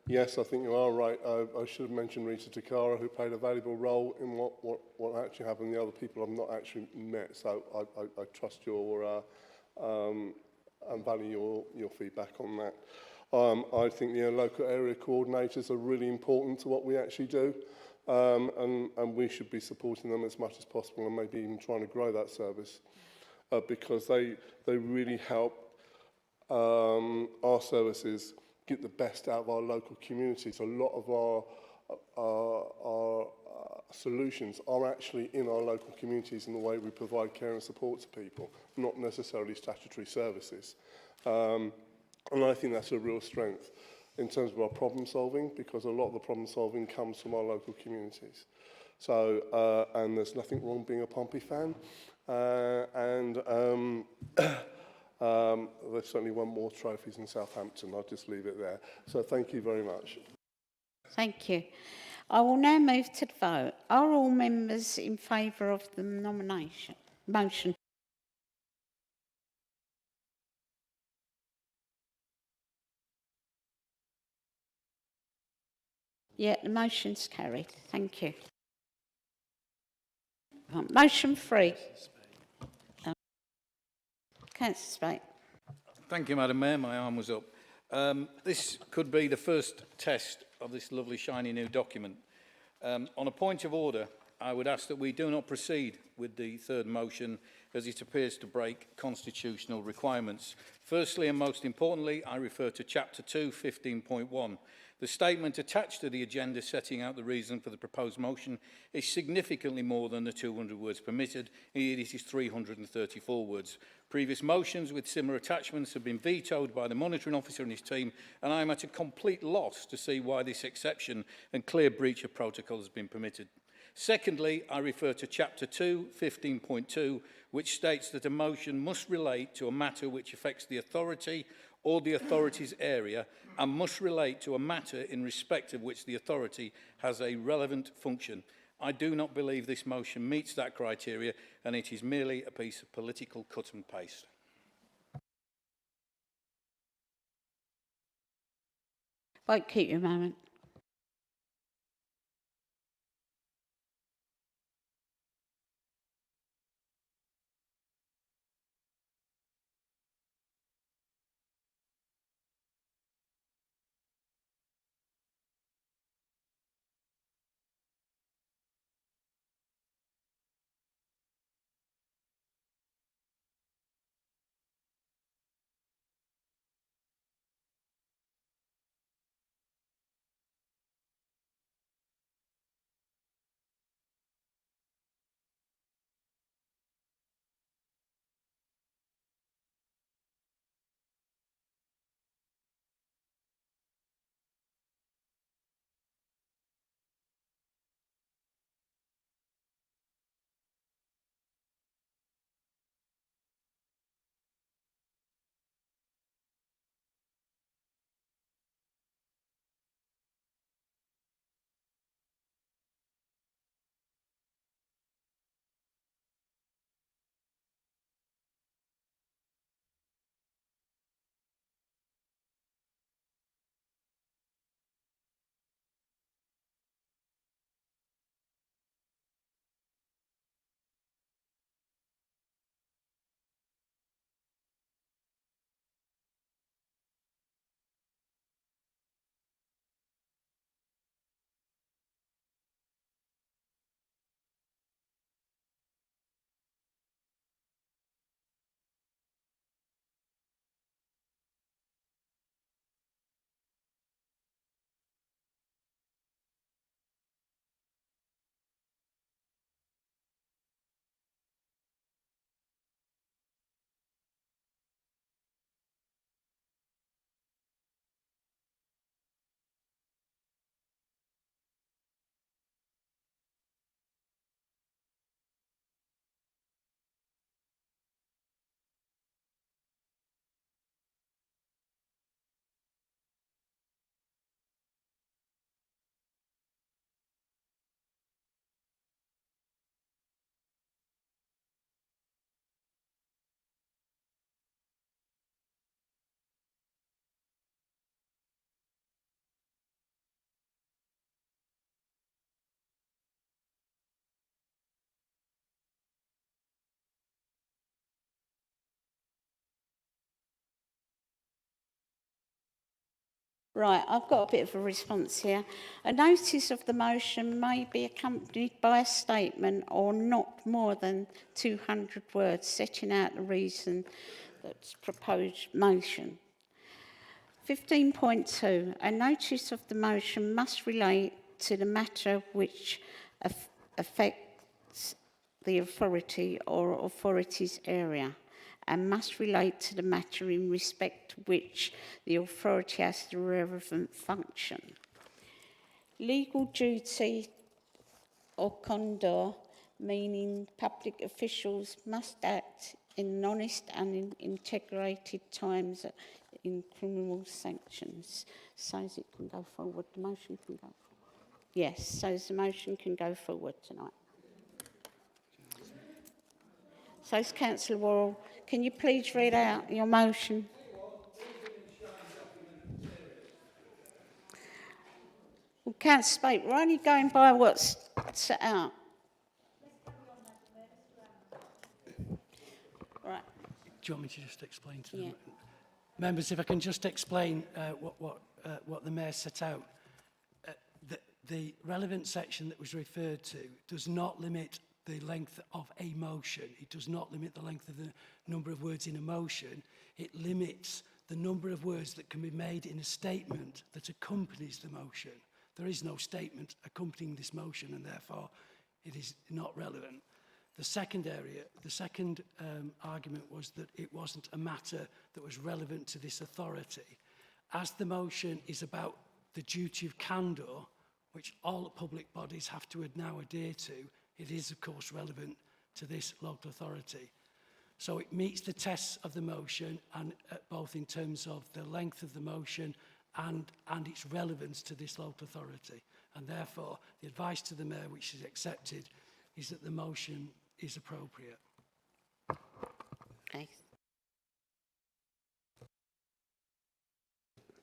yes, I think you are right. I should have mentioned Rita Takara, who played a valuable role in what actually happened. The other people I've not actually met, so I trust your and value your feedback on that. I think local area coordinators are really important to what we actually do, and we should be supporting them as much as possible, and maybe even trying to grow that service, because they really help our services get the best out of our local communities. A lot of our solutions are actually in our local communities in the way we provide care and support to people, not necessarily statutory services. And I think that's a real strength in terms of our problem solving, because a lot of the problem solving comes from our local communities. So, and there's nothing wrong being a Pompey fan. They've certainly won more trophies in Southampton. I'll just leave it there. So thank you very much. Thank you. I will now move to the vote. Are all members in favour of the nomination? Motion. Yeah, the motion's carried. Thank you. Motion 3. Councillor Spate. Thank you, Madam Mayor. My arm was up. This could be the first test of this lovely, shiny new document. On a point of order, I would ask that we do not proceed with the third motion, as it appears to break constitutional requirements. Firstly, and most importantly, I refer to Chapter 2, 15.1. The statement attached to the agenda setting out the reason for the proposed motion is significantly more than the 200 words permitted. Indeed, it is 334 words. Previous motions with similar attachments have been vetoed by the monitoring officer and his team, and I am at a complete loss to see why this exception and clear breach of protocol has been permitted. Secondly, I refer to Chapter 2, 15.2, which states that a motion must relate to a matter which affects the authority or the authority's area and must relate to a matter in respect of which the authority has a relevant function. I do not believe this motion meets that criteria, and it is merely a piece of political cut and paste. Won't keep you a moment. Right, I've got a bit of a response here. A notice of the motion may be accompanied by a statement or not more than 200 words setting out the reason that's proposed motion. 15.2. A notice of the motion must relate to the matter which affects the authority or authority's area, and must relate to the matter in respect to which the authority has the relevant function. Legal duty or condor, meaning public officials must act in honest and in integrated times in criminal sanctions. So as it can go forward, the motion can go forward. Yes, so the motion can go forward tonight. So, Councillor Worrell, can you please read out your motion? Well, Councillor Spate, we're only going by what's set out. Right. Do you want me to just explain to them? Members, if I can just explain what the Mayor set out. The relevant section that was referred to does not limit the length of a motion. It does not limit the length of the number of words in a motion. It limits the number of words that can be made in a statement that accompanies the motion. There is no statement accompanying this motion, and therefore it is not relevant. The second argument was that it wasn't a matter that was relevant to this authority. As the motion is about the duty of candour, which all public bodies have to now adhere to, it is, of course, relevant to this local authority. So it meets the tests of the motion, and both in terms of the length of the motion and its relevance to this local authority. And therefore, the advice to the Mayor, which is accepted, is that the motion is appropriate. Okay.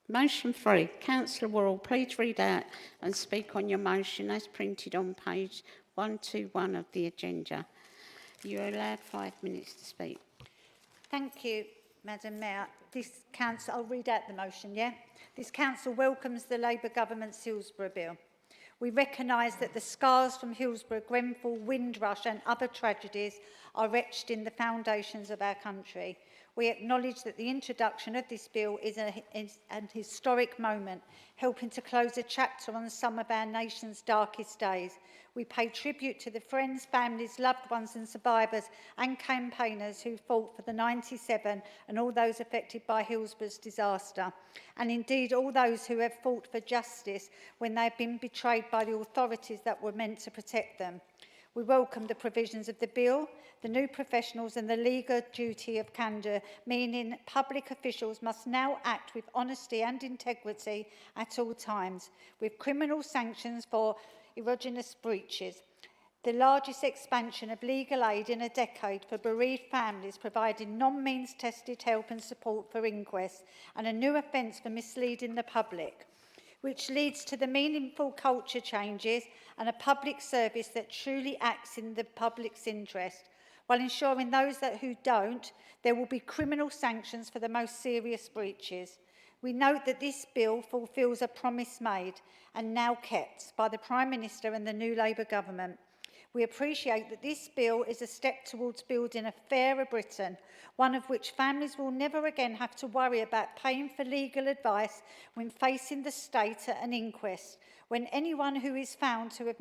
Motion 3. Councillor Worrell, please read out and speak on your motion as printed on page 121 of the agenda. You're allowed 5 minutes to speak. Thank you, Madam Mayor. This council, I'll read out the motion, yeah? This council welcomes the Labour government's Hillsborough Bill. We recognise that the scars from Hillsborough, Grenfell, Windrush and other tragedies are etched in the foundations of our country. We acknowledge that the introduction of this bill is an historic moment, helping to close a chapter on some of our nation's darkest days. We pay tribute to the friends, families, loved ones and survivors and campaigners who fought for the 97 and all those affected by Hillsborough's disaster, and indeed all those who have fought for justice when they have been betrayed by the authorities that were meant to protect them. We welcome the provisions of the bill, the new professionals and the legal duty of candour, meaning public officials must now act with honesty and integrity at all times, with criminal sanctions for egregious breaches. The largest expansion of legal aid in a decade for bereaved families, providing non-means tested help and support for inquests, and a new offence for misleading the public, which leads to the meaningful culture changes and a public service that truly acts in the public's interest, while ensuring those who don't, there will be criminal sanctions for the most serious breaches. We note that this bill fulfils a promise made and now kept by the Prime Minister and the new Labour government. We appreciate that this bill is a step towards building a fairer Britain, one of which families will never again have to worry about paying for legal advice when facing the state at an inquest, when anyone who is found to have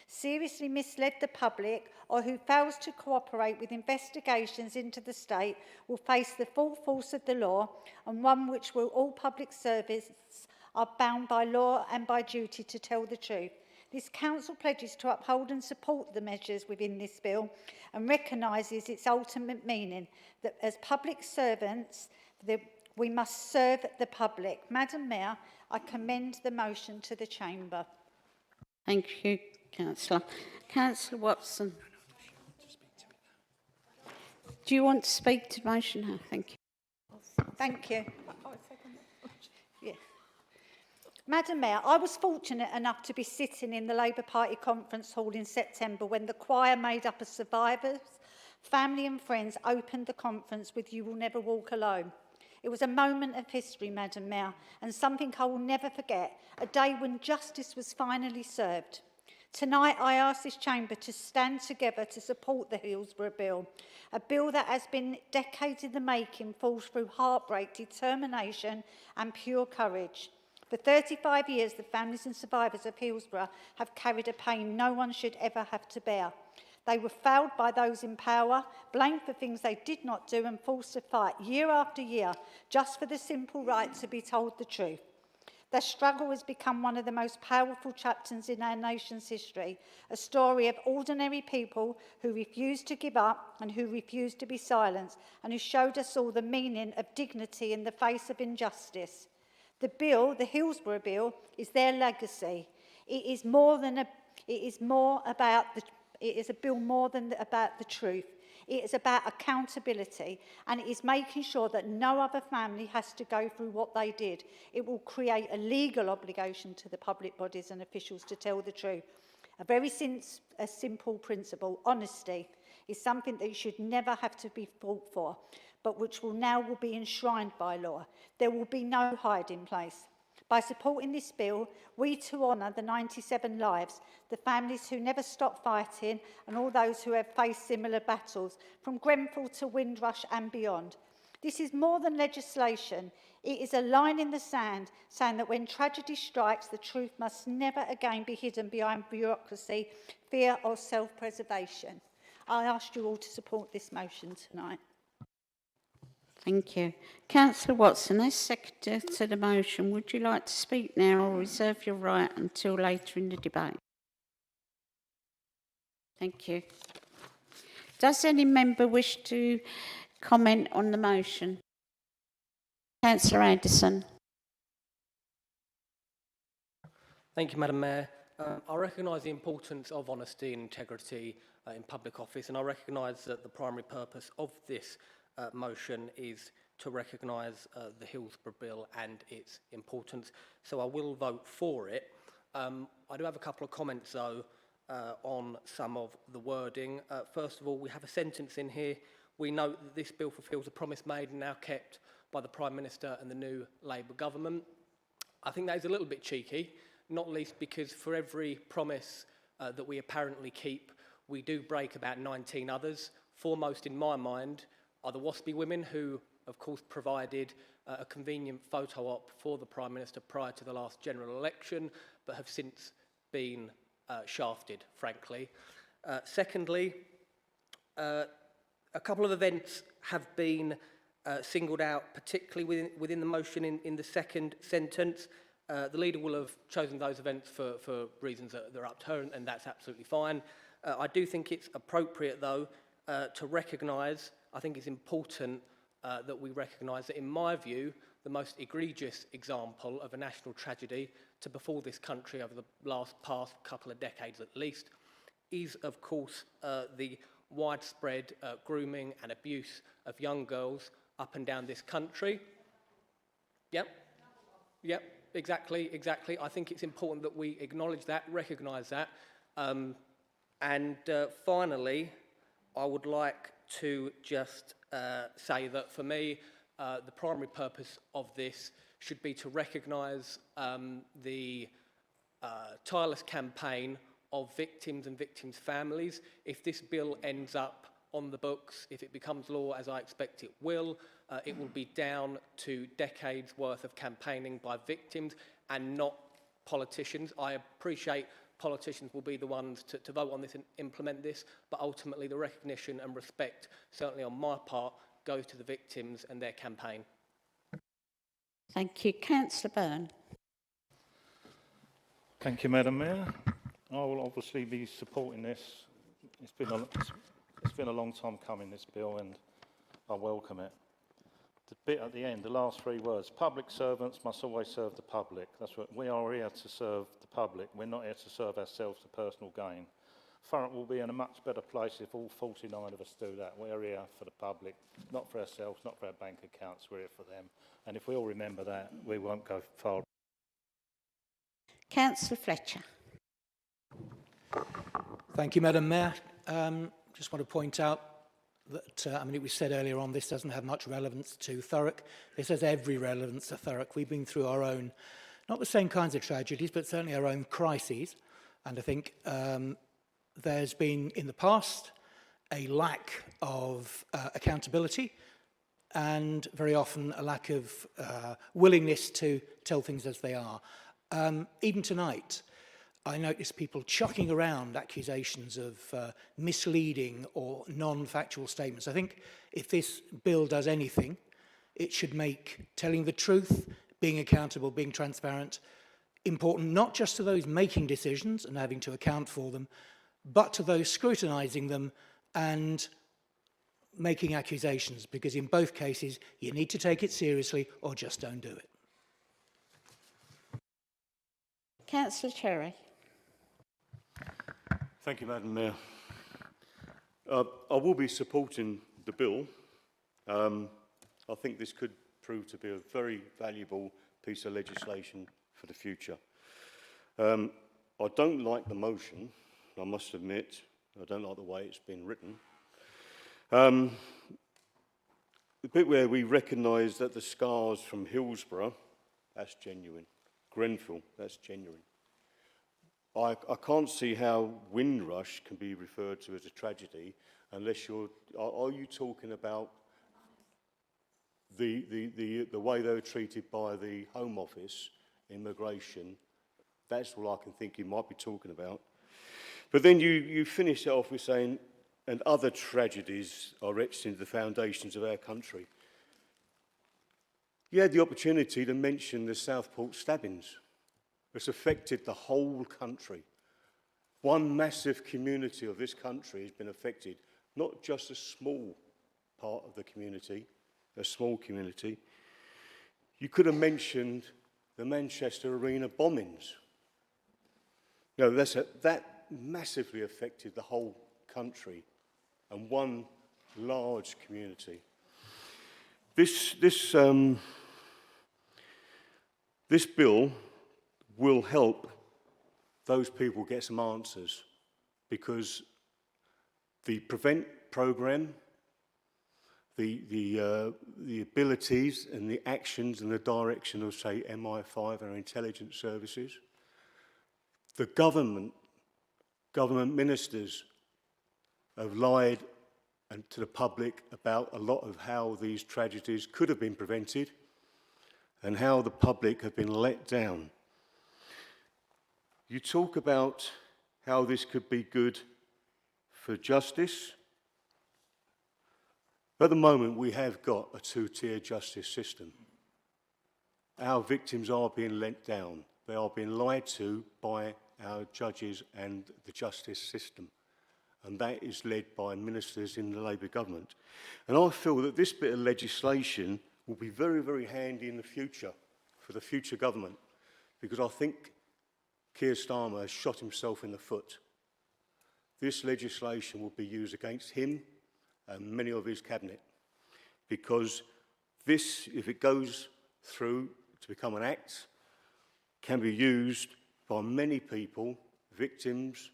seriously misled the public or who fails to cooperate with investigations into the state will face the full force of the law, and one which will all public servants are bound by law and by duty to tell the truth. This council pledges to uphold and support the measures within this bill and recognises its ultimate meaning, that as public servants, we must serve the public. Madam Mayor, I commend the motion to the Chamber. Thank you, Councillor. Councillor Watson. Do you want to speak to the motion? No, thank you. Thank you. Yeah. Madam Mayor, I was fortunate enough to be sitting in the Labour Party conference hall in September when the choir made up of survivors, family and friends opened the conference with "You Will Never Walk Alone." It was a moment of history, Madam Mayor, and something I will never forget, a day when justice was finally served. Tonight, I ask this chamber to stand together to support the Hillsborough Bill, a bill that has been decades in the making, falls through heartbreak, determination and pure courage. For 35 years, the families and survivors of Hillsborough have carried a pain no one should ever have to bear. They were failed by those in power, blamed for things they did not do and forced to fight year after year just for the simple right to be told the truth. Their struggle has become one of the most powerful chapters in our nation's history, a story of ordinary people who refused to give up and who refused to be silenced and who showed us all the meaning of dignity in the face of injustice. The bill, the Hillsborough Bill, is their legacy. It is a bill more than about the truth. It is about accountability, and it is making sure that no other family has to go through what they did. It will create a legal obligation to the public bodies and officials to tell the truth. A simple principle, honesty, is something that you should never have to be fought for, but which will be enshrined by law. There will be no hiding place. By supporting this bill, we too honour the 97 lives, the families who never stopped fighting and all those who have faced similar battles, from Grenfell to Windrush and beyond. This is more than legislation. It is a line in the sand saying that when tragedy strikes, the truth must never again be hidden behind bureaucracy, fear or self-preservation. I ask you all to support this motion tonight. Thank you. Councillor Watson, as seconder to the motion, would you like to speak now or reserve your right until later in the debate? Thank you. Does any member wish to comment on the motion? Councillor Anderson. Thank you, Madam Mayor. I recognise the importance of honesty and integrity in public office, and I recognise that the primary purpose of this motion is to recognise the Hillsborough Bill and its importance, so I will vote for it. I do have a couple of comments, though, on some of the wording. First of all, we have a sentence in here. We note that this bill fulfils a promise made and now kept by the Prime Minister and the new Labour government. I think that is a little bit cheeky, not least because for every promise that we apparently keep, we do break about 19 others. Foremost in my mind are the WASPy women who, of course, provided a convenient photo op for the Prime Minister prior to the last general election, but have since been shafted, frankly. Secondly, a couple of events have been singled out, particularly within the motion in the second sentence. The leader will have chosen those events for reasons that are up to her, and that's absolutely fine. I do think it's appropriate, though, to recognise, I think it's important that we recognise that, in my view, the most egregious example of a national tragedy to befall this country over the past couple of decades at least is, of course, the widespread grooming and abuse of young girls up and down this country. Yep, exactly. I think it's important that we acknowledge that, recognise that. And finally, I would like to just say that for me, the primary purpose of this should be to recognise the tireless campaign of victims and victims' families. If this bill ends up on the books, if it becomes law, as I expect it will be down to decades worth of campaigning by victims and not politicians. I appreciate politicians will be the ones to vote on this and implement this, but ultimately the recognition and respect, certainly on my part, goes to the victims and their campaign. Thank you. Councillor Byrne. Thank you, Madam Mayor. I will obviously be supporting this. It's been a long time coming, this bill, and I welcome it. The bit at the end, the last three words, public servants must always serve the public. That's what we are here to serve the public. We're not here to serve ourselves for personal gain. Thurrock will be in a much better place if all 49 of us do that. We're here for the public, not for ourselves, not for our bank accounts. We're here for them. And if we all remember that, we won't go far. Councillor Fletcher. Thank you, Madam Mayor. Just want to point out that, I mean, it was said earlier on, this doesn't have much relevance to Thurrock. This has every relevance to Thurrock. We've been through our own, not the same kinds of tragedies, but certainly our own crises. And I think there's been, in the past, a lack of accountability and very often a lack of willingness to tell things as they are. Even tonight, I notice people chucking around accusations of misleading or non-factual statements. I think if this bill does anything, it should make telling the truth, being accountable, being transparent, important not just to those making decisions and having to account for them, but to those scrutinising them and making accusations, because in both cases, you need to take it seriously or just don't do it. Councillor Cherry. Thank you, Madam Mayor. I will be supporting the bill. I think this could prove to be a very valuable piece of legislation for the future. I don't like the motion, I must admit. I don't like the way it's been written. The bit where we recognise that the scars from Hillsborough, that's genuine. Grenfell, that's genuine. I can't see how Windrush can be referred to as a tragedy unless you're... Are you talking about the way they were treated by the Home Office, immigration? That's all I can think you might be talking about. But then you finish it off with saying, and other tragedies are etched into the foundations of our country. You had the opportunity to mention the Southport stabbings. It's affected the whole country. One massive community of this country has been affected, not just a small part of the community, a small community. You could have mentioned the Manchester Arena bombings. You know, that massively affected the whole country and one large community. This bill will help those people get some answers, because the PREVENT programme, the abilities and the actions and the direction of, say, MI5, our intelligence services, the government ministers have lied to the public about a lot of how these tragedies could have been prevented and how the public have been let down. You talk about how this could be good for justice. At the moment, we have got a two-tier justice system. Our victims are being let down. They are being lied to by our judges and the justice system. And that is led by ministers in the Labour government. And I feel that this bit of legislation will be very, very handy in the future, for the future government, because I think Keir Starmer has shot himself in the foot. This legislation will be used against him and many of his cabinet, because this, if it goes through to become an act, can be used by many people, victims,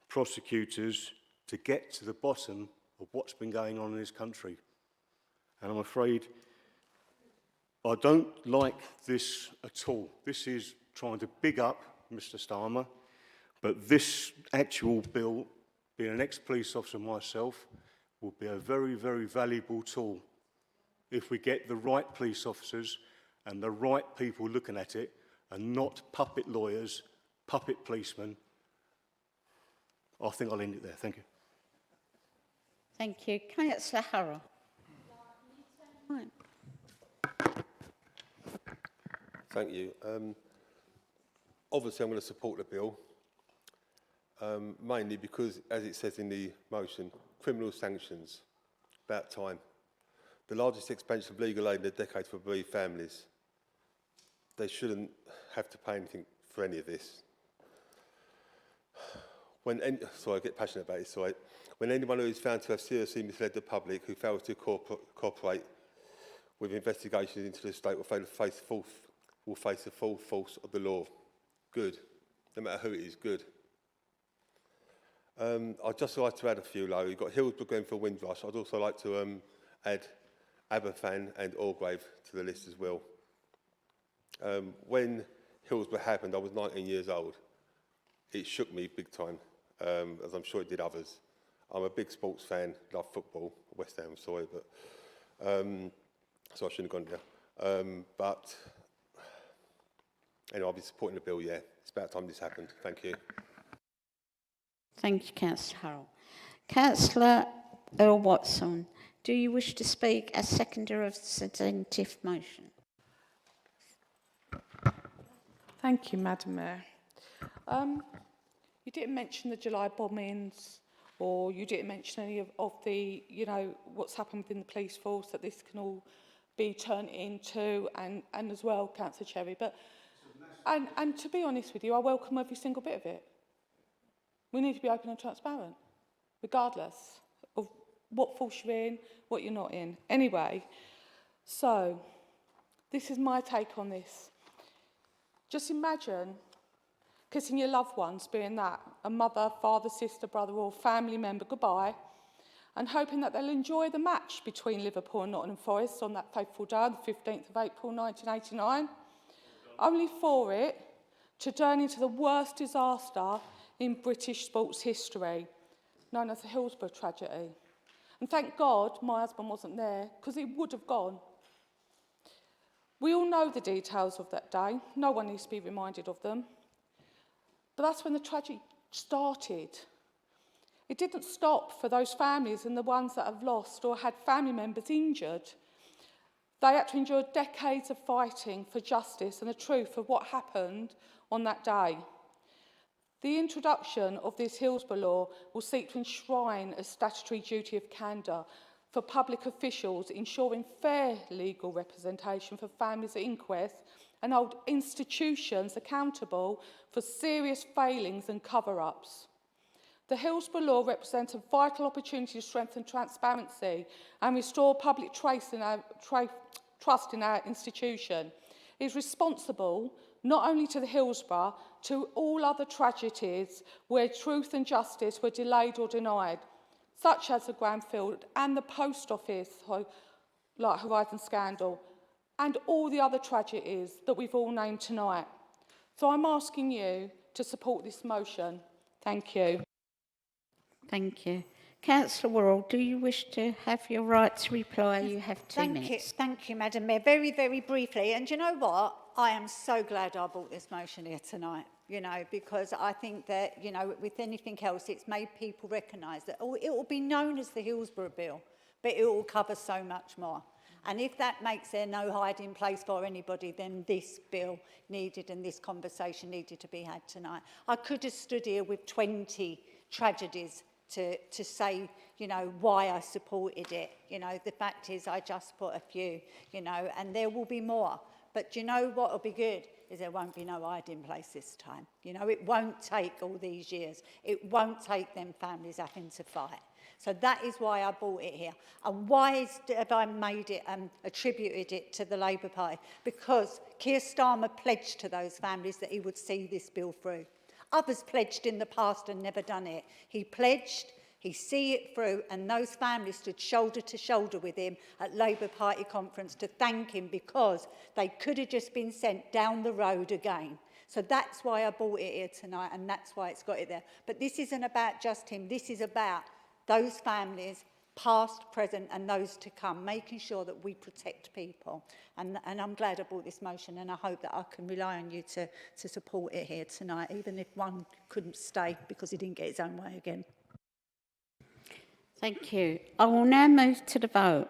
prosecutors, to get to the bottom of what's been going on in this country. And I'm afraid I don't like this at all. This is trying to big up Mr. Starmer, but this actual bill, being an ex-police officer myself, will be a very, very valuable tool if we get the right police officers and the right people looking at it, and not puppet lawyers, puppet policemen. I think I'll end it there. Thank you. Thank you. Councillor Harrell. Thank you. Obviously, I'm going to support the bill, mainly because, as it says in the motion, criminal sanctions, about time. The largest expense of legal aid in a decade for bereaved families. They shouldn't have to pay anything for any of this. Sorry, I get passionate about this. Sorry. When anyone who is found to have seriously misled the public, who fails to cooperate with investigations into the state, will face the full force of the law. Good. No matter who it is, good. I'd just like to add a few, though. You've got Hillsborough, Grenfell, Windrush. I'd also like to add Aberfan and Orgrave to the list as well. When Hillsborough happened, I was 19 years old. It shook me big time, as I'm sure it did others. I'm a big sports fan, love football, West Ham, sorry, but so I shouldn't have gone there. But anyway, I'll be supporting the bill, yeah. It's about time this happened. Thank you. Thank you, Councillor Harrell. Councillor Earl Watson, do you wish to speak as seconder of the substantive motion? Thank you, Madam Mayor. You didn't mention the July bombings, or you didn't mention any of the, you know, what's happened within the police force, that this can all be turned into, and as well, Councillor Cherry. But and to be honest with you, I welcome every single bit of it. We need to be open and transparent, regardless of what force you're in, what you're not in. Anyway, so this is my take on this. Just imagine kissing your loved ones, being that a mother, father, sister, brother or family member goodbye, and hoping that they'll enjoy the match between Liverpool and Nottingham Forest on that fateful day, the 15th of April 1989, only for it to turn into the worst disaster in British sports history, known as the Hillsborough tragedy. And thank God my husband wasn't there, because he would have gone. We all know the details of that day. No one needs to be reminded of them. But that's when the tragedy started. It didn't stop for those families and the ones that have lost or had family members injured. They had to endure decades of fighting for justice and the truth of what happened on that day. The introduction of this Hillsborough law will seek to enshrine a statutory duty of candour for public officials, ensuring fair legal representation for families at inquest and hold institutions accountable for serious failings and cover-ups. The Hillsborough law represents a vital opportunity to strengthen transparency and restore public trust in our institution. It is responsible not only to the Hillsborough, to all other tragedies where truth and justice were delayed or denied, such as the Granfield and the post office, like Horizon scandal, and all the other tragedies that we've all named tonight. So I'm asking you to support this motion. Thank you. Thank you. Councillor Worrell, do you wish to have your right to reply? You have 2 minutes. Thank you, Madam Mayor. Very, very briefly. And you know what? I am so glad I brought this motion here tonight, you know, because I think that, you know, with anything else, it's made people recognise that it will be known as the Hillsborough Bill, but it will cover so much more. And if that makes there no hiding place for anybody, then this bill needed and this conversation needed to be had tonight. I could have stood here with 20 tragedies to say, you know, why I supported it. You know, the fact is I just put a few, you know, and there will be more. But you know what will be good is there won't be no hiding place this time. You know, it won't take all these years. It won't take them families having to fight. So that is why I brought it here. And why have I made it and attributed it to the Labour Party? Because Keir Starmer pledged to those families that he would see this bill through. Others pledged in the past and never done it. He pledged, he see it through, and those families stood shoulder to shoulder with him at Labour Party conference to thank him because they could have just been sent down the road again. So that's why I brought it here tonight, and that's why it's got it there. But this isn't about just him. This is about those families, past, present, and those to come, making sure that we protect people. And I'm glad I brought this motion, and I hope that I can rely on you to support it here tonight, even if one couldn't stay because he didn't get his own way again. Thank you. I will now move to the vote.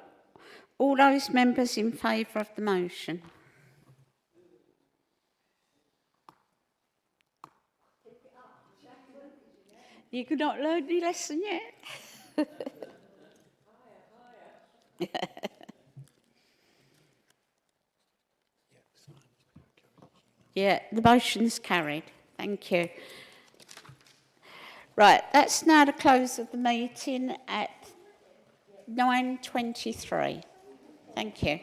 All those members in favour of the motion? You've not learned your lesson yet? Yeah, the motion's carried. Thank you. Right, that's now the close of the meeting at 9:23. Thank you.